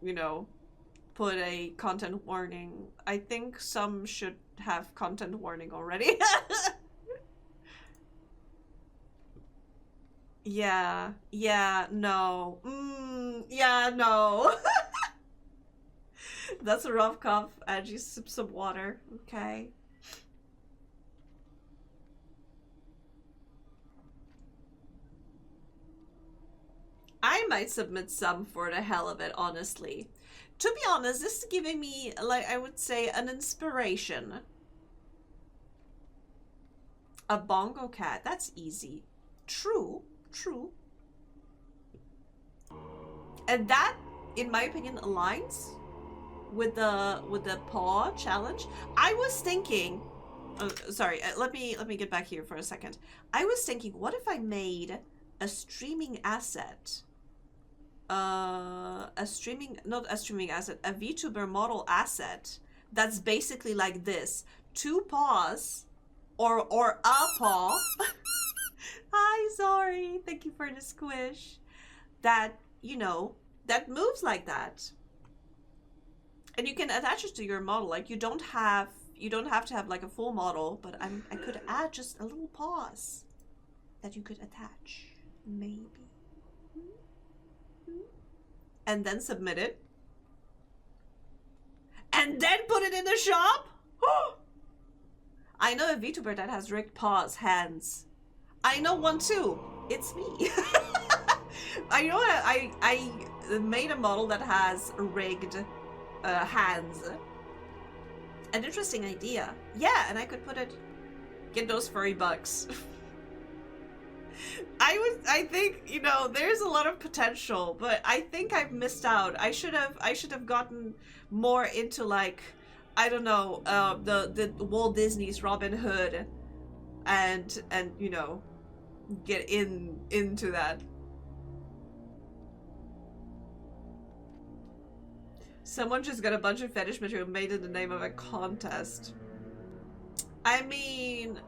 you know, put a content warning. I think some should have content warning already. Yeah, no. Yeah, no. That's a rough cough. Angie, sip some water. Okay. I might submit some for the hell of it, honestly. To be honest, this is giving me, like, I would say, an inspiration. A bongo cat. That's easy. True. And that, in my opinion, aligns with the paw challenge. I was thinking, sorry, let me get back here for a second. I was thinking, what if I made a streaming asset? Not a streaming asset, a VTuber model asset that's basically like this: 2 paws, or a paw. Hi, sorry. Thank you for the squish. That, you know, that moves like that. And you can attach it to your model. Like you don't have to have like a full model, but I could add just a little paws that you could attach, maybe. And then submit it. And then put it in the shop? I know a VTuber that has rigged paws, hands. I know one too. It's me. I know I made a model that has rigged hands. An interesting idea. Yeah, and I could put it, get those furry bucks. I think, you know, there's a lot of potential, but I think I've missed out. I should have gotten more into, like, I don't know, the Walt Disney's Robin Hood and you know, get into that. Someone just got a bunch of fetish material made in the name of a contest. I mean,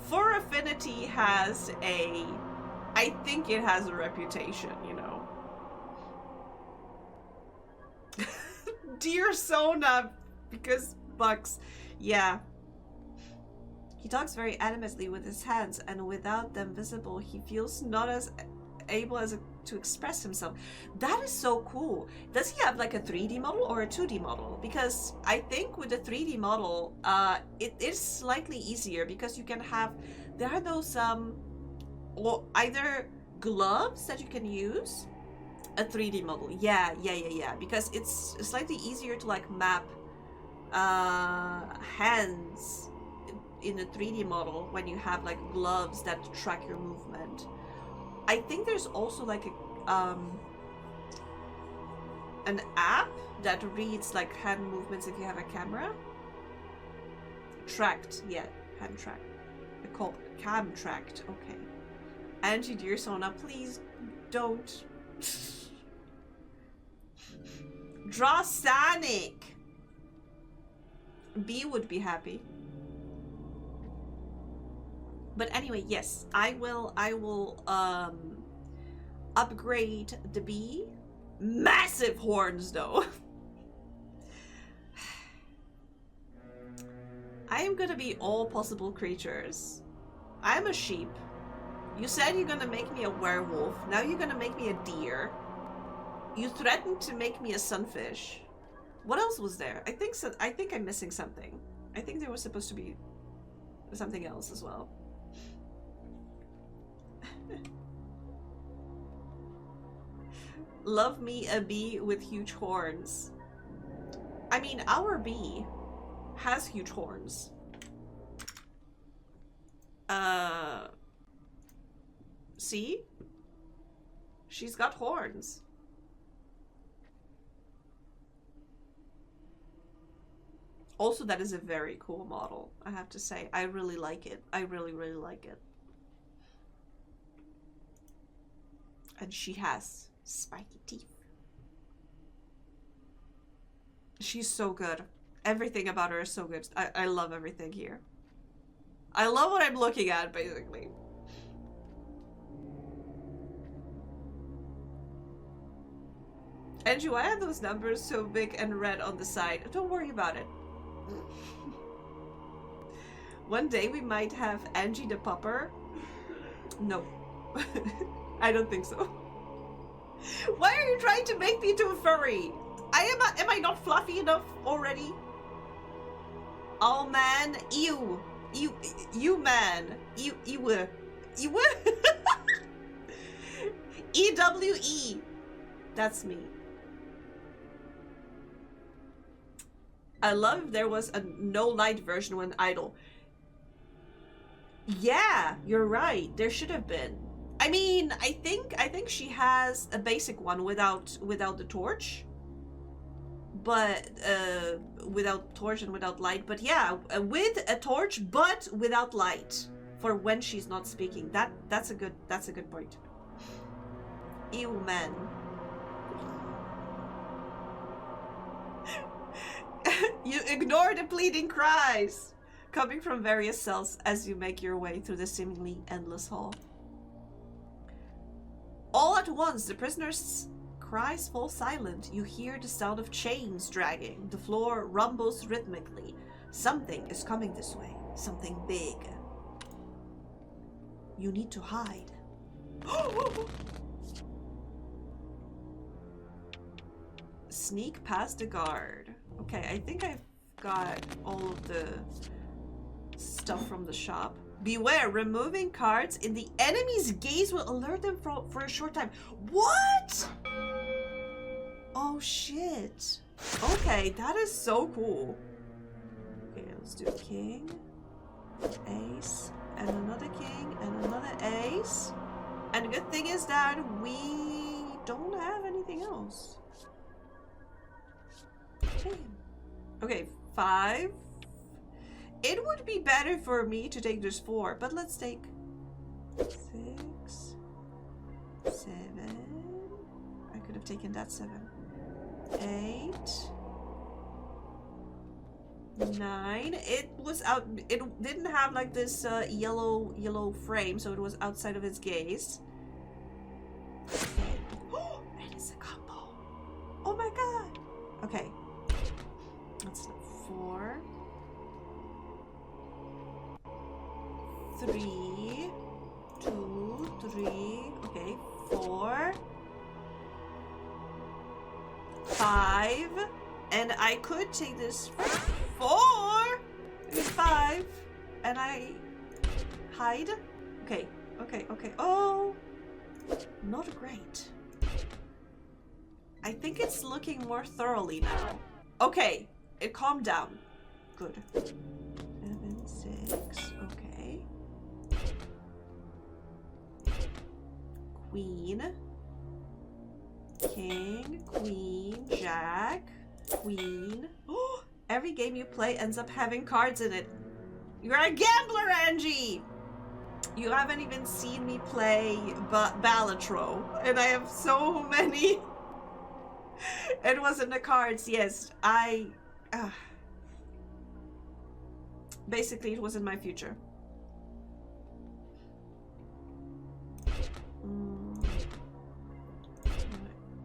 For Affinity has I think it has a reputation, you know. Dear Sona, because bucks. Yeah. He talks very animatedly with his hands, and without them visible, he feels not as able as to express himself. That is so cool. Does he have like a 3D model or a 2D model? Because I think with the 3D model, it is slightly easier because you can have, there are those or either gloves that you can use, a 3D model. Yeah, because it's slightly easier to like map hands in a 3D model when you have like gloves that track your movement. I think there's also like an app that reads like hand movements if you have a camera. Tracked, yeah, hand tracked. They're called cam tracked. Okay. Angie, dear Sona, please don't draw Sonic. B would be happy. But anyway, yes, I will upgrade the bee. Massive horns though. I am gonna be all possible creatures. I'm a sheep. You said you're gonna make me a werewolf. Now you're gonna make me a deer. You threatened to make me a sunfish. What else was there? I think so. I think I'm missing something. I think there was supposed to be something else as well. Love me a bee with huge horns. I mean, our bee has huge horns. See? She's got horns. Also, that is a very cool model, I have to say. I really like it. I really, really like it. And she has spiky teeth. She's so good. Everything about her is so good. I love everything here. I love what I'm looking at, basically. Andrew, why are those numbers so big and red on the side? Don't worry about it. One day we might have Angie the Pupper. No. I don't think so. Why are you trying to make me into a furry? Am I not fluffy enough already? Oh man, ew. You man. You EWE. That's me. I love if there was a no light version when idle. Yeah, you're right. There should have been. I mean, I think she has a basic one without the torch. But without torch and without light. But yeah, with a torch but without light for when she's not speaking. That's a good point. Ew, man. You ignore the pleading cries coming from various cells as you make your way through the seemingly endless hall. All at once, the prisoners cries fall silent, you hear the sound of chains dragging. The floor rumbles rhythmically. Something is coming this way. Something big. You need to hide. Sneak past the guard. Okay, I think I've got all of the stuff from the shop. Beware, removing cards in the enemy's gaze will alert them for a short time. What? Oh shit. Okay, that is so cool. Okay, let's do king, ace, and another king, and another ace. And the good thing is that we don't have anything else. Okay, 5. It would be better for me to take this 4, but let's take 6, 7. I could have taken that 7. 8, 9. It was out. It didn't have like this yellow frame, so it was outside of its gaze. Oh, it is a combo. Oh my god. Okay. That's 4, 3, 2, 3. Okay, 4, 5, and I could take this 4, 5, and I hide. Okay. Oh, not great. I think it's looking more thoroughly now. Okay. It calmed down. Good. 7, 6. Okay. Queen. King. Queen. Jack. Queen. Oh! Every game you play ends up having cards in it. You're a gambler, Angie! You haven't even seen me play Balatro. And I have so many. It wasn't the cards, yes. Basically, it was in my future.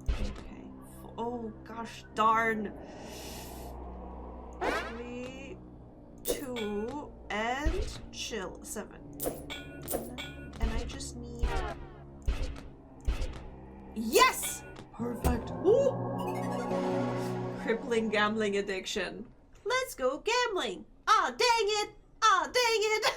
Okay. Oh gosh, darn. 3, 2, and chill. 7. And I just need. Yes! Perfect. Ooh. Crippling gambling addiction. Let's go gambling. Ah, dang it. Ah, dang it.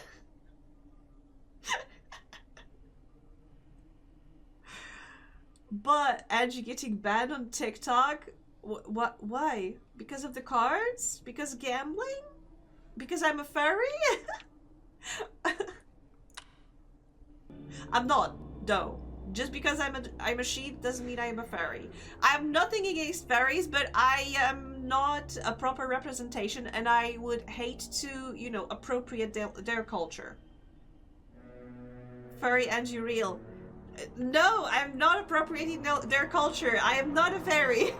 But Angie getting banned on TikTok? What? Why? Because of the cards? Because gambling? Because I'm a fairy? I'm not, though. Just because I'm a sheep doesn't mean I'm a fairy. I have nothing against fairies, but I am not a proper representation, and I would hate to, you know, appropriate their culture. Furry Angie real. No, I'm not appropriating their culture. I am not a fairy.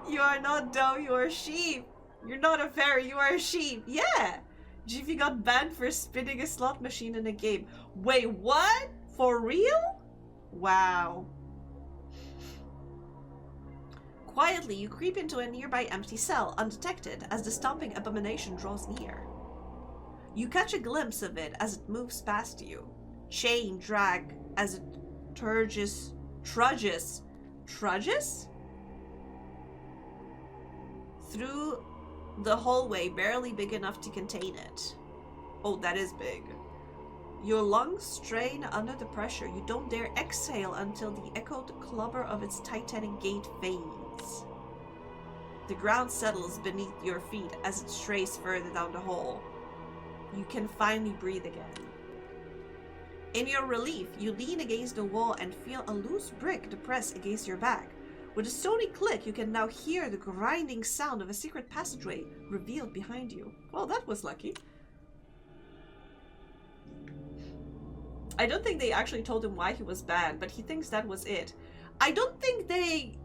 You are not doe, you are a sheep. You're not a fairy, you are a sheep. Yeah. Jiffy got banned for spinning a slot machine in a game. Wait, what? For real? Wow. Quietly, you creep into a nearby empty cell, undetected, as the stomping abomination draws near. You catch a glimpse of it as it moves past you. Chain drag as it trudges through the hallway, barely big enough to contain it. Oh, that is big. Your lungs strain under the pressure. You don't dare exhale until the echoed clobber of its titanic gate fades. The ground settles beneath your feet as it strays further down the hall. You can finally breathe again. In your relief, you lean against the wall and feel a loose brick depress against your back. With a stony click, you can now hear the grinding sound of a secret passageway revealed behind you. Well, that was lucky. I don't think they actually told him why he was banned, but he thinks that was it. I don't think they...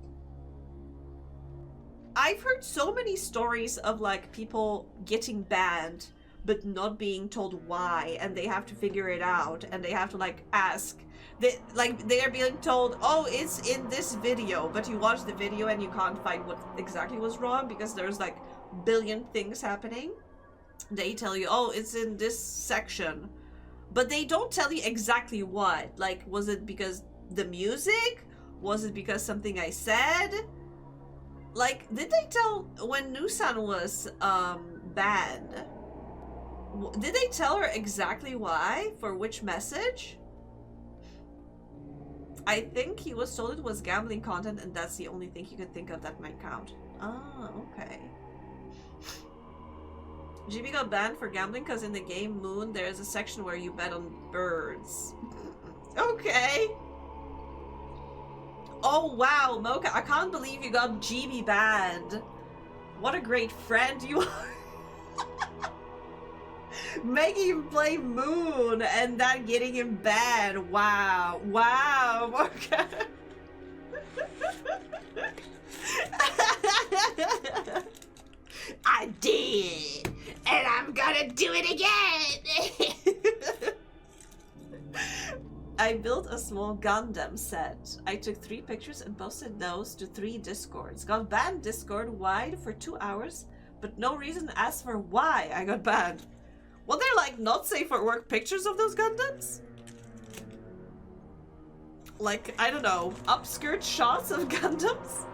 I've heard so many stories of, like, people getting banned but not being told why, and they have to figure it out, and they have to like ask. They are being told, oh, it's in this video, but you watch the video and you can't find what exactly was wrong because there's like billion things happening. They tell you, oh, it's in this section, but they don't tell you exactly what. Like, was it because the music? Was it because something I said? Like, did they tell when Nusan was banned? Did they tell her exactly why? For which message? I think he was told it was gambling content, and that's the only thing he could think of that might count. Ah, okay. GB got banned for gambling because in the game Moon there's a section where you bet on birds. Okay. Oh wow, Mocha, I can't believe you got GB banned. What a great friend you are. Making him play Moon and then getting him banned. Wow. Wow, Mocha. I did, and I'm gonna do it again. I built a small Gundam set. I took 3 pictures and posted those to 3 Discords. Got banned Discord wide for 2 hours, but no reason asked for why I got banned. Well, they're like not safe for work pictures of those Gundams? Like, I don't know, upskirt shots of Gundams?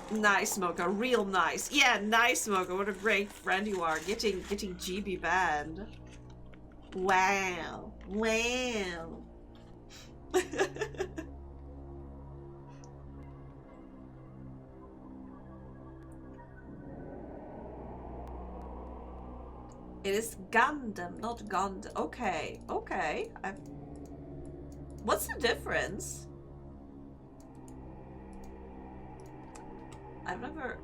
Nice, Mocha. Real nice. Yeah, nice, Mocha. What a great friend you are. Getting GB banned. Wow. Wow. It is Gundam, not Gundam. Okay, okay. What's the difference? I've never...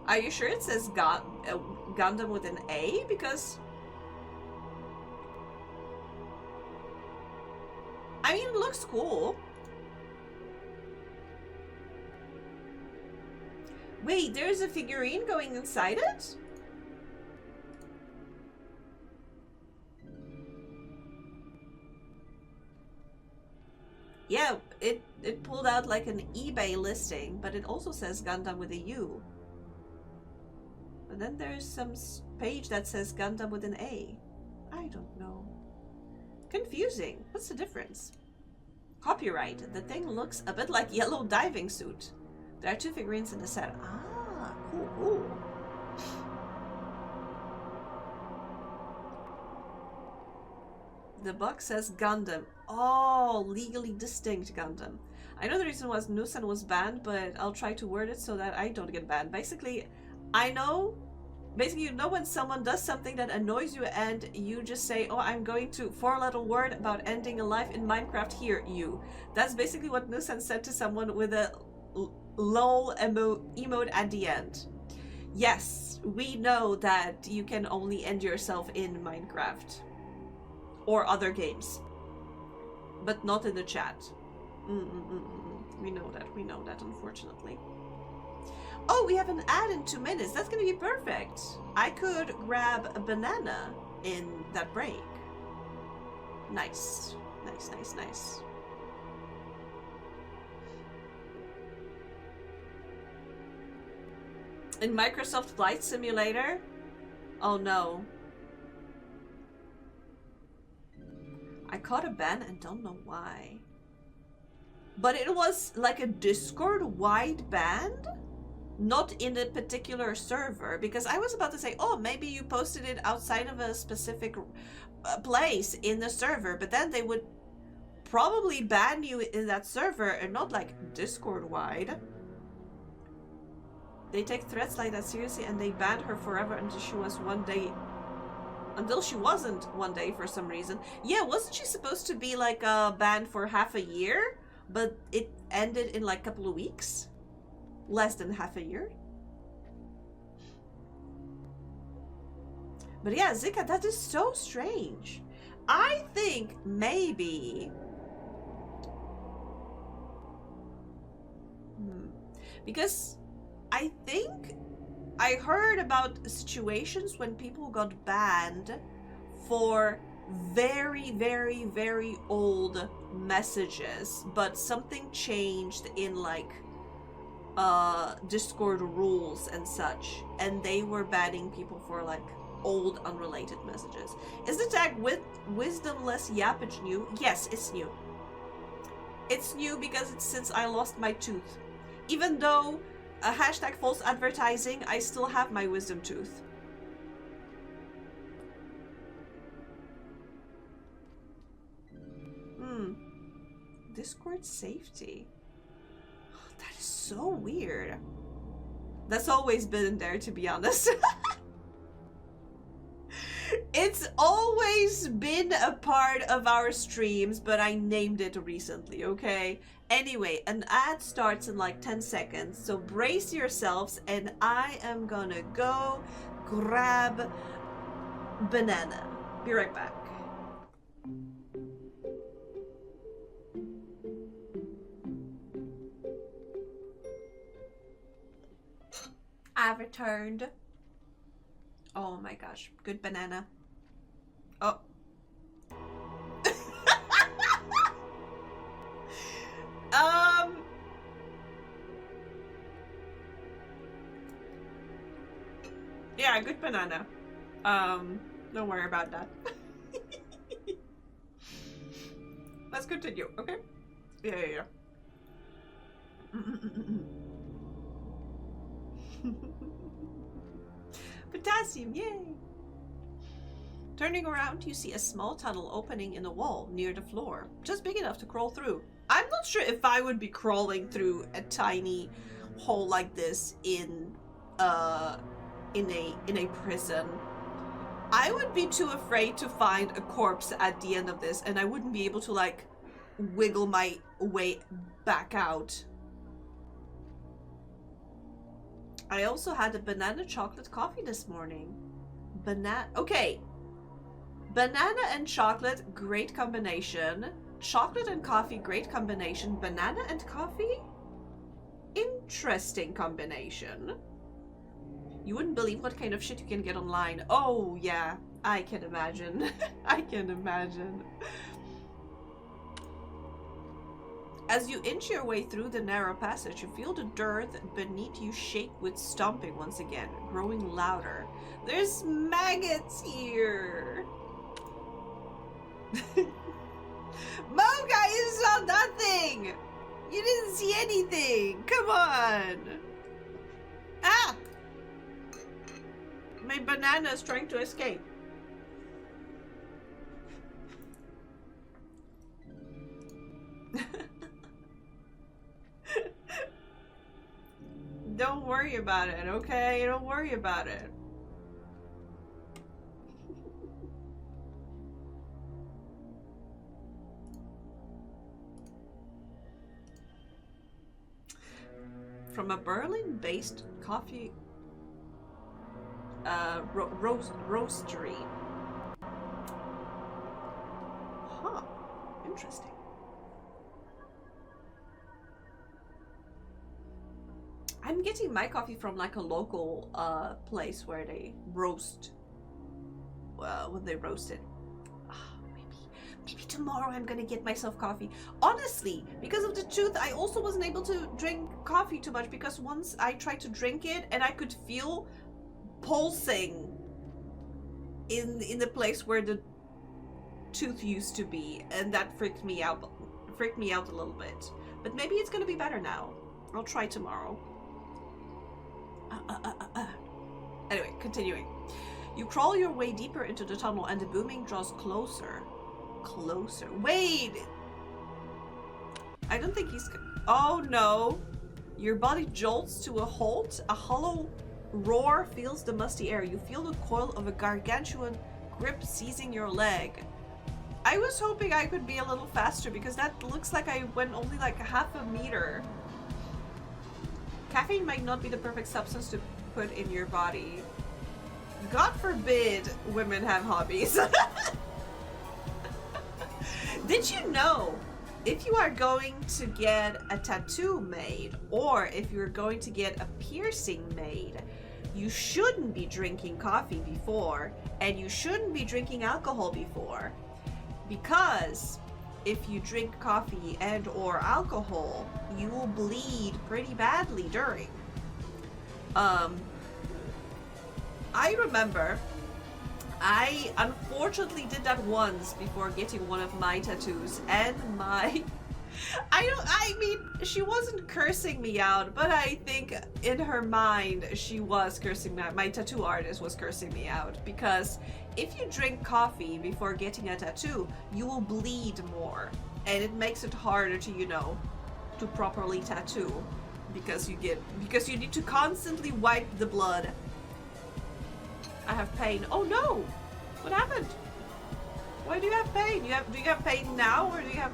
Are you sure it says Gundam with an A? Because... I mean, it looks cool. Wait, there's a figurine going inside it? Yeah, it pulled out like an eBay listing, but it also says Gundam with a U. And then there's some page that says Gundam with an A. I don't know. Confusing. What's the difference? Copyright. The thing looks a bit like yellow diving suit. There are 2 figurines in the set. Ah, cool, cool. The box says Gundam. Oh, legally distinct Gundam. I know the reason was Nusan was banned, but I'll try to word it so that I don't get banned. Basically, I know... Basically, you know when someone does something that annoys you and you just say, oh, I'm going to 4-letter word about ending a life in Minecraft here, you. That's basically what Nusan said to someone with a lol emote at the end. Yes, we know that you can only end yourself in Minecraft. Or other games. But not in the chat. We know that, unfortunately. Oh, we have an ad in 2 minutes. That's gonna be perfect. I could grab a banana in that break. Nice. Nice, nice, nice. In Microsoft Flight Simulator? Oh no. I caught a ban and don't know why. But it was like a Discord-wide ban? Not in a particular server, because I was about to say, oh, maybe you posted it outside of a specific place in the server, but then they would probably ban you in that server and not like Discord-wide. They take threats like that seriously, and they banned her forever until she was until she wasn't one day for some reason. Yeah, wasn't she supposed to be like banned for half a year? But it ended in like a couple of weeks? Less than half a year? But yeah, Zika, that is so strange. I think maybe... Because I think I heard about situations when people got banned for very, very, very old messages, but something changed in like Discord rules and such, and they were banning people for like old unrelated messages. Is the tag with wisdomless yappage new? Yes, it's new. It's new because it's since I lost my tooth. Even though a hashtag false advertising, I still have my wisdom tooth. Discord safety. That is so weird. That's always been there, to be honest. It's always been a part of our streams, but I named it recently, okay? Anyway, an ad starts in like 10 seconds, so brace yourselves, and I am gonna go grab banana. Be right back. I've returned. Oh my gosh, good banana. Oh. Yeah, good banana. Don't worry about that. Let's continue, okay? Yeah. Potassium, yay! Turning around, you see a small tunnel opening in the wall near the floor, just big enough to crawl through. I'm not sure if I would be crawling through a tiny hole like this in a prison. I would be too afraid to find a corpse at the end of this, and I wouldn't be able to like wiggle my way back out. I also had a banana chocolate coffee this morning. Okay. Banana and chocolate, great combination. Chocolate and coffee, great combination. Banana and coffee? Interesting combination. You wouldn't believe what kind of shit you can get online. Oh, yeah. I can imagine. I can imagine. As you inch your way through the narrow passage, you feel the dirt beneath you shake with stomping once again, growing louder. There's maggots here! Moga, you saw nothing! You didn't see anything! Come on! Ah! My banana is trying to escape. Don't worry about it, okay? Don't worry about it. From a Berlin-based coffee roastery. Huh. Interesting. I'm getting my coffee from like a local place where they roast. When they roast it. Maybe tomorrow I'm gonna get myself coffee. Honestly, because of the tooth, I also wasn't able to drink coffee too much because once I tried to drink it and I could feel pulsing in the place where the tooth used to be, and that freaked me out a little bit. But maybe it's gonna be better now. I'll try tomorrow. Anyway, continuing. You crawl your way deeper into the tunnel and the booming draws closer. Wait! I don't think he's... Oh no! Your body jolts to a halt. A hollow roar fills the musty air. You feel the coil of a gargantuan grip seizing your leg. I was hoping I could be a little faster because that looks like I went only like half a meter. Caffeine might not be the perfect substance to put in your body. God forbid women have hobbies. Did you know if you are going to get a tattoo made or if you're going to get a piercing made, you shouldn't be drinking coffee before and you shouldn't be drinking alcohol before, because if you drink coffee and or alcohol, you will bleed pretty badly during. I remember I unfortunately did that once before getting one of my tattoos, and I mean, she wasn't cursing me out, but I think in her mind she was cursing me out. My tattoo artist was cursing me out, because if you drink coffee before getting a tattoo, you will bleed more, and it makes it harder to, you know, to properly tattoo, because you need to constantly wipe the blood. I have pain. Oh no! What happened? Why do you have pain? Do you have pain now, or do you have...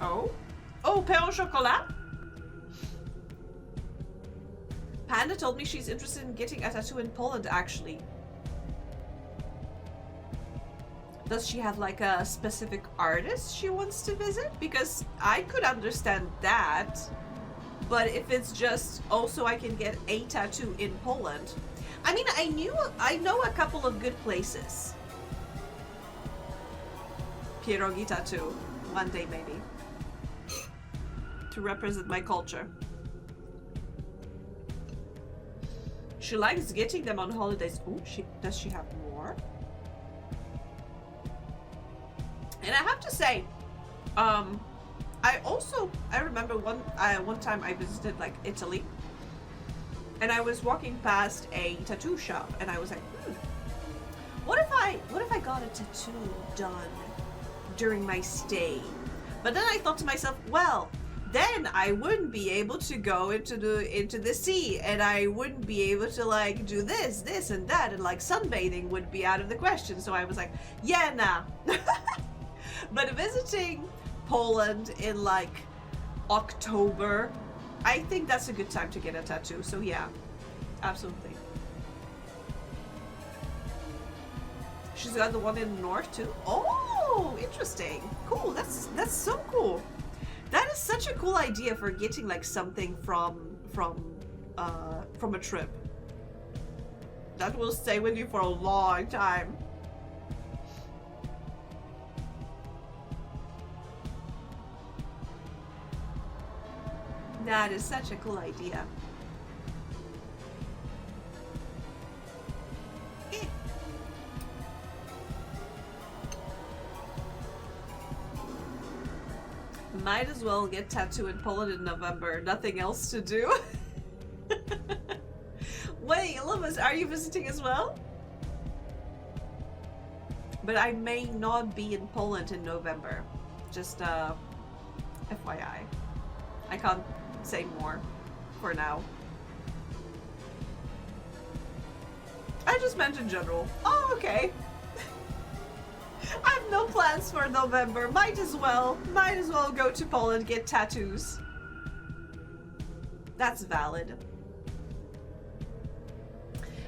Oh? Oh, pain au chocolat? Panda told me she's interested in getting a tattoo in Poland, actually. Does she have like a specific artist she wants to visit? Because I could understand that. But if it's just, also I can get a tattoo in Poland. I mean, I know a couple of good places. Pierogi tattoo. One day, maybe. To represent my culture. She likes getting them on holidays. Oh, does she have more? And I have to say, I remember one time I visited like Italy. And I was walking past a tattoo shop, and I was like, what if I got a tattoo done during my stay? But then I thought to myself, well, then I wouldn't be able to go into the sea, and I wouldn't be able to like do this and that, and like sunbathing would be out of the question. So I was like, yeah, nah. But visiting Poland in like October, I think that's a good time to get a tattoo. So yeah, absolutely. She's got the one in the north too. Oh, interesting. Cool. That's so cool. That is such a cool idea for getting like something from a trip. That will stay with you for a long time. That is such a cool idea. Might as well get tattoo in Poland in November. Nothing else to do. Wait, Lomas, are you visiting as well? But I may not be in Poland in November. Just FYI. I can't say more for now. I just meant in general. Oh, okay. I have no plans for November. Might as well go to Poland, get tattoos. That's valid.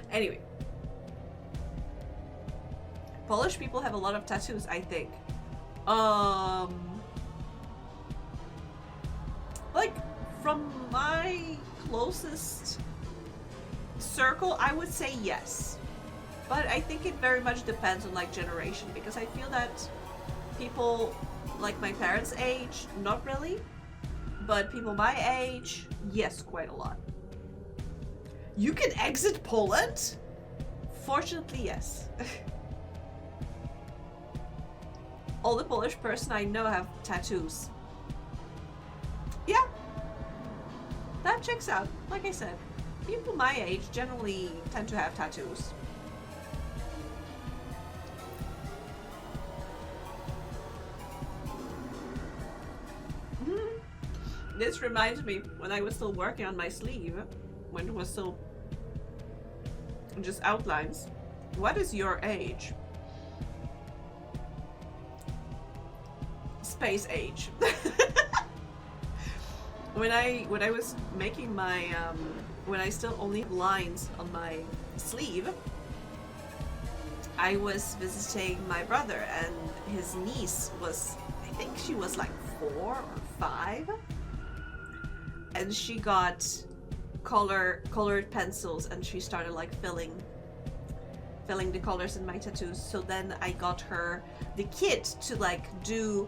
Anyway. Polish people have a lot of tattoos, I think. Like, from my closest circle, I would say yes. But I think it very much depends on like generation, because I feel that people like my parents' age, not really, but people my age, yes, quite a lot. You can exit Poland? Fortunately, yes. All the Polish person I know have tattoos. Yeah, that checks out. Like I said, people my age generally tend to have tattoos. This reminds me when I was still working on my sleeve, when it was still just outlines. What is your age? Space age. When I was making my when I still only have lines on my sleeve, I was visiting my brother, and his niece was, I think she was like 4 or 5. And she got colored pencils, and she started like filling the colors in my tattoos. So then I got her the kit to like do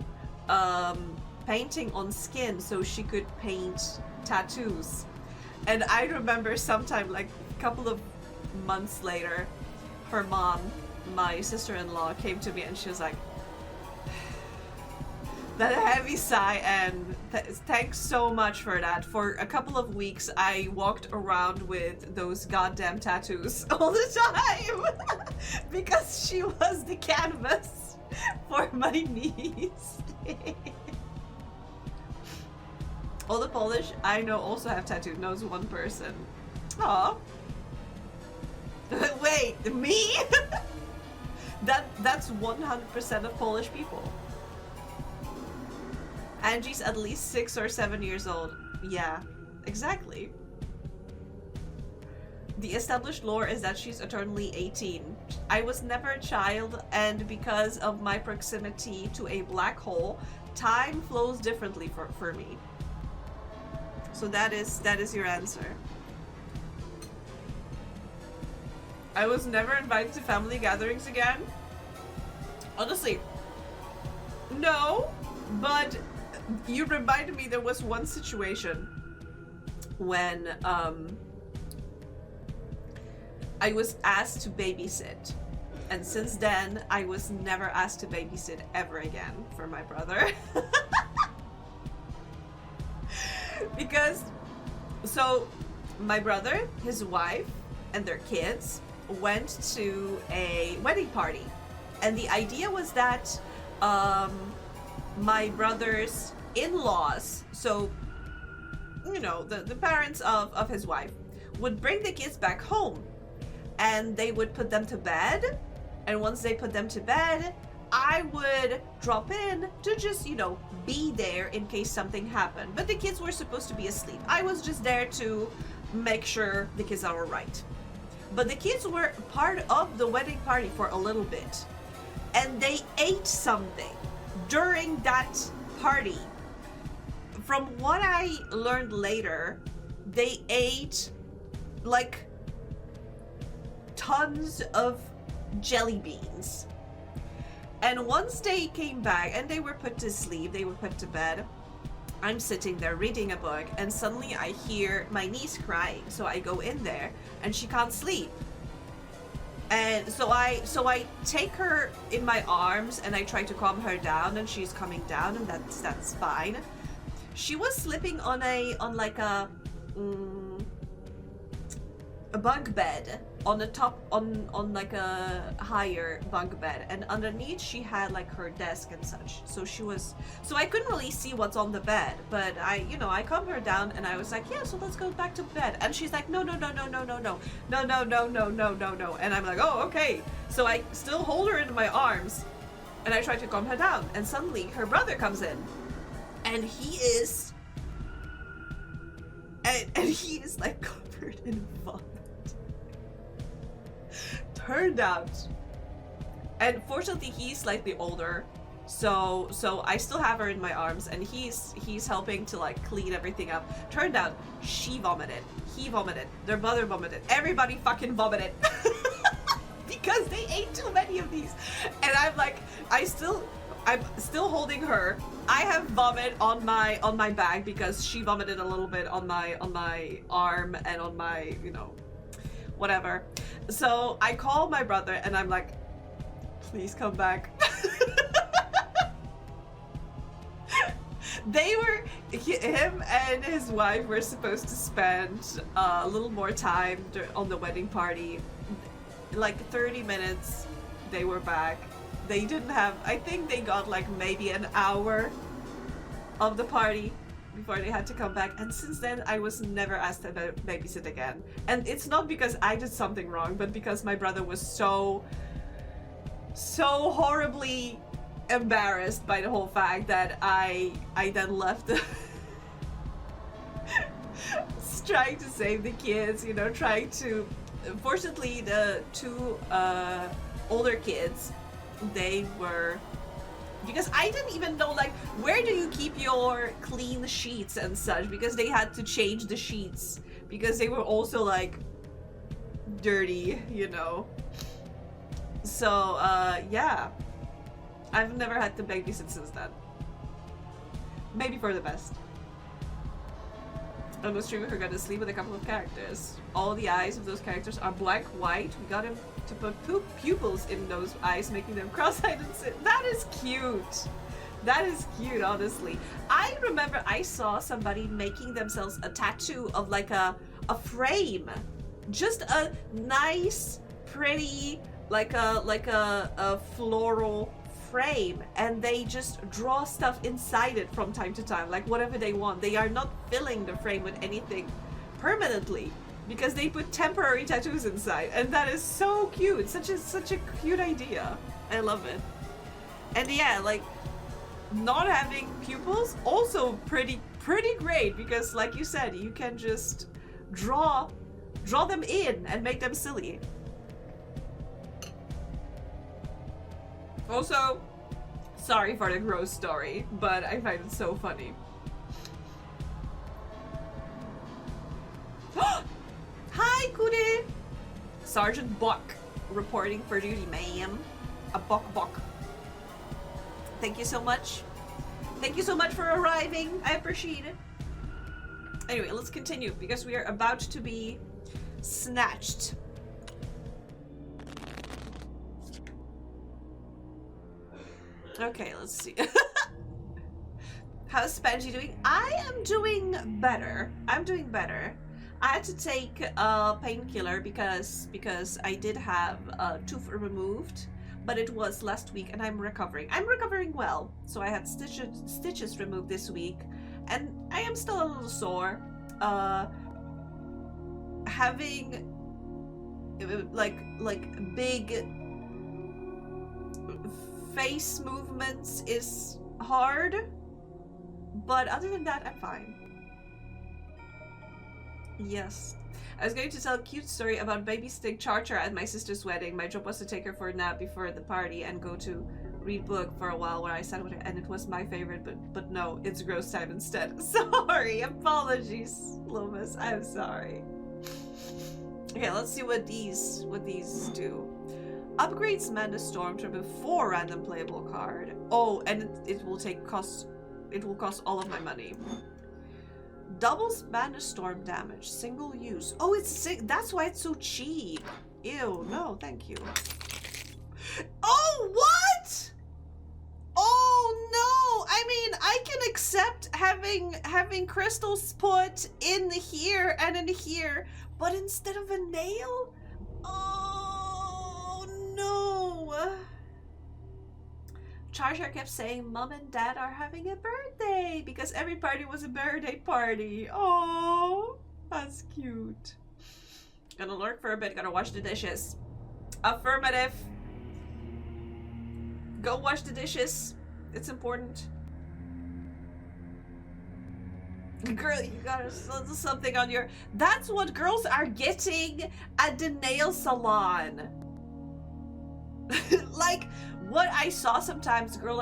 painting on skin so she could paint tattoos. And I remember sometime like a couple of months later, her mom, my sister-in-law, came to me and she was like, that heavy sigh, and thanks so much for that. For a couple of weeks I walked around with those goddamn tattoos all the time because she was the canvas for my niece. All the Polish I know also have tattooed. Knows one person. Aw. Wait, me? That's 100% of Polish people. Angie's at least 6 or 7 years old. Yeah, exactly. The established lore is that she's eternally 18. I was never a child, and because of my proximity to a black hole, time flows differently for me. So that is your answer. I was never invited to family gatherings again. Honestly, no, but you reminded me there was one situation when I was asked to babysit, and since then I was never asked to babysit ever again for my brother. Because so my brother, his wife, and their kids went to a wedding party, and the idea was that my brother's in-laws, so you know, the parents of his wife, would bring the kids back home, and they would put them to bed, and once they put them to bed, I would drop in to just, you know, be there in case something happened. But the kids were supposed to be asleep. I was just there to make sure the kids are alright. But the kids were part of the wedding party for a little bit, and they ate something during that party. From what I learned later, they ate like tons of jelly beans. And once they came back and they were put to sleep, they were put to bed, I'm sitting there reading a book, and suddenly I hear my niece crying. So I go in there and she can't sleep. And so I take her in my arms and I try to calm her down, and she's coming down, and that's fine. She was sleeping on like a bunk bed on the top, on like a higher bunk bed, and underneath she had like her desk and such. So I couldn't really see what's on the bed, but I calmed her down and I was like, yeah, so let's go back to bed. And she's like, no, and I'm like, oh, okay. So I still hold her in my arms and I try to calm her down, and suddenly her brother comes in, and he is like covered in vomit. Turned out, and fortunately he's slightly older, so I still have her in my arms, and he's helping to like clean everything up. Turned out she vomited, he vomited, their mother vomited, everybody fucking vomited because they ate too many of these. And I'm like, I'm still holding her. I have vomit on my bag because she vomited a little bit on my arm and on my, whatever. So I call my brother and I'm like, please come back. Him and his wife were supposed to spend a little more time on the wedding party. Like 30 minutes, they were back. They didn't have, I think they got like maybe an hour of the party before they had to come back. And since then I was never asked to babysit again. And it's not because I did something wrong, but because my brother was so horribly embarrassed by the whole fact that I then left trying to save the kids, trying to, fortunately the two older kids, they Because I didn't even know, like, where do you keep your clean sheets and such? Because they had to change the sheets. Because they were also, like, dirty, you know. So, yeah. I've never had to babysit since then. Maybe for the best. On the stream, we forgot to sleep with a couple of characters. All the eyes of those characters are black, white. We got him to put pupils in those eyes, making them cross-eyed and sit. That is cute. That is cute, honestly. I remember I saw somebody making themselves a tattoo of like a frame. Just a nice, pretty, like a floral frame, and they just draw stuff inside it from time to time, like whatever they want. They are not filling the frame with anything permanently because they put temporary tattoos inside, and that is so cute. Such a cute idea. I love it. And yeah, like not having pupils also pretty great, because like you said, you can just draw them in and make them silly. Also, sorry for the gross story, but I find it so funny. Hi, Kude! Sergeant Buck, reporting for duty, ma'am. A Buck. Thank you so much. Thank you so much for arriving. I appreciate it. Anyway, let's continue, because we are about to be snatched. Okay, let's see. How's Spanji doing? I am doing better. I'm doing better. I had to take a painkiller because I did have a tooth removed, but it was last week, and I'm recovering. I'm recovering well. So I had stitches removed this week, and I am still a little sore. Having like big face movements is hard, but other than that, I'm fine. Yes. I was going to tell a cute story about babysitting Char at my sister's wedding. My job was to take her for a nap before the party and go to read book for a while where I sat with her, and it was my favorite, but no, it's gross time instead. Sorry, apologies, Lomas. I'm sorry. Okay, let's see what these do. Upgrades Mana Stormtrooper for random playable card. Oh, and it will cost all of my money. Doubles Mana Storm damage, single use. Oh, that's why it's so cheap. Ew, no, thank you. Oh, what? Oh no! I mean, I can accept having crystals put in here and in here, but instead of a nail? Oh no! Char kept saying Mom and Dad are having a birthday because every party was a birthday party. Oh, that's cute. Gonna lurk for a bit, gotta wash the dishes. Affirmative. Go wash the dishes. It's important. Girl, you got something on your... That's what girls are getting at the nail salon. Like, what I saw sometimes, girls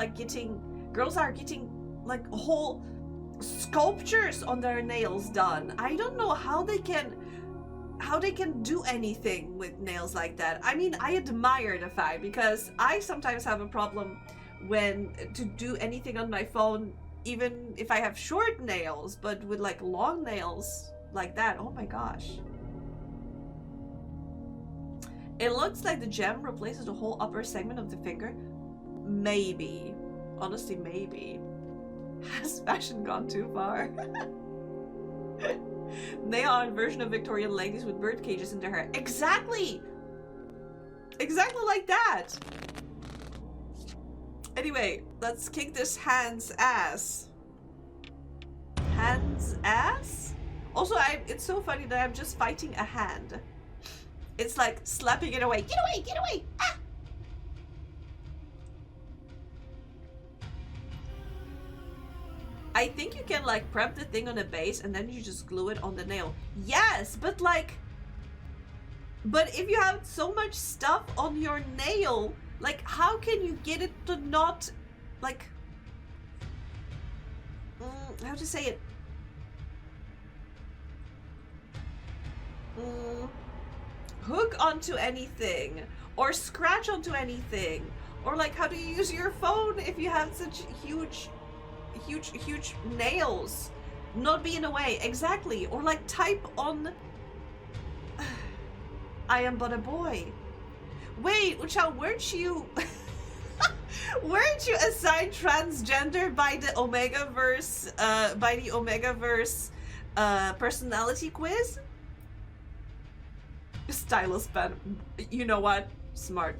are getting like whole sculptures on their nails done. I don't know how they can do anything with nails like that. I mean, I admire the fact, because I sometimes have a problem to do anything on my phone, even if I have short nails, but with like long nails like that, oh my gosh. It looks like the gem replaces the whole upper segment of the finger. Maybe. Honestly, maybe. Has fashion gone too far? Nail art version of Victorian ladies with bird cages in their hair. Exactly! Exactly like that! Anyway, let's kick this hand's ass. Hand's ass? Also, it's so funny that I'm just fighting a hand. It's like slapping it away. Get away! Get away! Ah! I think you can like prep the thing on a base and then you just glue it on the nail. Yes, but if you have so much stuff on your nail, like how can you get it to not like, how to say it? Hook onto anything, or scratch onto anything, or like, how do you use your phone if you have such huge nails? Not be in a way, exactly. Or like type on I am but a boy. Wait, Uchao, weren't you weren't you assigned transgender by the Omegaverse personality quiz? Stylus pen. You know what? Smart.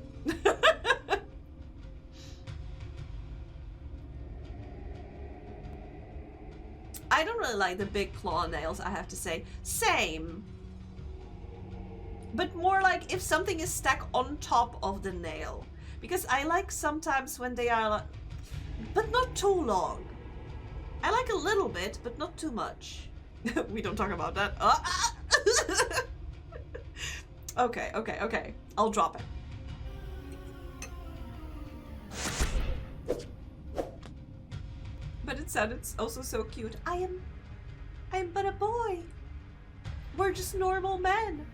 I don't really like the big claw nails, I have to say. Same. But more like if something is stuck on top of the nail. Because I like sometimes when they are, but not too long. I like a little bit, but not too much. We don't talk about that. Okay. I'll drop it. But it sounded also so cute. I am but a boy. We're just normal men.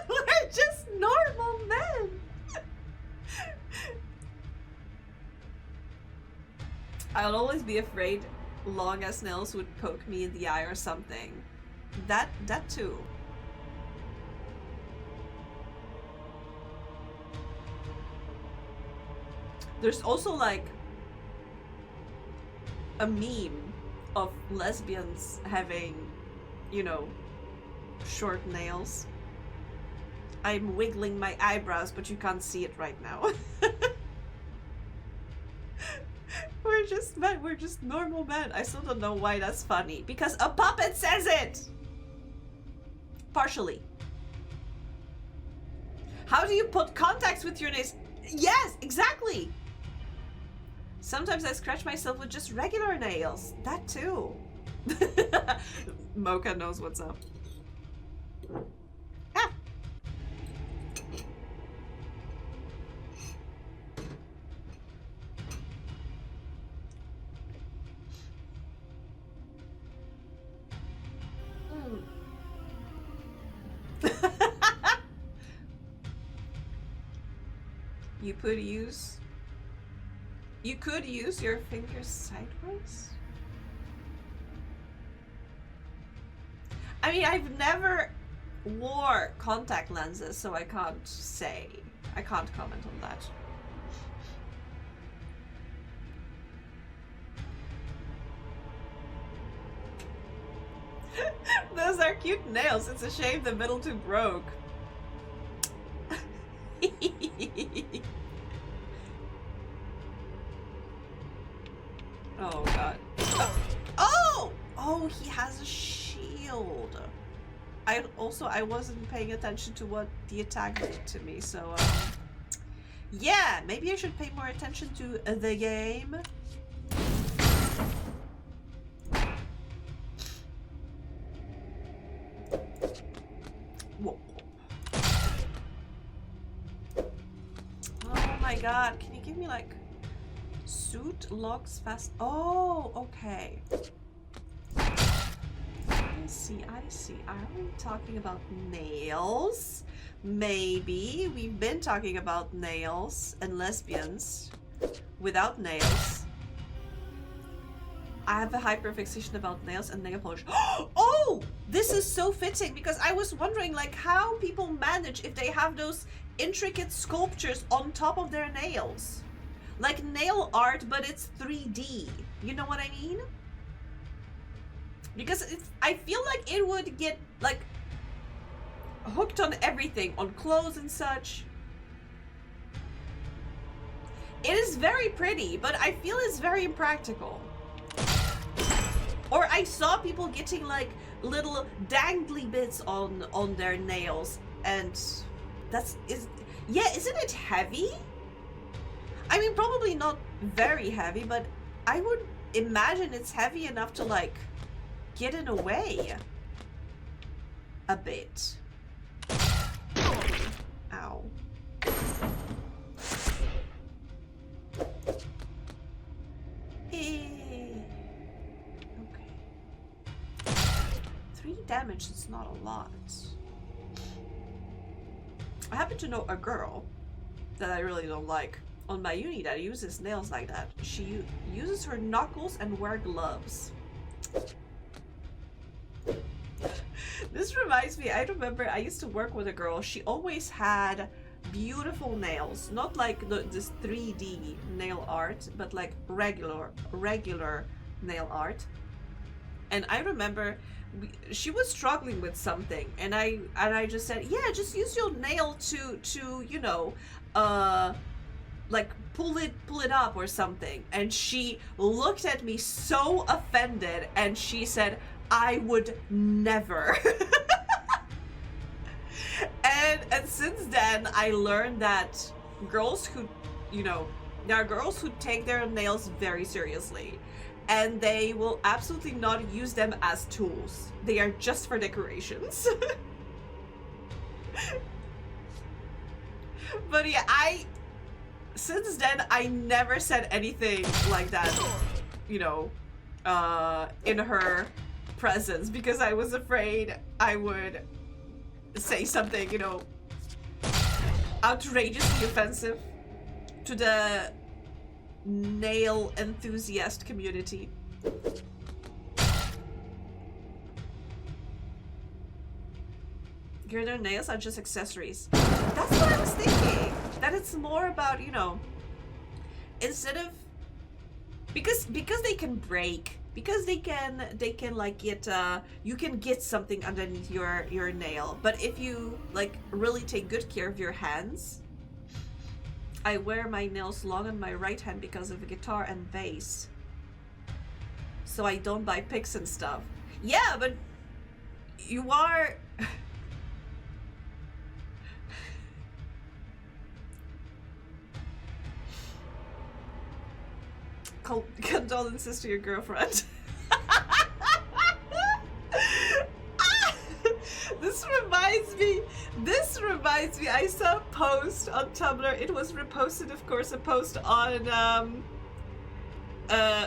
We're just normal men. I'll always be afraid long as nails would poke me in the eye or something. That too. There's also like a meme of lesbians having, you know, short nails. I'm wiggling my eyebrows, but you can't see it right now. We're just men. We're just normal men. I still don't know why that's funny. Because a puppet says it! Partially. How do you put contacts with your nails? Yes, exactly! Sometimes I scratch myself with just regular nails. That too. Mocha knows what's up. Ah! You could use your fingers sideways? I mean, I've never wore contact lenses, so I can't say. I can't comment on that. Those are cute nails. It's a shame the middle two broke. Oh god. Oh, he has a shield. I wasn't paying attention to what the attack did to me, so yeah, maybe I should pay more attention to the game. Whoa. Oh my god, can you give me like suit locks fast? Oh, okay. I see. Are we talking about nails? Maybe. We've been talking about nails and lesbians without nails. I have a hyperfixation about nails and nail polish. Oh! This is so fitting because I was wondering like how people manage if they have those intricate sculptures on top of their nails. Like nail art, but it's 3D. You know what I mean? Because I feel like it would get like hooked on everything, on clothes and such. It is very pretty, but I feel it's very impractical. Or I saw people getting like little dangly bits on their nails, and isn't it heavy? I mean, probably not very heavy, but I would imagine it's heavy enough to like get in a way a bit. Ow. 3 damage is not a lot. I happen to know a girl that I really don't like on my uni that uses nails like that. She uses her knuckles and wear gloves. This reminds me, I remember I used to work with a girl. She always had beautiful nails, not like this 3D nail art, but like regular nail art. And I remember she was struggling with something, and I just said, yeah, just use your nail to you know, like pull it up or something. And she looked at me so offended, and she said, I would never. and since then I learned that girls who, you know, there are girls who take their nails very seriously, and they will absolutely not use them as tools. They are just for decorations. But yeah, since then I never said anything like that, you know, in her presence, because I was afraid I would say something, you know, outrageously offensive to the nail enthusiast community. Your nails are just accessories. That's what I was thinking. That it's more about, you know, instead of because they can break, because they can like get you can get something underneath your nail. But if you like really take good care of your hands, I wear my nails long on my right hand because of the guitar and bass, so I don't buy picks and stuff. Yeah, but you are condolences to your girlfriend. This reminds me, I saw a post on Tumblr. It was reposted, of course, a post on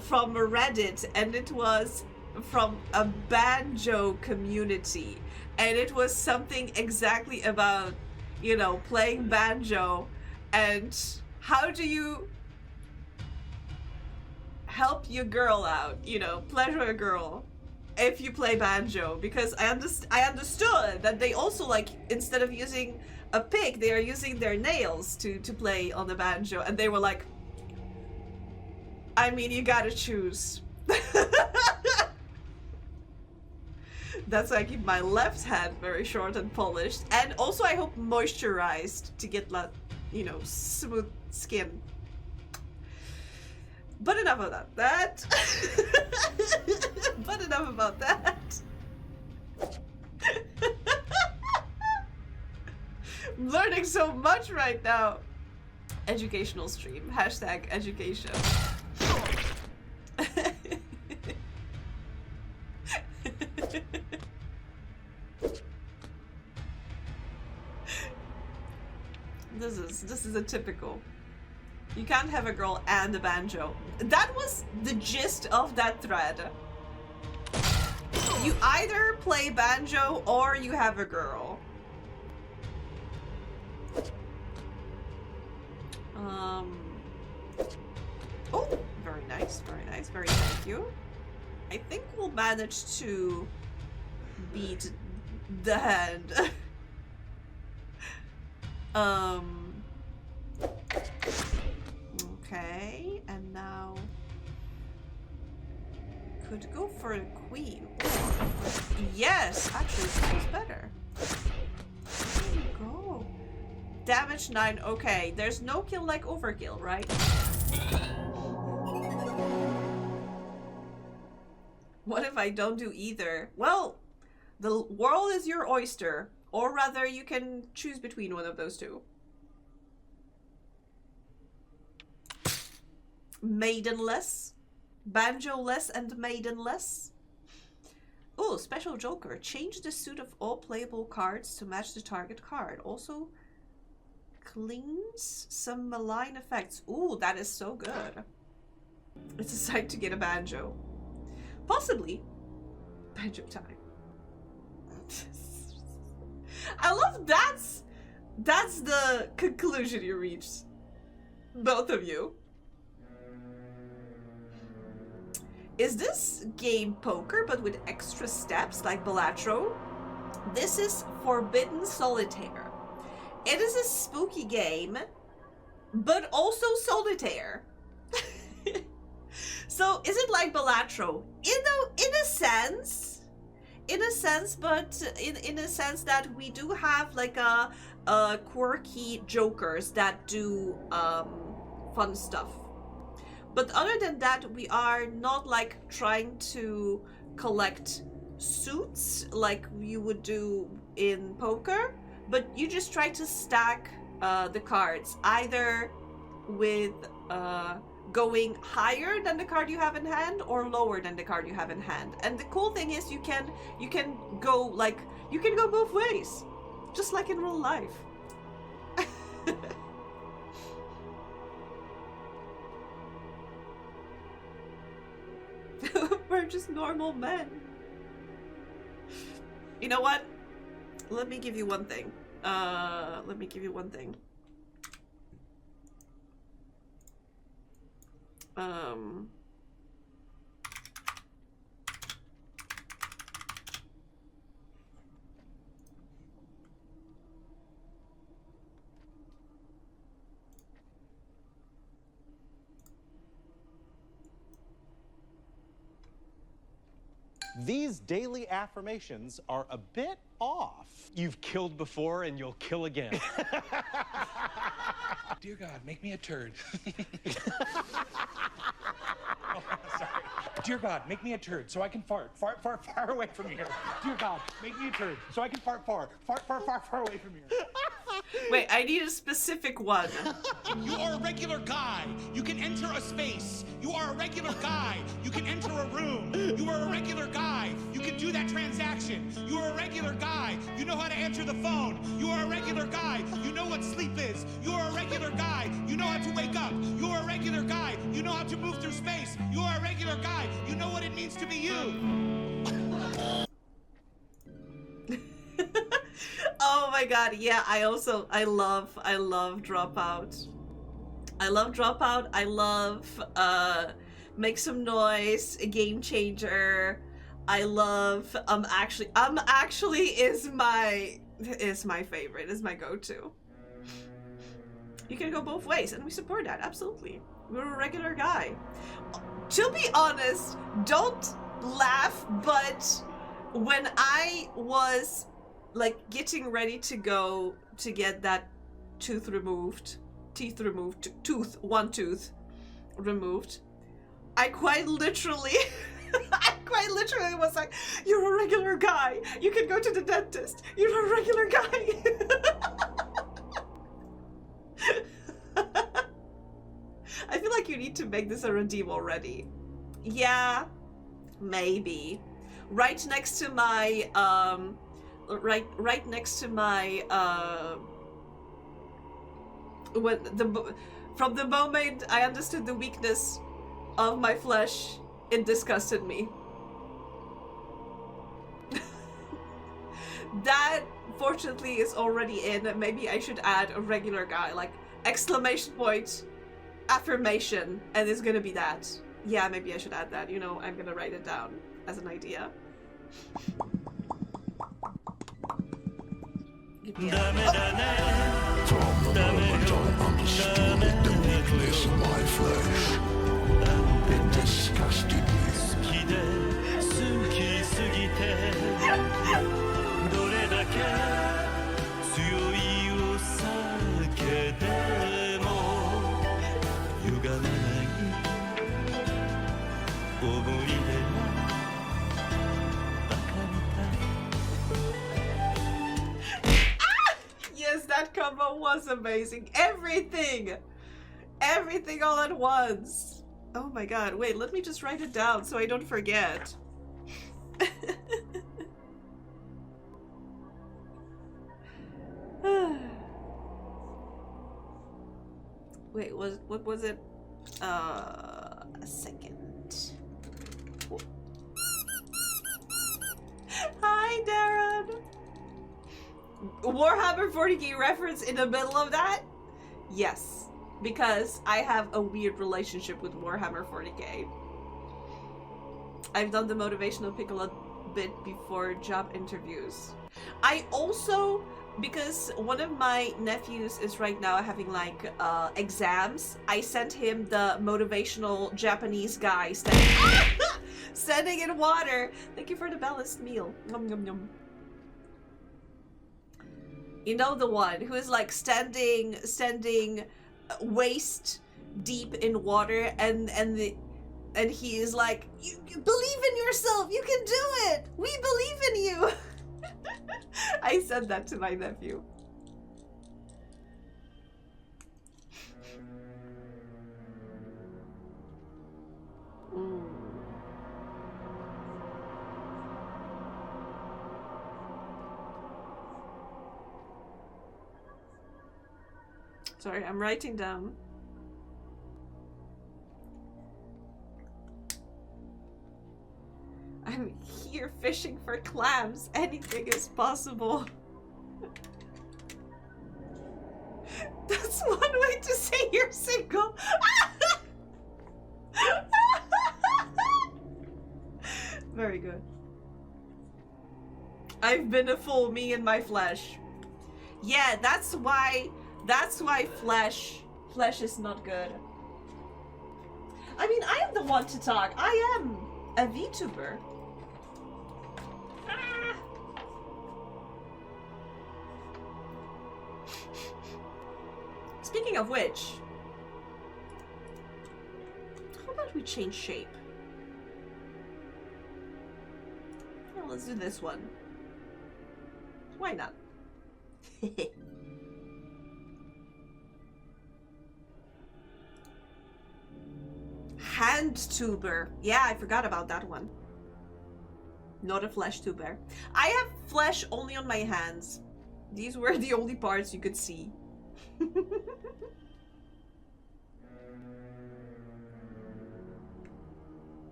from Reddit, and it was from a banjo community, and it was something exactly about, you know, playing banjo and how do you help your girl out, you know, pleasure a girl if you play banjo. Because I understood that they also, like, instead of using a pick, they are using their nails to play on the banjo, and they were like, I mean, you gotta choose. That's why I keep my left hand very short and polished, and also I hope moisturized to get, like, you know, smooth skin. But enough of that. But enough about that. I'm learning so much right now. Educational stream. Hashtag education. This is a typical. You can't have a girl and a banjo. That was the gist of that thread. You either play banjo or you have a girl. Oh, very nice, very nice, very thank you. I think we'll manage to beat the hand. Okay, and now could go for a queen. Yes, actually it feels better. There you go. Damage 9, okay. There's no kill like overkill, right? What if I don't do either? Well, the world is your oyster. Or rather, you can choose between one of those two. Maidenless, banjo-less, and maidenless. Oh, special joker. Change the suit of all playable cards to match the target card. Also cleans some malign effects. Ooh, that is so good. It's a sign to get a banjo. Possibly. Banjo time. I love that's the conclusion you reached. Both of you. Is this game poker but with extra steps like Balatro? This is Forbidden Solitaire. It is a spooky game, but also solitaire. So is it like Balatro? In a sense, but in a sense that we do have like a quirky jokers that do fun stuff. But other than that, we are not like trying to collect suits like you would do in poker, but you just try to stack the cards either with going higher than the card you have in hand or lower than the card you have in hand. And the cool thing is you can go both ways, just like in real life. We're just normal men. You know what? Let me give you one thing. These daily affirmations are a bit off. You've killed before and you'll kill again. Dear God, make me a turd. Oh, sorry. Dear God, make me a turd so I can fart far away from here. Dear God, make me a turd so I can fart far away from here. Wait, I need a specific one. You are a regular guy. You can enter a space. You are a regular guy. You can enter a room. You are a regular guy. You can do that transaction. You are a regular guy. You know how to answer the phone. You are a regular guy. You know what sleep is. You are a regular guy. You know how to wake up. You are a regular guy. You know how to move through space. You are a regular guy. You know what it means to be you. Oh my god, yeah, I love Dropout. I love Dropout. I love Make Some Noise, a Game Changer. I love actually is my favorite, is my go-to. You can go both ways and we support that, absolutely. We're a regular guy. To be honest, don't laugh, but when I was like getting ready to go to get that tooth removed, one tooth removed, I quite literally was like, you're a regular guy. You can go to the dentist. You're a regular guy. I feel like you need to make this a redeem already. Yeah, maybe. Right next to my, right next to my, from the moment I understood the weakness of my flesh, it disgusted me. That, fortunately, is already in. Maybe I should add a regular guy, like, exclamation point, affirmation, and it's gonna be that. Yeah, maybe I should add that. You know, I'm gonna write it down as an idea. From the moment I understood the weakness of my flesh, it disgusted me. Yes, that combo was amazing. Everything all at once. Oh my god, wait, let me just write it down so I don't forget. Wait, what was it? A second. Hi, Darren. Warhammer 40k reference in the middle of that? Yes, because I have a weird relationship with Warhammer 40k. I've done the motivational pickle a bit before job interviews. I also, because one of my nephews is right now having like exams, I sent him the motivational Japanese guy standing in water. Thank you for the balanced meal. Nom nom nom. You know the one who is like standing waist deep in water, and he is like, you believe in yourself, you can do it, we believe in you. I said that to my nephew. Sorry, I'm writing down. I'm here fishing for clams. Anything is possible. That's one way to say you're single. Very good. I've been a fool, me and my flesh. Yeah, that's why flesh is not good. I mean, I am the one to talk. I am a VTuber. Ah. Speaking of which, how about we change shape? Well, let's do this one. Why not? Hand tuber. Yeah, I forgot about that one. Not a flesh tuber. I have flesh only on my hands. These were the only parts you could see.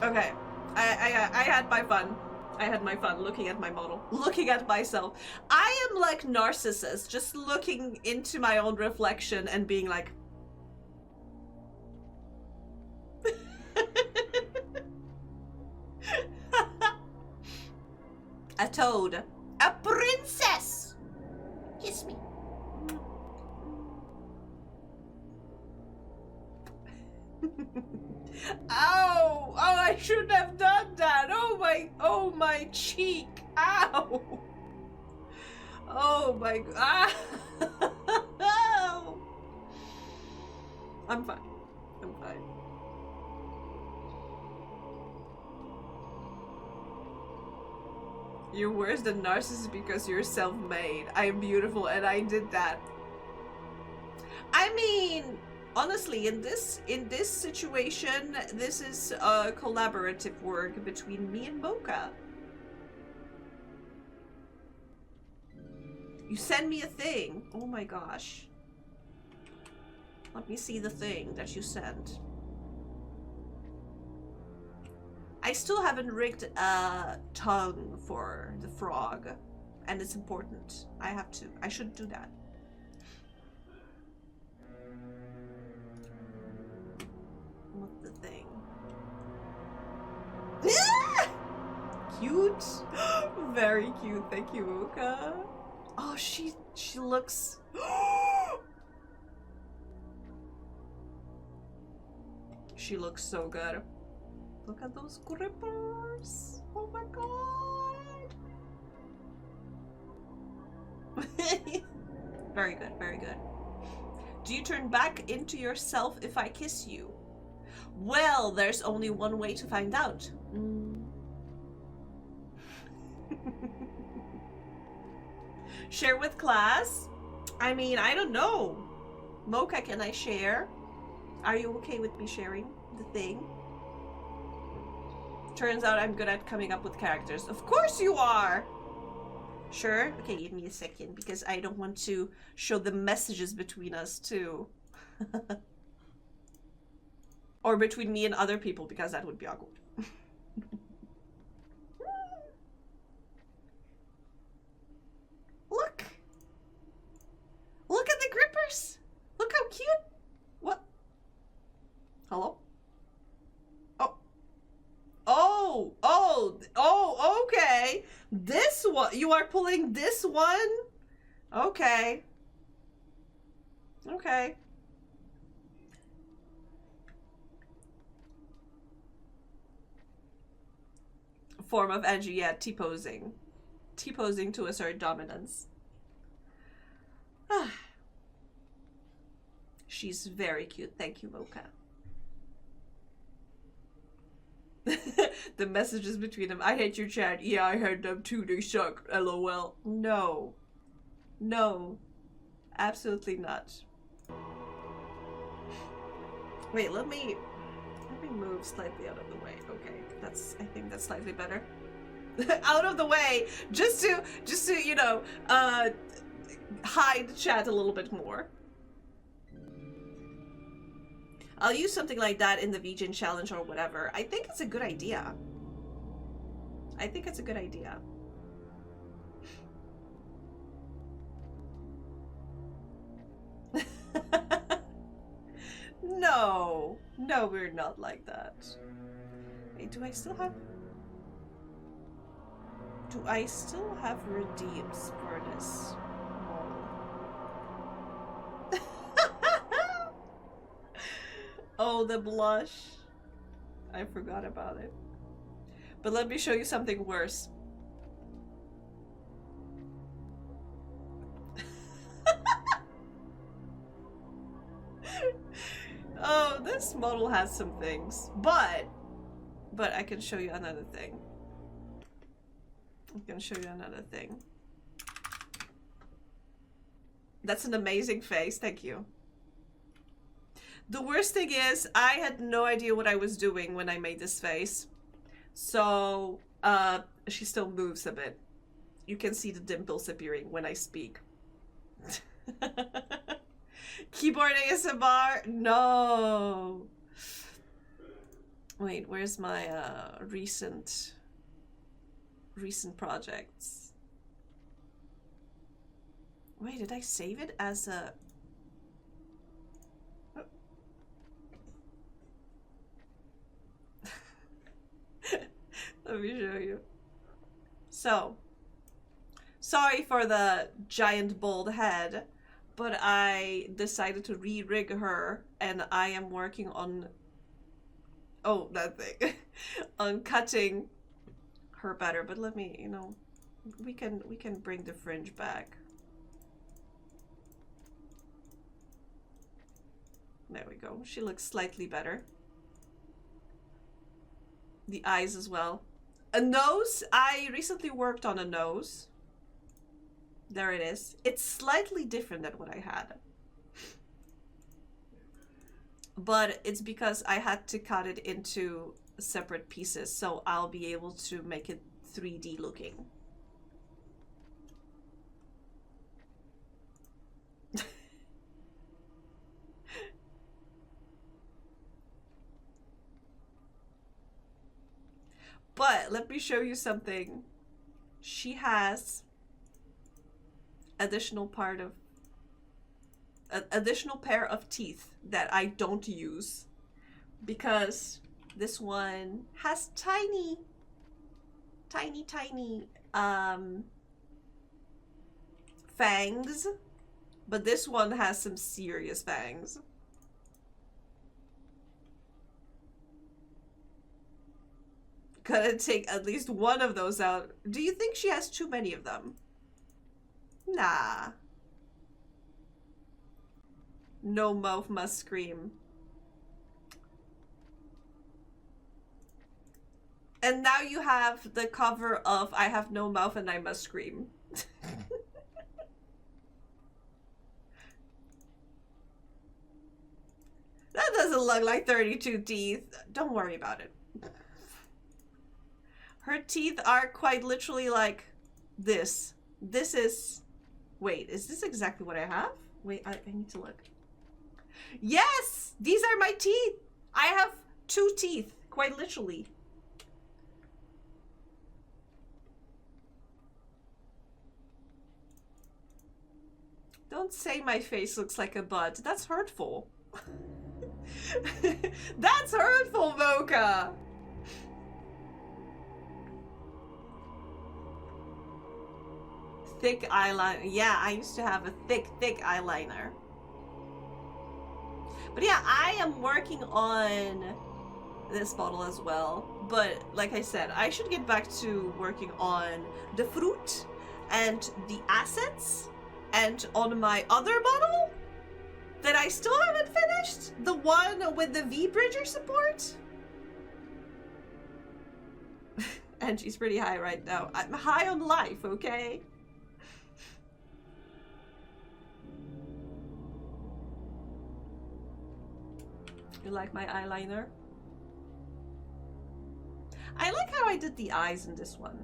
Okay, I had my fun. I had my fun looking at my model, looking at myself. I am like Narcissus, just looking into my own reflection and being like, a toad, a princess. Kiss me. Ow! Oh, I shouldn't have done that. Oh my cheek. Ow! Oh my god. Ow. I'm fine. I'm fine. You're worse than Narcissus because you're self-made. I am beautiful and I did that. I mean, honestly, in this situation, this is a collaborative work between me and Mocha. You send me a thing. Oh my gosh. Let me see the thing that you sent. I still haven't rigged a tongue for the frog, and it's important. I should do that. What's the thing? Cute. Very cute. Thank you, Mocha. Oh, she looks. She looks so good. Look at those grippers. Oh my god. Very good, very good. Do you turn back into yourself if I kiss you? Well, there's only one way to find out. Share with class? I mean, I don't know. Mocha, can I share? Are you okay with me sharing the thing? Turns out I'm good at coming up with characters. Of course you are! Sure? Okay, give me a second because I don't want to show the messages between us too. Or between me and other people because that would be awkward. Oh, okay. This one, you are pulling this one? Okay. Okay. Form of Angie, yeah, T-posing. T-posing to assert dominance. She's very cute. Thank you, Mocha. The messages between them. I hate your chat. Yeah, I heard them too. They suck. LOL. No. No. Absolutely not. Wait, let me move slightly out of the way. Okay, I think that's slightly better. Out of the way, just to you know, hide the chat a little bit more. I'll use something like that in the vegan challenge or whatever. I think it's a good idea. I think it's a good idea. No, we're not like that. Wait, do I still have redeems for this? Oh, the blush. I forgot about it. But let me show you something worse. Oh, this model has some things, but I can show you another thing. That's an amazing face, thank you. The worst thing is, I had no idea what I was doing when I made this face. So, she still moves a bit. You can see the dimples appearing when I speak. Keyboard ASMR? No. Wait, where's my recent projects? Wait, did I save it as a... Let me show you. So, sorry for the giant bald head, but I decided to re-rig her, and I am working on... Oh, that thing. On cutting her better, but let me, you know, we can bring the fringe back. There we go. She looks slightly better. The eyes as well. A nose. I recently worked on a nose. There it is. It's slightly different than what I had. But it's because I had to cut it into separate pieces, so I'll be able to make it 3D looking. But let me show you something. She has additional pair of teeth that I don't use because this one has tiny fangs, but this one has some serious fangs. Gotta take at least one of those out. Do you think she has too many of them? Nah. No mouth must scream. And now you have the cover of I have no mouth and I must scream. That doesn't look like 32 teeth. Don't worry about it. Her teeth are quite literally like this. This is... Wait, is this exactly what I have? Wait, I need to look. Yes! These are my teeth! I have 2 teeth, quite literally. Don't say my face looks like a butt. That's hurtful. That's hurtful, Mocha! thick eyeliner. Yeah, I used to have a thick eyeliner. But yeah, I am working on this model as well. But like I said, I should get back to working on the fruit and the assets and on my other model that I still haven't finished. The one with the V-Bridger support. And she's pretty high right now. I'm high on life, okay? You like my eyeliner? I like how I did the eyes in this one.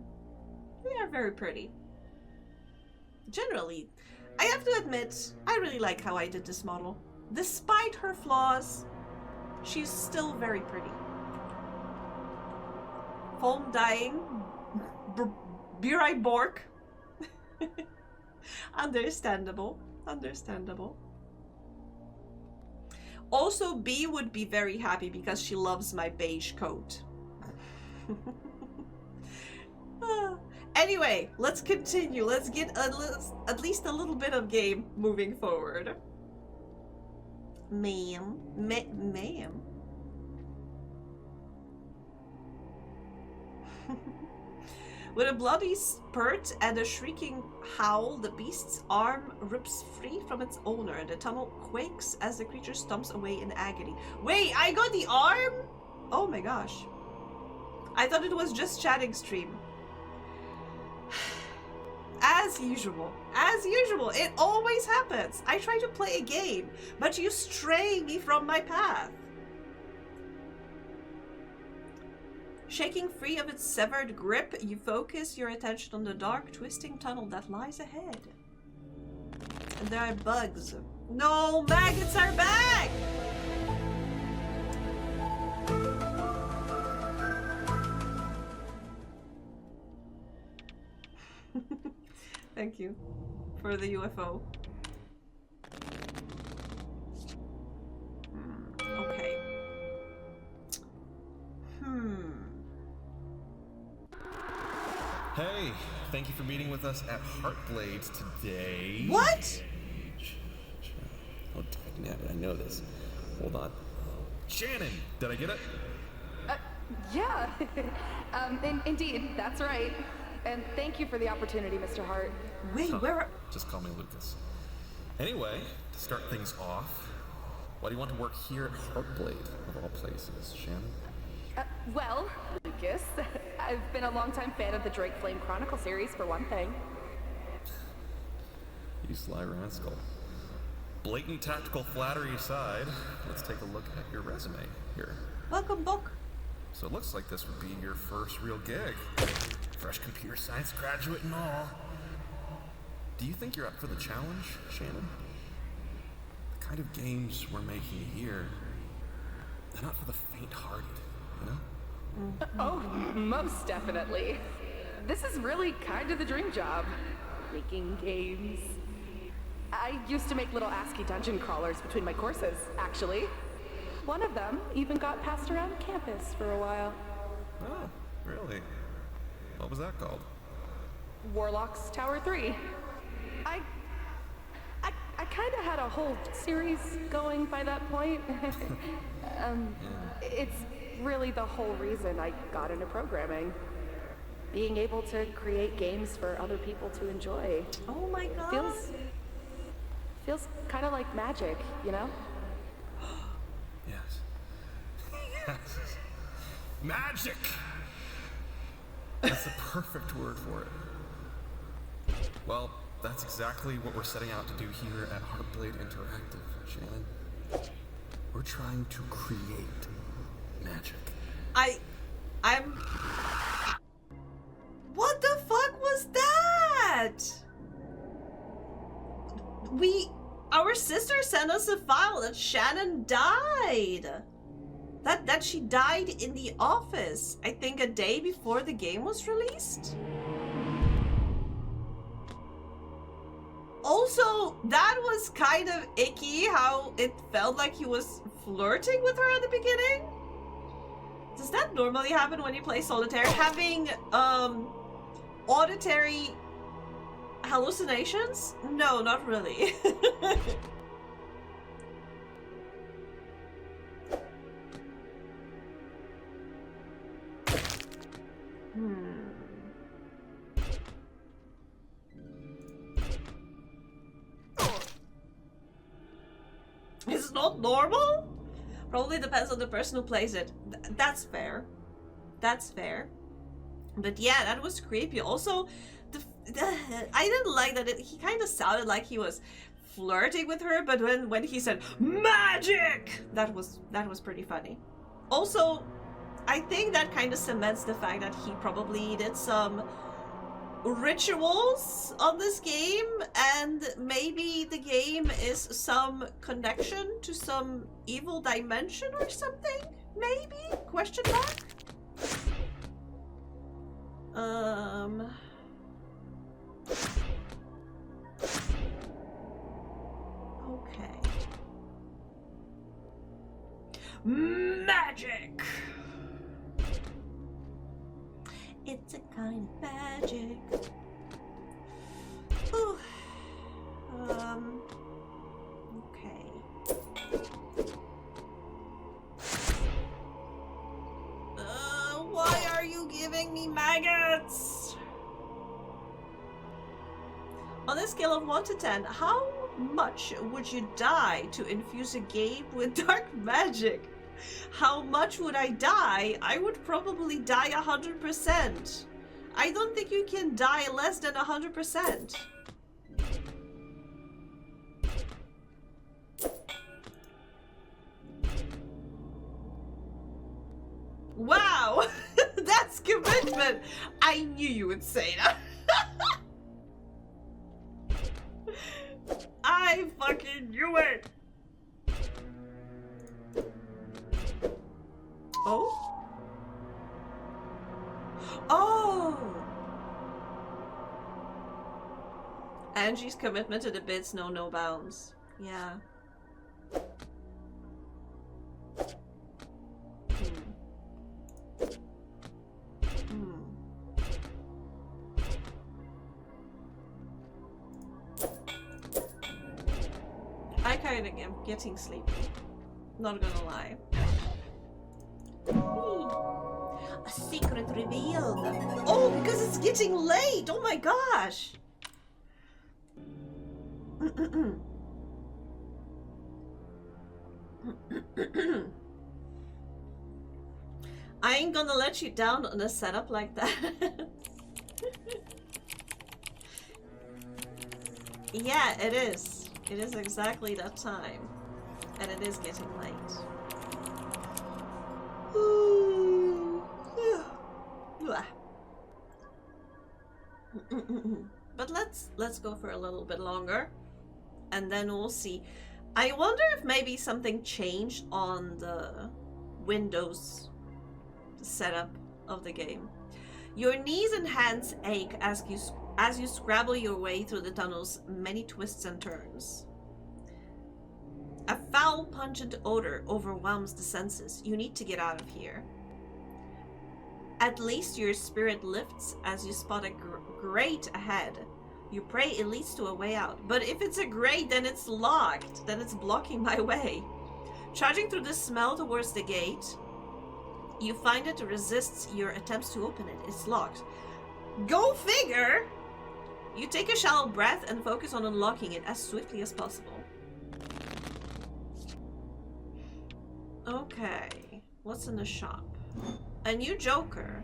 They are very pretty. Generally, I have to admit, I really like how I did this model. Despite her flaws, she's still very pretty. Foam dying. Be right Bork. Understandable. Understandable. Also, B would be very happy because she loves my beige coat. Anyway, let's continue. Let's get at least a little bit of game moving forward. Ma'am. Ma'am. With a bloody spurt and a shrieking howl, the beast's arm rips free from its owner, and the tunnel quakes as the creature stomps away in agony. Wait, I got the arm? Oh my gosh. I thought it was just chatting stream. As usual, it always happens. I try to play a game, but you stray me from my path. Shaking free of its severed grip, you focus your attention on the dark, twisting tunnel that lies ahead. And there are bugs. No, maggots are back! Thank you for the UFO. Okay. Hey, thank you for meeting with us at Heartblade today. What? Oh, dagnabbit, I know this. Hold on. Shannon, did I get it? Yeah. Indeed, that's right. And thank you for the opportunity, Mr. Hart. Wait, where? Just call me Lucas. Anyway, to start things off, why do you want to work here at Heartblade, of all places, Shannon? Well, Lucas, I've been a longtime fan of the Drake Flame Chronicle series, for one thing. You sly rascal. Blatant tactical flattery aside, let's take a look at your resume here. Welcome, book. So it looks like this would be your first real gig. Fresh computer science graduate and all. Do you think you're up for the challenge, Shannon? The kind of games we're making here, they're not for the faint-hearted, you know? Oh, most definitely. This is really kind of the dream job. Making games. I used to make little ASCII dungeon crawlers between my courses, actually. One of them even got passed around campus for a while. Oh, really? What was that called? Warlock's Tower 3. I kind of had a whole series going by that point. It's really the whole reason I got into programming. Being able to create games for other people to enjoy. Oh my god. Feels kind of like magic, you know? Yes. Yes. Magic! That's the perfect word for it. Well, that's exactly what we're setting out to do here at Heartblade Interactive, Shannon. We're trying to create magic. I'm... What the fuck was that? Our sister sent us a file that Shannon died. That she died in the office, I think a day before the game was released. Also, that was kind of icky how it felt like he was flirting with her at the beginning. Does that normally happen when you play Solitaire? Having auditory Hallucinations? No, not really. It's not normal? Probably depends on the person who plays it. That's fair. That's fair. But yeah, that was creepy. Also, I didn't like that he kind of sounded like he was flirting with her, but when he said magic, that was pretty funny. Also, I think that kind of cements the fact that he probably did some rituals on this game, and maybe the game is some connection to some evil dimension or something? Maybe? Question mark? Okay. Magic! It's a kind of magic. Ooh. Okay. Why are you giving me maggots? On a scale of 1 to 10, how much would you die to infuse a game with dark magic? How much would I die? I would probably die 100%. I don't think you can die less than 100%. Wow! That's commitment! I knew you would say that. I fucking knew it! Oh? Oh! Angie's commitment to the bits know no bounds. Yeah. I kind of am getting sleepy. Not gonna lie. A secret revealed. Oh, because it's getting late. Oh my gosh. I ain't gonna let you down on a setup like that. Yeah, it is. It is exactly that time. And it is getting late. But let's go for a little bit longer, and then we'll see. I wonder if maybe something changed on the Windows setup of the game. Your knees and hands ache as you scrabble your way through the tunnel's many twists and turns. A foul, pungent odor overwhelms the senses. You need to get out of here. At least your spirit lifts as you spot a grate ahead. You pray it leads to a way out. But if it's a grate, then it's locked. Then it's blocking my way. Charging through the smell towards the gate, you find it resists your attempts to open it. It's locked. Go figure! You take a shallow breath and focus on unlocking it as swiftly as possible. Okay, what's in the shop? A new Joker.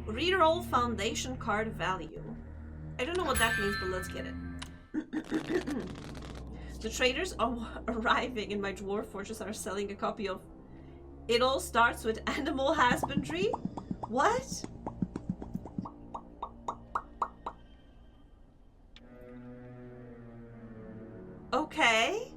Reroll foundation card value. I don't know what that means, but let's get it. The traders arriving in my dwarf fortress are selling a copy of It All Starts with Animal Husbandry? What? Okay.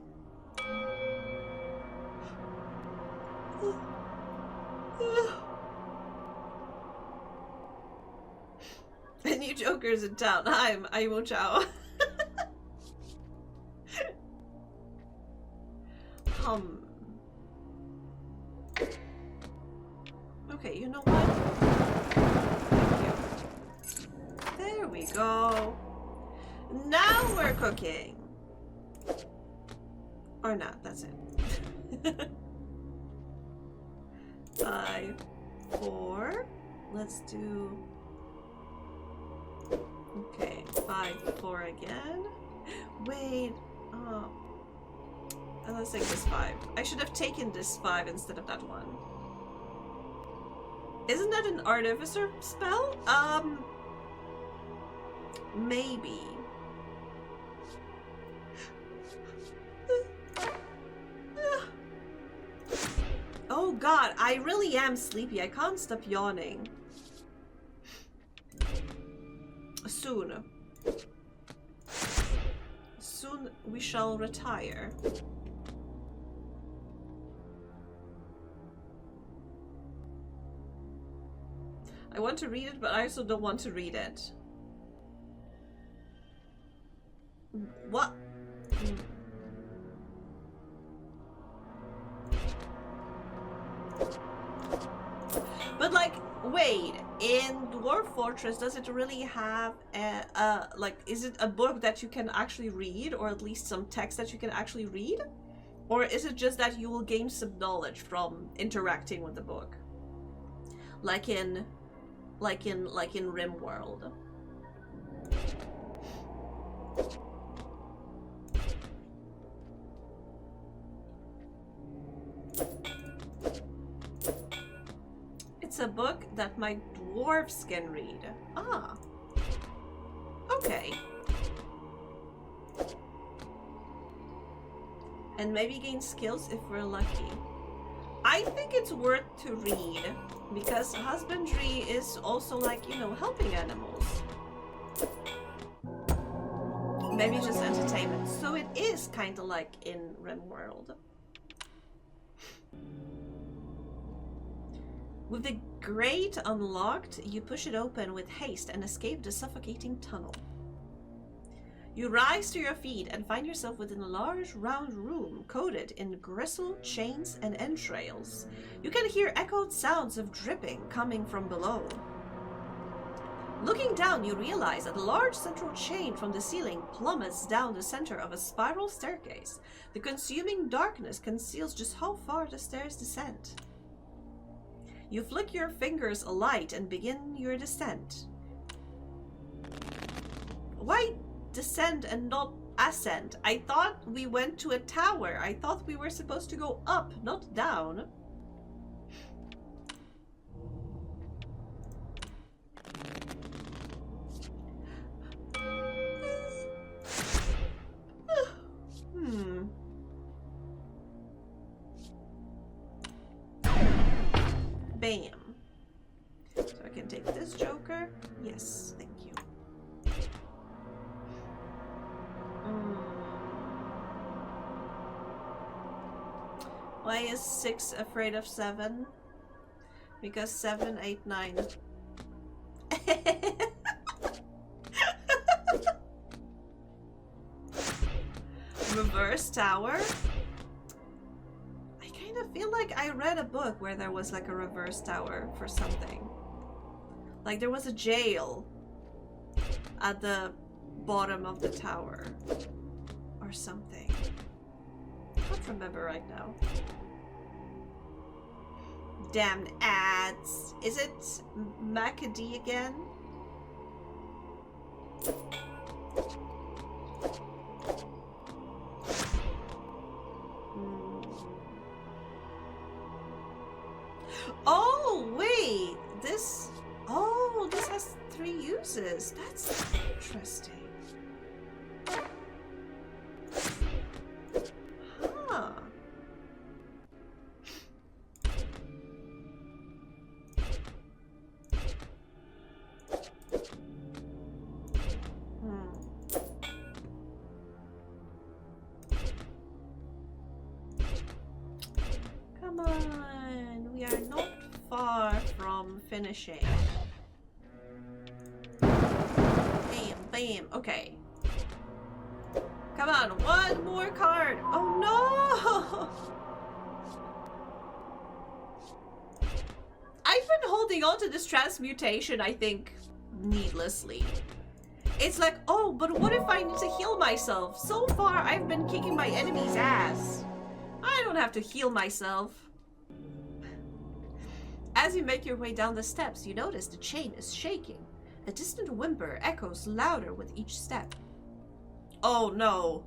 A new Joker's in town. I'm Aimo Chao. Okay, you know what? Thank you. There we go. Now we're cooking. Or not, that's it. 5, 4. Let's do... Okay, 5, 4 again. Wait, oh. And let's take this 5. I should have taken this 5 instead of that one. Isn't that an artificer spell? Maybe. Oh god, I really am sleepy. I can't stop yawning. Soon. Soon we shall retire. I want to read it, but I also don't want to read it. What? But like, wait, in Dwarf Fortress, does it really have a like, is it a book that you can actually read, or at least some text that you can actually read? Or is it just that you will gain some knowledge from interacting with the book? Like in RimWorld. It's a book that my dwarves can read. Ah. Okay. And maybe gain skills if we're lucky. I think it's worth to read because husbandry is also like, you know, helping animals. Maybe just entertainment. So it is kind of like in RimWorld. With the grate unlocked, you push it open with haste and escape the suffocating tunnel. You rise to your feet and find yourself within a large round room coated in gristle, chains, and entrails. You can hear echoed sounds of dripping coming from below. Looking down, you realize that a large central chain from the ceiling plummets down the center of a spiral staircase. The consuming darkness conceals just how far the stairs descend. You flick your fingers alight and begin your descent. Why descend and not ascend? I thought we went to a tower. I thought we were supposed to go up, not down. Bam. So I can take this joker. Yes, thank you. Why is 6 afraid of 7? Because 7, 8, 9. Reverse tower? I kind of feel like I read a book where there was like a reverse tower for something. Like there was a jail at the bottom of the tower or something. I can't remember right now. Damn ads. Is it Macadee again? Oh, wait. This... Oh, this has 3 uses. That's interesting. Huh. Come on, we are not far from finishing. Bam, bam, okay. Come on, one more card. Oh no! I've been holding on to this transmutation, I think, needlessly. It's like, oh, but what if I need to heal myself? So far, I've been kicking my enemy's ass. I don't have to heal myself. As you make your way down the steps, you notice the chain is shaking. A distant whimper echoes louder with each step. Oh no.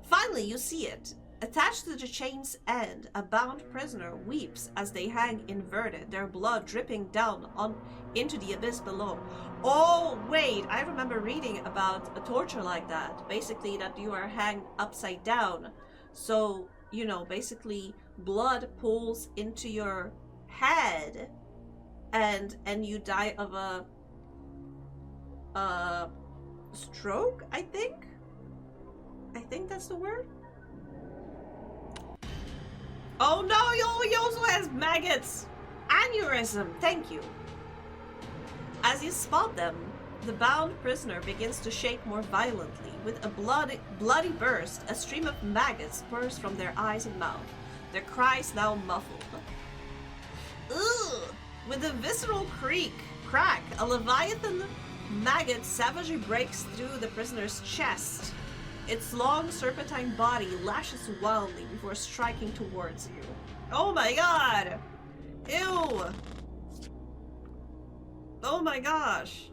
Finally, you see it. Attached to the chain's end, a bound prisoner weeps as they hang inverted, their blood dripping down into the abyss below. Oh, wait, I remember reading about a torture like that. Basically, that you are hanged upside down. So, you know, basically, blood pulls into your head, and you die of a stroke, I think? I think that's the word? Oh no, he also has maggots! Aneurysm, thank you. As you spot them, the bound prisoner begins to shake more violently. With a bloody burst, a stream of maggots bursts from their eyes and mouth, their cries now muffled. Ugh! With a visceral crack, a leviathan maggot savagely breaks through the prisoner's chest. Its long serpentine body lashes wildly before striking towards you. Oh my god! Ew! Oh my gosh!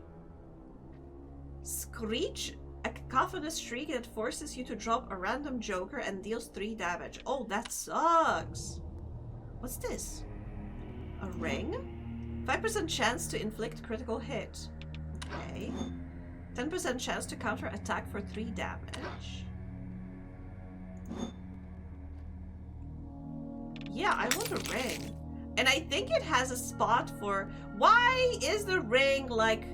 Screech? A cacophonous shriek that forces you to drop a random joker and deals 3 damage. Oh, that sucks! What's this? A ring? 5% chance to inflict critical hit. Okay. 10% chance to counter attack for 3 damage. Yeah, I want a ring. And I think it has a spot for... Why is the ring like...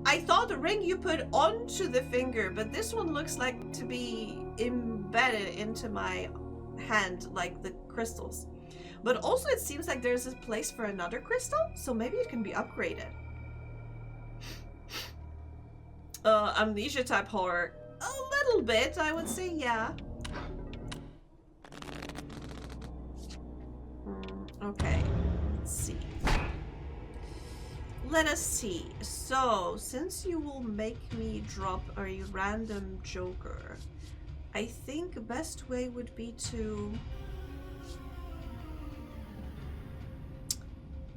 I thought the ring you put onto the finger, but this one looks like to be embedded into my hand, like the crystals. But also it seems like there's a place for another crystal, so maybe it can be upgraded. Amnesia type horror. A little bit, I would say, yeah. Okay, let's see. Let us see. So, since you will make me drop a random joker, I think the best way would be to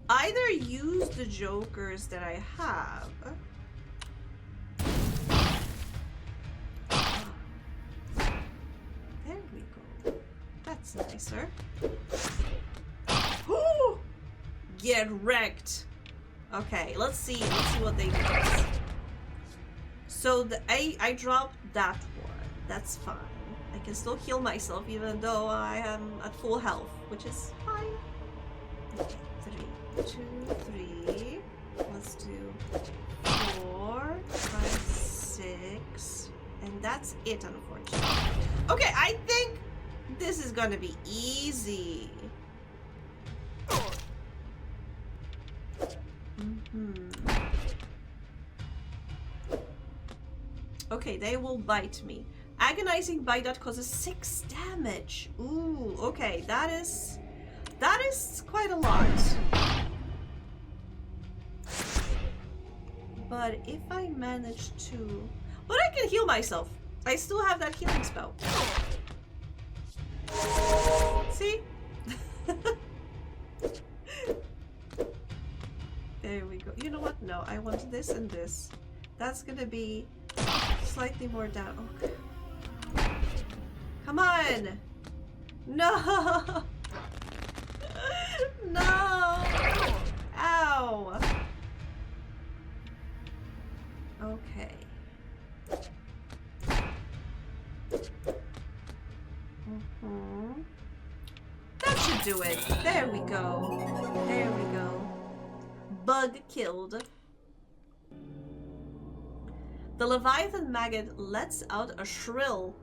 either use the jokers that I have. There we go. That's nicer. Woo! Get wrecked. Okay, let's see what they do. So I dropped that one. That's fine. I can still heal myself even though I am at full health, which is fine. Okay, 3, 2, 3. Let's do 4, 5, 6. And that's it, unfortunately. Okay, I think this is gonna be easy. Okay, they will bite me. Agonizing bite that causes 6 damage. Ooh, okay, that is quite a lot. But if I manage to... But I can heal myself. I still have that healing spell. See? There we go. You know what? No, I want this and this. That's gonna be slightly more down. Okay. Come on! No! No! Ow! Okay. That should do it. There we go. There we go. Bug killed. The Leviathan maggot lets out a shrill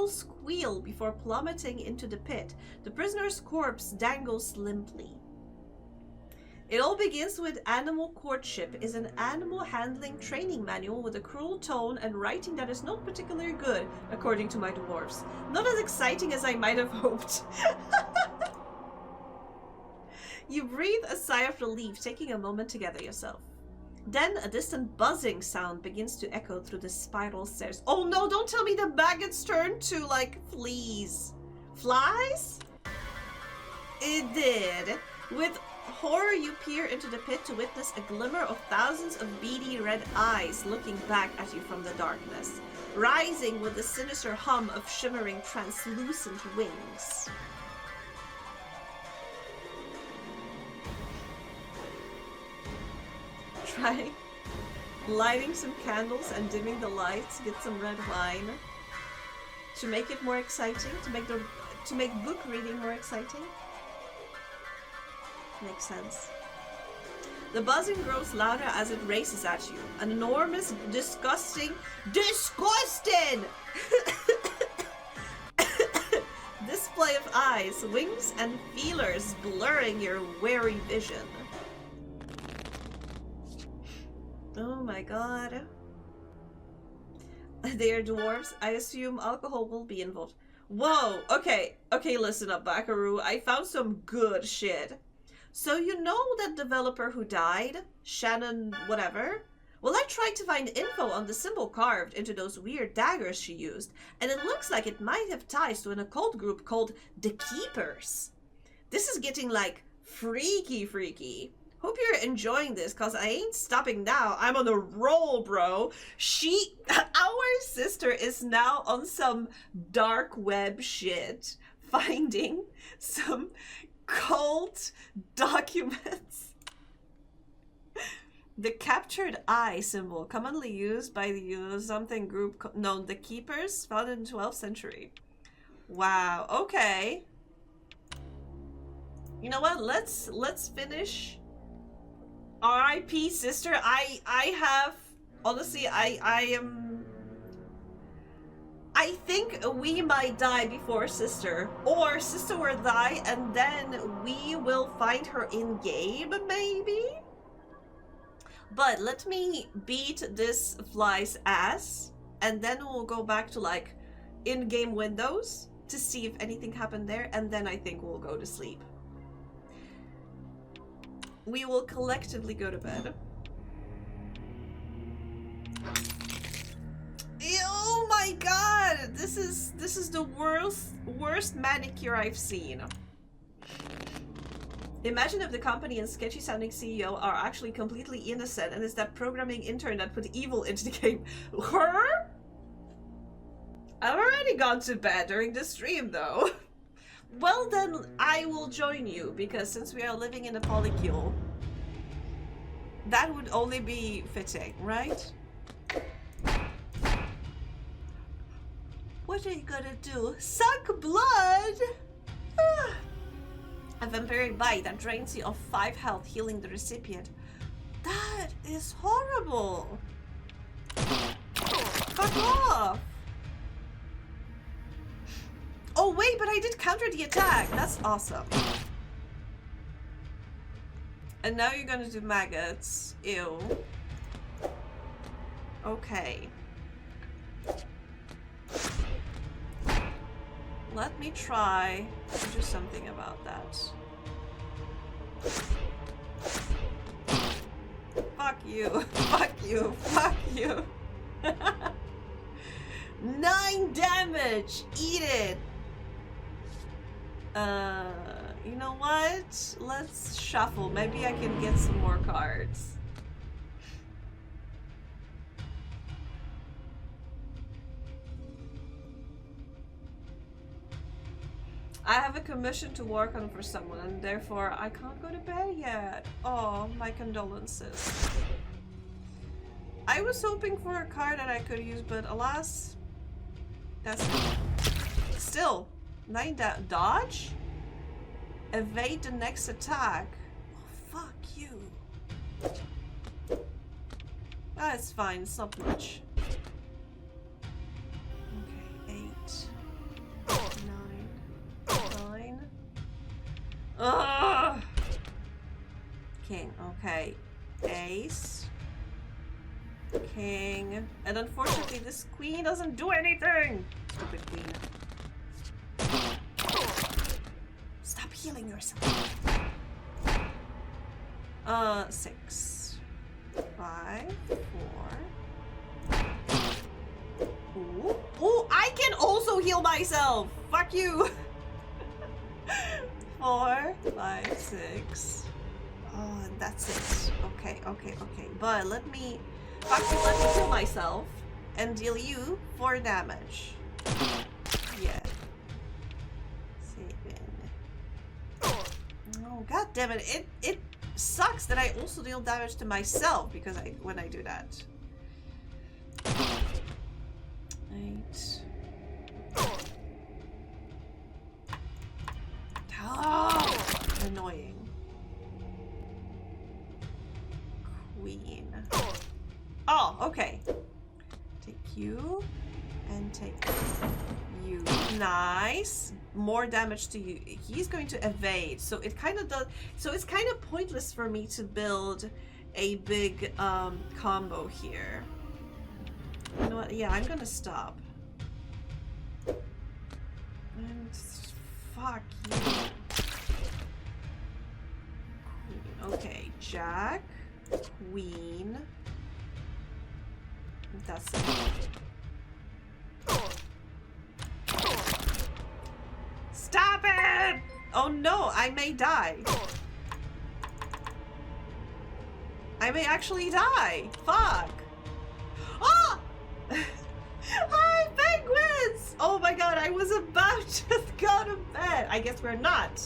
squeal before plummeting into the pit. The prisoner's corpse dangles limply. It all begins with Animal Courtship is an animal handling training manual with a cruel tone and writing that is not particularly good, according to my dwarves. Not as exciting as I might have hoped. You breathe a sigh of relief, taking a moment to gather yourself. Then a distant buzzing sound begins to echo through the spiral stairs. Oh no, don't tell me the maggots turn to like fleas. Flies? It did. With horror you peer into the pit to witness a glimmer of thousands of beady red eyes looking back at you from the darkness, rising with the sinister hum of shimmering translucent wings. Try lighting some candles and dimming the lights, get some red wine to make it more exciting, to make book reading more exciting. Makes sense. The buzzing grows louder as it races at you. An enormous, disgusting display of eyes, wings, and feelers blurring your wary vision. Oh my god. They are dwarves. I assume alcohol will be involved. Whoa, okay, listen up, Bakaru. I found some good shit. So you know that developer who died? Shannon whatever? Well, I tried to find info on the symbol carved into those weird daggers she used, and it looks like it might have ties to an occult group called the Keepers. This is getting, like, freaky. Hope you're enjoying this, cause I ain't stopping now. I'm on a roll, bro. Our sister is now on some dark web shit, finding some cult documents. The captured eye symbol, commonly used by the something group known the Keepers, founded in the 12th century. Wow, okay. You know what? Let's finish. R.I.P. sister. I have honestly I think we might die before sister, or sister will die and then we will find her in game maybe. But let me beat this fly's ass and then we'll go back to like in-game windows to see if anything happened there, and then I think we'll go to sleep. We will collectively go to bed. Oh my god! This is the worst manicure I've seen. Imagine if the company and sketchy sounding CEO are actually completely innocent and it's that programming intern that put evil into the game. Her? I've already gone to bed during the stream though. Well then, I will join you, because since we are living in a polycule, that would only be fitting, right? What are you gonna do? Suck blood? A vampiric bite that drains you of 5 health, healing the recipient. That is horrible. Fuck off. Oh wait, but I did counter the attack. That's awesome. And now you're gonna do maggots. Ew. Okay. Let me try to do something about that. Fuck you. Fuck you. Fuck you. 9 damage. Eat it. You know what? Let's shuffle. Maybe I can get some more cards. I have a commission to work on for someone, and therefore I can't go to bed yet. Oh, my condolences. I was hoping for a card that I could use, but alas, that's still 9 dodge? Evade the next attack. Oh, fuck you. It's fine, it's not much. Okay, 8, 9. Ugh! King, okay. Ace. King. And unfortunately this queen doesn't do anything! Stupid queen. Stop healing yourself. 6. 5, 4. Ooh. Ooh, I can also heal myself! Fuck you! 4, 5, 6. Oh, and that's it. Okay, okay, okay. But let me... Fuck you, let me heal myself and deal you 4 damage. Yeah. 7. Oh, god damn it. It sucks that I also deal damage to myself because when I do that. 8. Oh, annoying. Queen. Oh, okay. Take you and take you. Nice. More damage to you. He's going to evade, so it kind of does. So it's kind of pointless for me to build a big combo here. You know what? Yeah, I'm gonna stop. And fuck you. Queen. Okay, Jack, Queen. That's it. Stop it! Oh no, I may die. I may actually die. Fuck. Oh! Hi, penguins! Oh my god, I was about to go to bed. I guess we're not.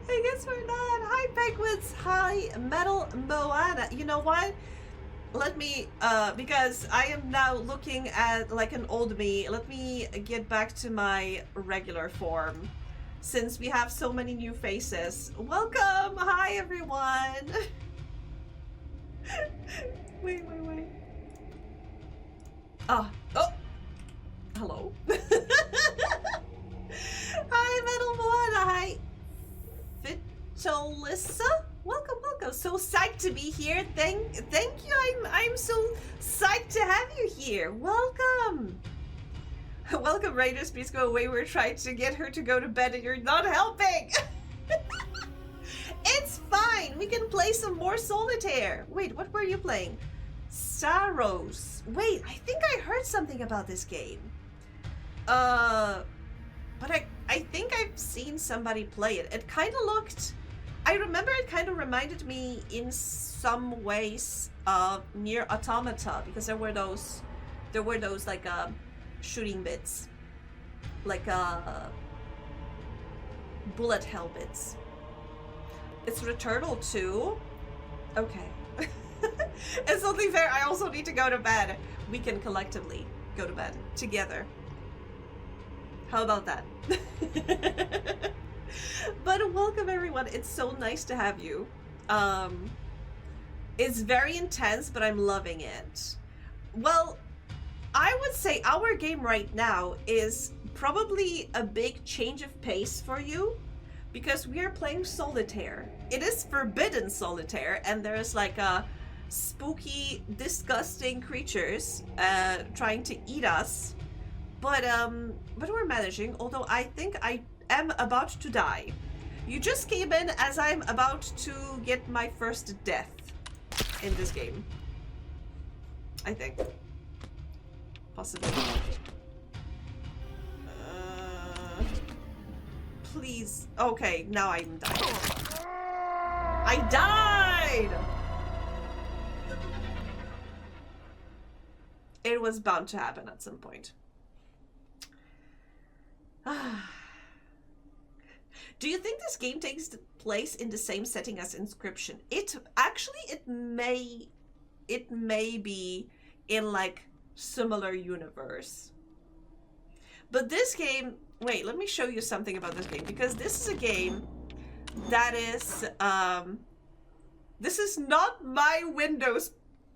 I guess we're not. Hi, penguins. Hi, Metal Moana. You know what? Let me, because I am now looking at like an old me, let me get back to my regular form. Since we have so many new faces. Welcome! Hi, everyone! Wait. Oh. Hello. Hi, Metal Moana. Hi, Vitolissa. Welcome. So psyched to be here. Thank you. I'm so psyched to have you here. Welcome. Welcome, Raiders. Please go away. We're trying to get her to go to bed and you're not helping. It's fine. We can play some more Solitaire. Wait, what were you playing? Saros. Wait, I think I heard something about this game. But I think I've seen somebody play it. It kind of looked... I remember it kind of reminded me in some ways of Nier Automata, because there were those like shooting bits, like bullet hell bits. It's Returnal 2. Okay. It's only fair. I also need to go to bed. We can collectively go to bed together. How about that? But welcome, everyone. It's so nice to have you. It's very intense, but I'm loving it. Well, I would say our game right now is probably a big change of pace for you, because we are playing Solitaire. It is forbidden Solitaire, and there's like a spooky, disgusting creatures trying to eat us. But we're managing, although I think I am about to die. You just came in as I'm about to get my first death in this game. I think. Possibly. Please. Okay, now I'm dying. I died! It was bound to happen at some point. Do you think this game takes place in the same setting as Inscription? It may be in like similar universe. But this game, wait, let me show you something about this game, because this is a game that is this is not my Windows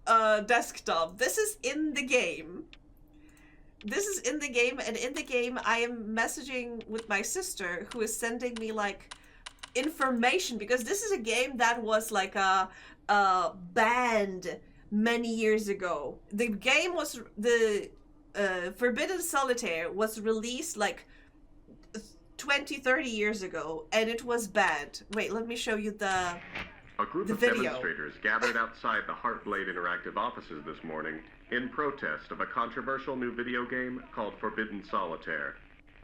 desktop. This is in the game. This is in the game, and in the game I am messaging with my sister, who is sending me like information, because this is a game that was like banned many years ago. The game was, the Forbidden Solitaire was released like 20-30 years ago, and it was banned. Wait, let me show you the A group The of video. demonstrators gathered outside the Heartblade Interactive offices this morning in protest of a controversial new video game called Forbidden Solitaire.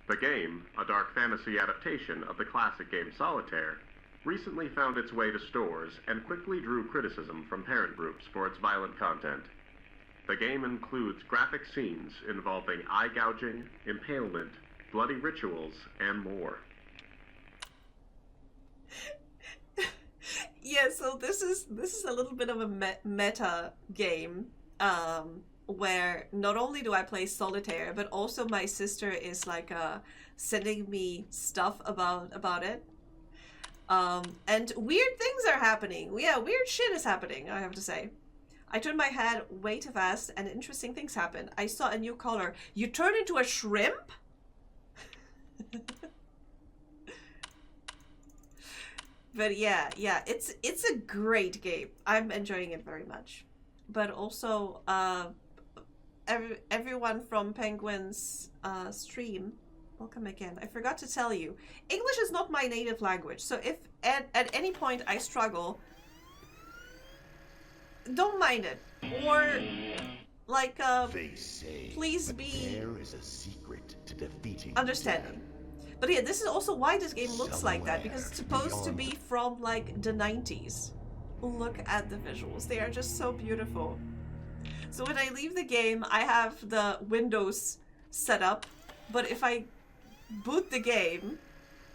The game, a dark fantasy adaptation of the classic game Solitaire, recently found its way to stores and quickly drew criticism from parent groups for its violent content. The game includes graphic scenes involving eye gouging, impalement, bloody rituals, and more. Yeah, so this is a little bit of a meta game, where not only do I play Solitaire, but also my sister is like sending me stuff about it. And weird things are happening. Yeah, weird shit is happening, I have to say. I turned my head way too fast and interesting things happen. I saw a new color. You turn into a shrimp? But yeah, it's a great game. I'm enjoying it very much. But also, everyone from Penguin's stream, welcome again. I forgot to tell you, English is not my native language, so if at any point I struggle, don't mind it. Or, like, please be there is a secret to defeating understanding. But yeah, this is also why this game looks like that, because it's supposed to be from, like, the 90s. Look at the visuals. They are just so beautiful. So when I leave the game, I have the Windows set up, but if I boot the game,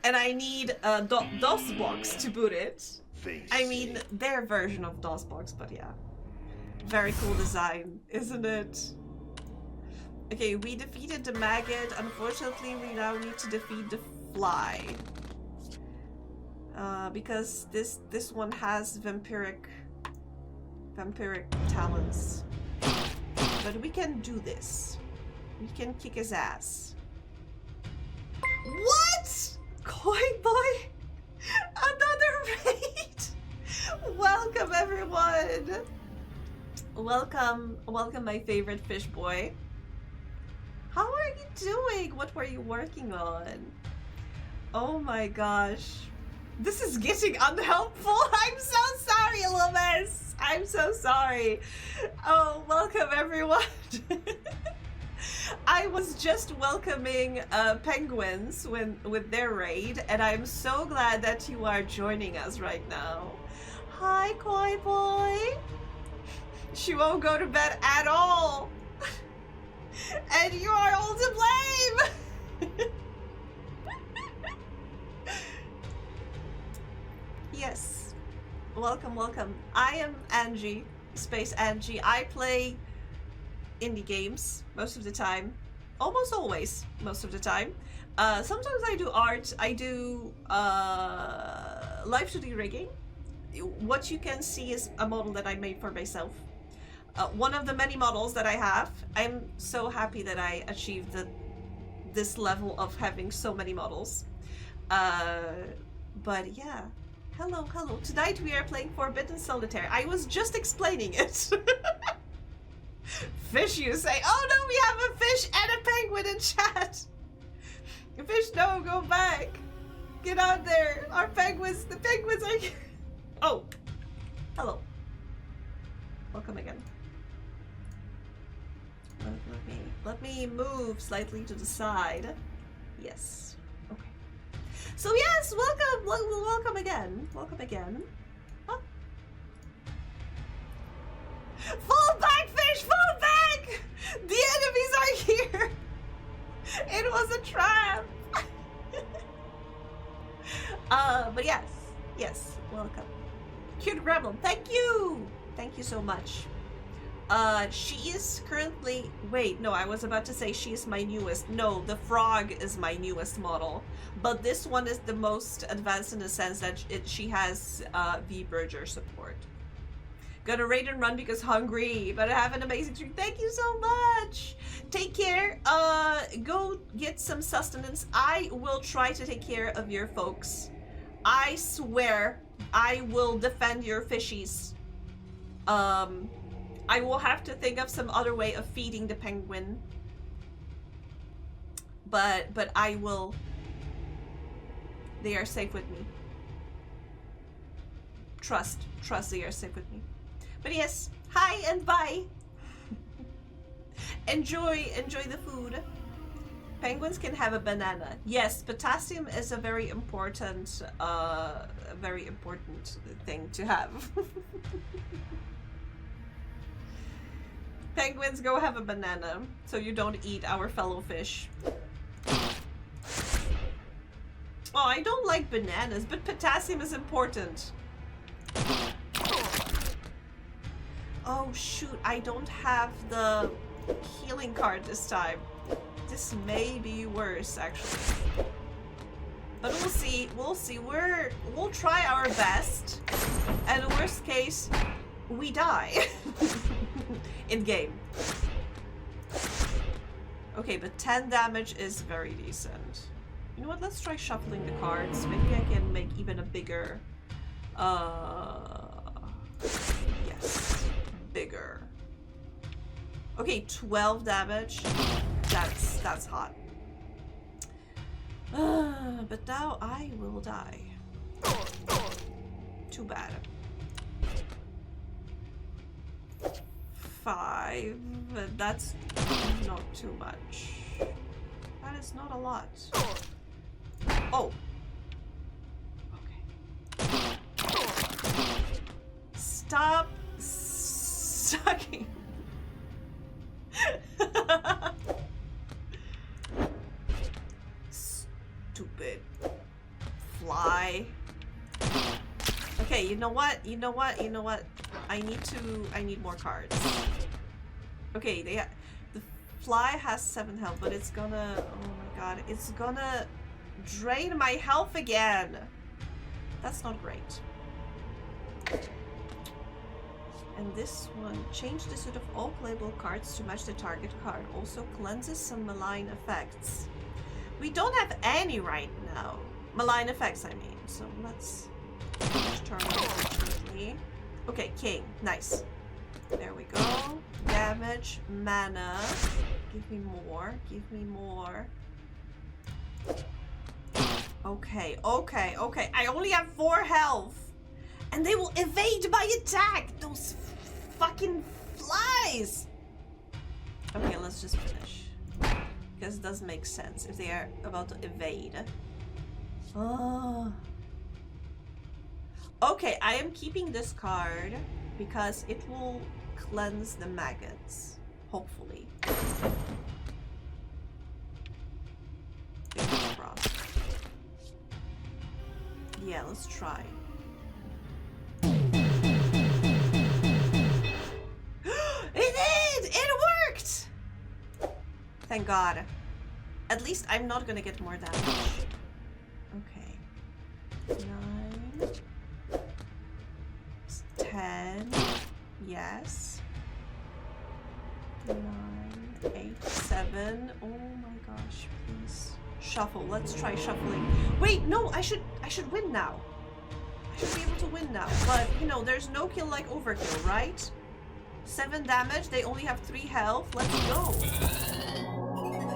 and I need a DOSBox to boot it, I mean, their version of DOSBox, but yeah. Very cool design, isn't it? Okay, we defeated the maggot. Unfortunately, we now need to defeat the fly. Because this one has vampiric talents. But we can do this. We can kick his ass. What? Koi boy? Another raid? Welcome, everyone. Welcome, my favorite fish boy. How are you doing? What were you working on? Oh my gosh. This is getting unhelpful. I'm so sorry, Loomis. I'm so sorry. Oh, welcome everyone. I was just welcoming penguins with their raid, and I'm so glad that you are joining us right now. Hi, Koi boy. She won't go to bed at all. And you are all to blame! Yes. Welcome, welcome. I am Angie, Space Angie. I play indie games most of the time. Almost always, most of the time. Sometimes I do art. I do live 2D rigging. What you can see is a model that I made for myself. One of the many models that I have. I'm so happy that I achieved this level of having so many models. But yeah, hello. Tonight we are playing Forbidden Solitaire. I was just explaining it. Fish, you say? Oh no, we have a fish and a penguin in chat. Fish, no, go back. Get out there. Our penguins, the penguins are here. Oh, hello. Welcome again. Let me move slightly to the side. Yes. Okay. So yes, welcome again. Welcome again. Huh? Fall back, fish! Fall back! The enemies are here. It was a trap. But yes, welcome. Cute Gremlin, thank you so much. She is currently, wait, no, I was about to say she is my newest. No, the frog is my newest model, but this one is the most advanced in the sense that she has V-Burger support. Gonna raid and run because hungry, but I have an amazing stream. Thank you so much. Take care. Go get some sustenance. I will try to take care of your folks. I swear I will defend your fishies. I will have to think of some other way of feeding the penguin. But I will. They are safe with me. Trust they are safe with me. But yes, hi and bye. enjoy the food. Penguins can have a banana. Yes, potassium is a very important thing to have. Penguins, go have a banana so you don't eat our fellow fish. Oh, I don't like bananas, but potassium is important. Oh shoot, I don't have the healing card this time. This may be worse, actually. But we'll see. We'll try our best. And worst case, we die. In game. Okay, but 10 damage is very decent. You know what? Let's try shuffling the cards. Maybe I can make even a bigger... yes. Bigger. Okay, 12 damage. That's hot. But now I will die. Too bad. 5. That's not too much. That is not a lot. Oh. Okay. Stop sucking. Stupid fly. Okay, you know what? I need more cards. Okay, the fly has 7 health, but it's gonna, oh my god, it's gonna drain my health again. That's not great. And this one, change the suit of all playable cards to match the target card. Also cleanses some malign effects. We don't have any right now. Malign effects, I mean. So let's turn it. Okay, king. Nice. There we go. Damage, mana. Give me more. Give me more. Okay. I only have 4 health. And they will evade my attack! Those fucking flies! Okay, let's just finish. Because it does make sense if they are about to evade. Oh. Okay, I am keeping this card because it will cleanse the maggots. Hopefully. Fingers crossed. Yeah, let's try. It did! It worked! Thank God. At least I'm not gonna get more damage. Okay. 9. 10. Yes. 9, 8, 7. Oh my gosh, please. Shuffle. Let's try shuffling. Wait, no, I should win now. I should be able to win now. But, you know, there's no kill like overkill, right? 7 damage, they only have 3 health. Let's go.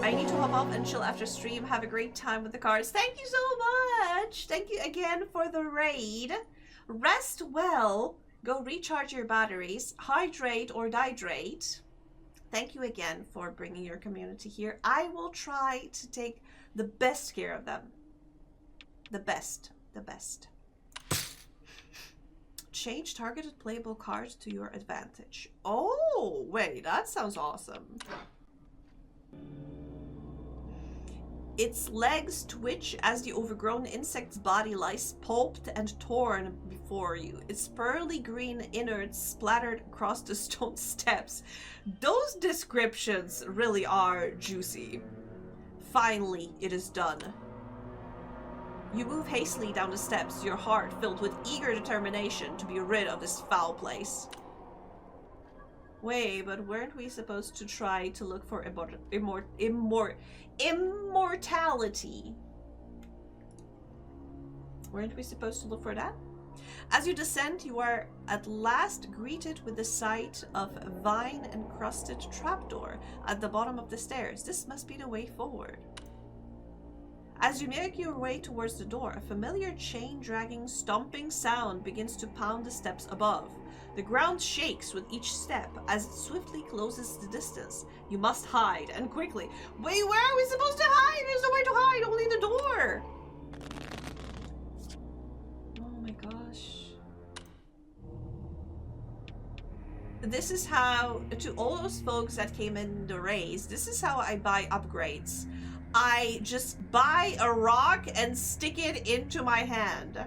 I need to hop off and chill after stream. Have a great time with the cards. Thank you so much. Thank you again for the raid. Rest well. Go recharge your batteries. Hydrate or dihydrate. Thank you again for bringing your community here. I will try to take the best care of them. The best. The best. Change targeted playable cards to your advantage. Oh, wait, that sounds awesome. Its legs twitch as the overgrown insect's body lies pulped and torn before you. Its pearly green innards splattered across the stone steps. Those descriptions really are juicy. Finally, it is done. You move hastily down the steps, your heart filled with eager determination to be rid of this foul place. Wait, but weren't we supposed to try to look for immortality? Weren't we supposed to look for that? As you descend, you are at last greeted with the sight of a vine-encrusted trapdoor at the bottom of the stairs. This must be the way forward. As you make your way towards the door, a familiar chain-dragging, stomping sound begins to pound the steps above. The ground shakes with each step as it swiftly closes the distance. You must hide, and quickly. Wait, where are we supposed to hide? There's nowhere to hide, only the door! Oh my gosh. This is how, to all those folks that came in the race, this is how I buy upgrades. I just buy a rock and stick it into my hand.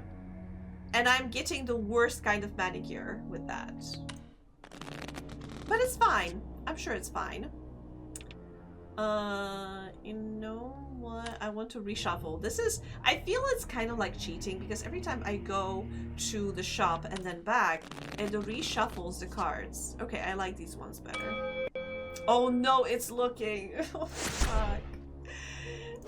And I'm getting the worst kind of manicure with that. But it's fine. I'm sure it's fine. You know what? I want to reshuffle. This is... I feel it's kind of like cheating because every time I go to the shop and then back, it reshuffles the cards. Okay, I like these ones better. Oh no, it's looking. Oh fuck.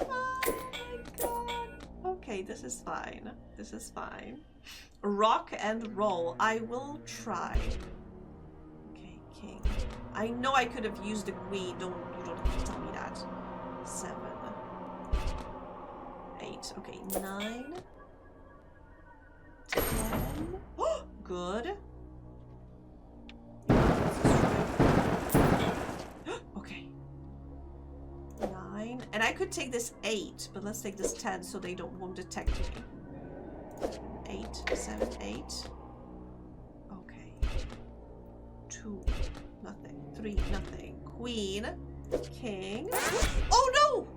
Oh my god. Okay, this is fine. This is fine. Rock and roll. I will try. Okay, king. I know I could have used the queen. You don't have to tell me that. 7. 8. Okay, 9. 10. Oh, good. Okay. 9. And I could take this 8, but let's take this 10 so they won't detect me. 8, 7, 8. Okay. 2, nothing. 3, nothing. Queen, king. Oh no!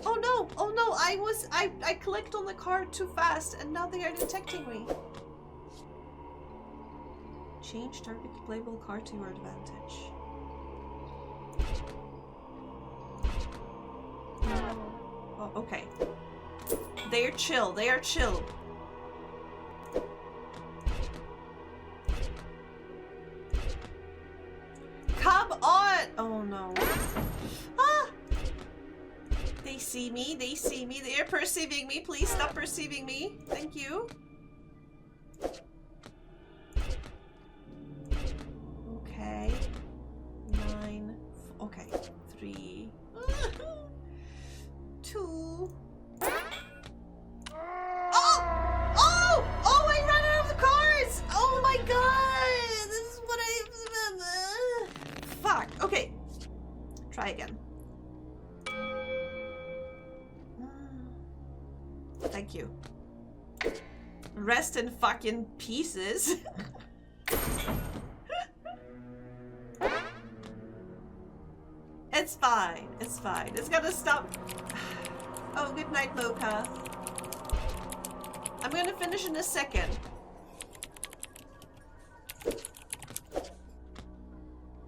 Oh no! Oh no! I clicked on the card too fast, and now they are detecting me. Change target playable card to your advantage. Oh, okay. They are chill. They are chill. Come on! Oh no. Ah! They see me. They see me. They are perceiving me. Please stop perceiving me. Thank you. Okay. 9. Okay. 3. 2. Oh! Oh! Oh! I ran out of the cards! Oh my god! This is what I... Fuck. Okay. Try again. Thank you. Rest in fucking pieces. It's fine. It's fine. It's gonna stop. Oh, good night, Mocha. I'm gonna finish in a second.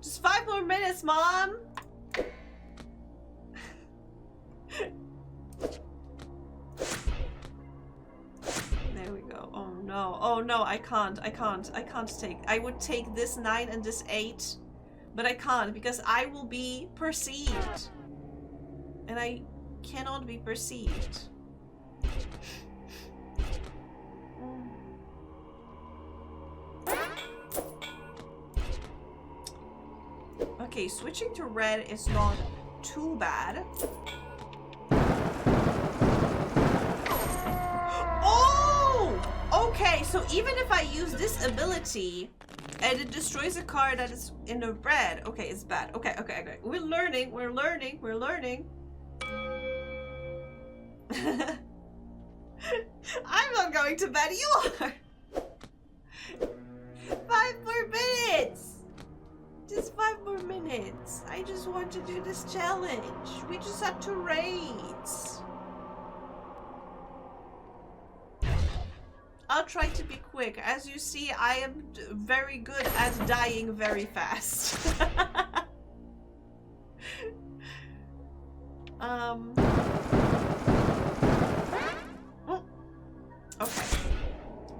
Just 5 more minutes, Mom. There we go. Oh no. Oh no, I can't. I can't take. I would take this 9 and this 8. But I can't because I will be perceived. And I cannot be perceived. Okay, switching to red is not too bad. Oh! Okay, so even if I use this ability and it destroys a card that is in the red. Okay, it's bad. Okay. We're learning. I'm not going to bed. You are. 5 more minutes. Just 5 more minutes. I just want to do this challenge. We just have 2 raids. I'll try to be quick. As you see, I am very good at dying very fast.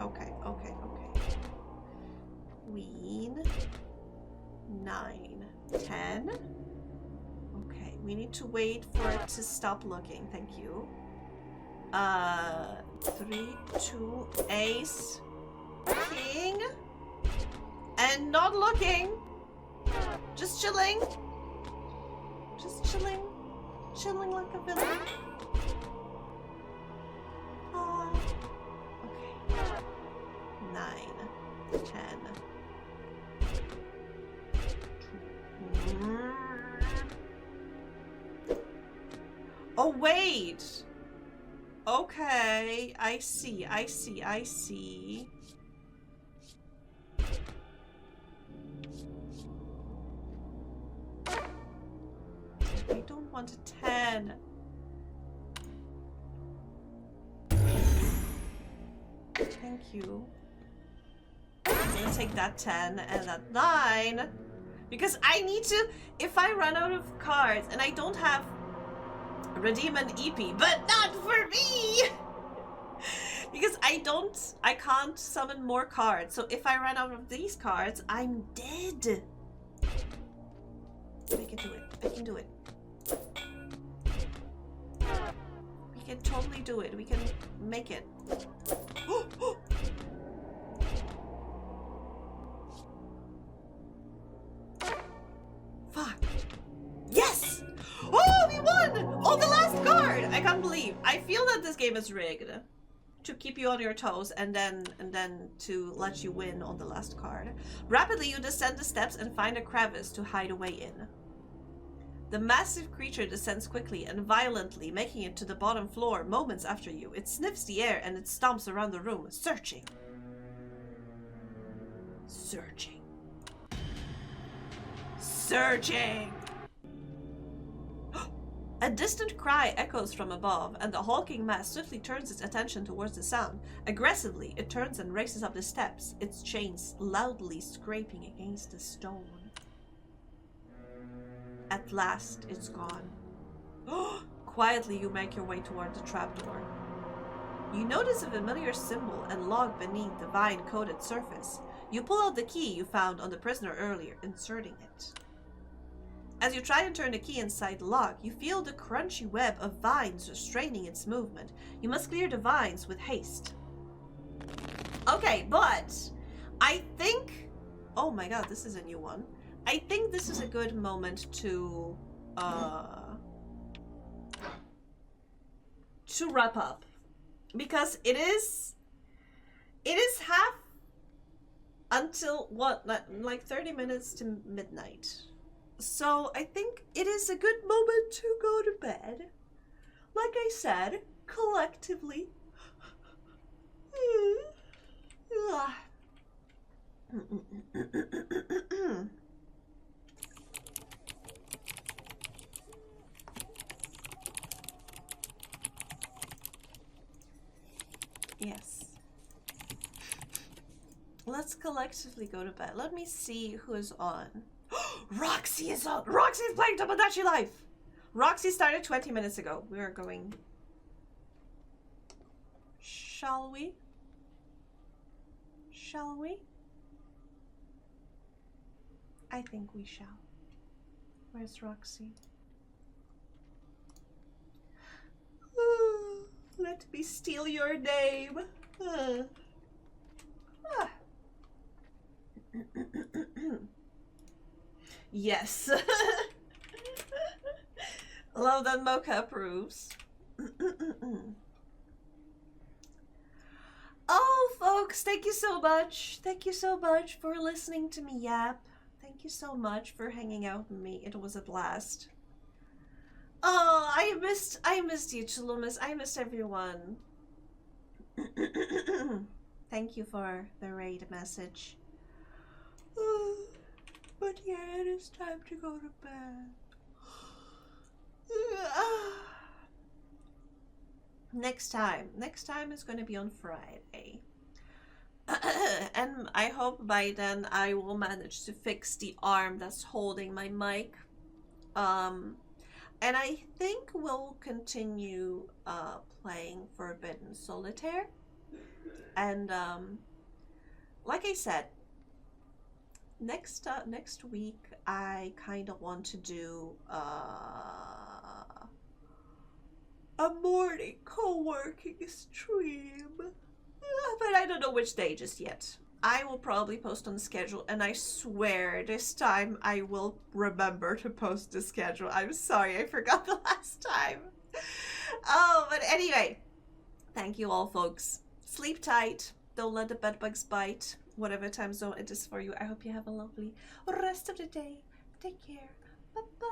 Okay. Queen. 9. 10. Okay, we need to wait for it to stop looking. Thank you. 3, 2, ace, king, and not looking, just chilling like a villain. 10. Oh, wait! Okay, I see. I don't want a 10. Thank you. I'm gonna take that 10 and that 9. Because I need to, if I run out of cards and I don't have redeem an EP, but not for me! Because I can't summon more cards. So if I run out of these cards, I'm dead. I can do it. I can do it. We can totally do it. We can make it. Fuck. Yes! Oh, we won! Oh, the last card! I can't believe. I feel that this game is rigged to keep you on your toes and then to let you win on the last card. Rapidly, you descend the steps and find a crevice to hide away in. The massive creature descends quickly and violently, making it to the bottom floor moments after you. It sniffs the air and it stomps around the room, searching. Searching. Searching! A distant cry echoes from above, and the hulking mass swiftly turns its attention towards the sound. Aggressively, it turns and races up the steps, its chains loudly scraping against the stone. At last, it's gone. Quietly, you make your way toward the trapdoor. You notice a familiar symbol and log beneath the vine-coated surface. You pull out the key you found on the prisoner earlier, inserting it. As you try and turn the key inside the log, you feel the crunchy web of vines restraining its movement. You must clear the vines with haste. Okay, but I think... Oh my god, this is a new one. I think this is a good moment to wrap up. Because it is half until, what, like 30 minutes to midnight. So I think it is a good moment to go to bed. Like I said, collectively. Yes. Let's collectively go to bed. Let me see who is on. Roxy is on! Roxy is playing Tomodachi Life! Roxy started 20 minutes ago. We are going... Shall we? Shall we? I think we shall. Where's Roxy? Let me steal your name. Yes. Love that Mocha approves. Oh, folks, thank you so much. Thank you so much for listening to me yap. Thank you so much for hanging out with me. It was a blast. Oh, I missed you, Chulumis. I missed everyone. Thank you for the raid message. But yeah, it is time to go to bed. Next time is going to be on Friday. And I hope by then I will manage to fix the arm that's holding my mic. And I think we'll continue playing Forbidden Solitaire. And like I said, next week I kind of want to do a morning co-working stream, but I don't know which day just yet. I will probably post on the schedule, and I swear this time I will remember to post the schedule. I'm sorry, I forgot the last time. Oh, but anyway, thank you all, folks. Sleep tight. Don't let the bedbugs bite. whatever time zone it is for you. I hope you have a lovely rest of the day. Take care. Bye-bye.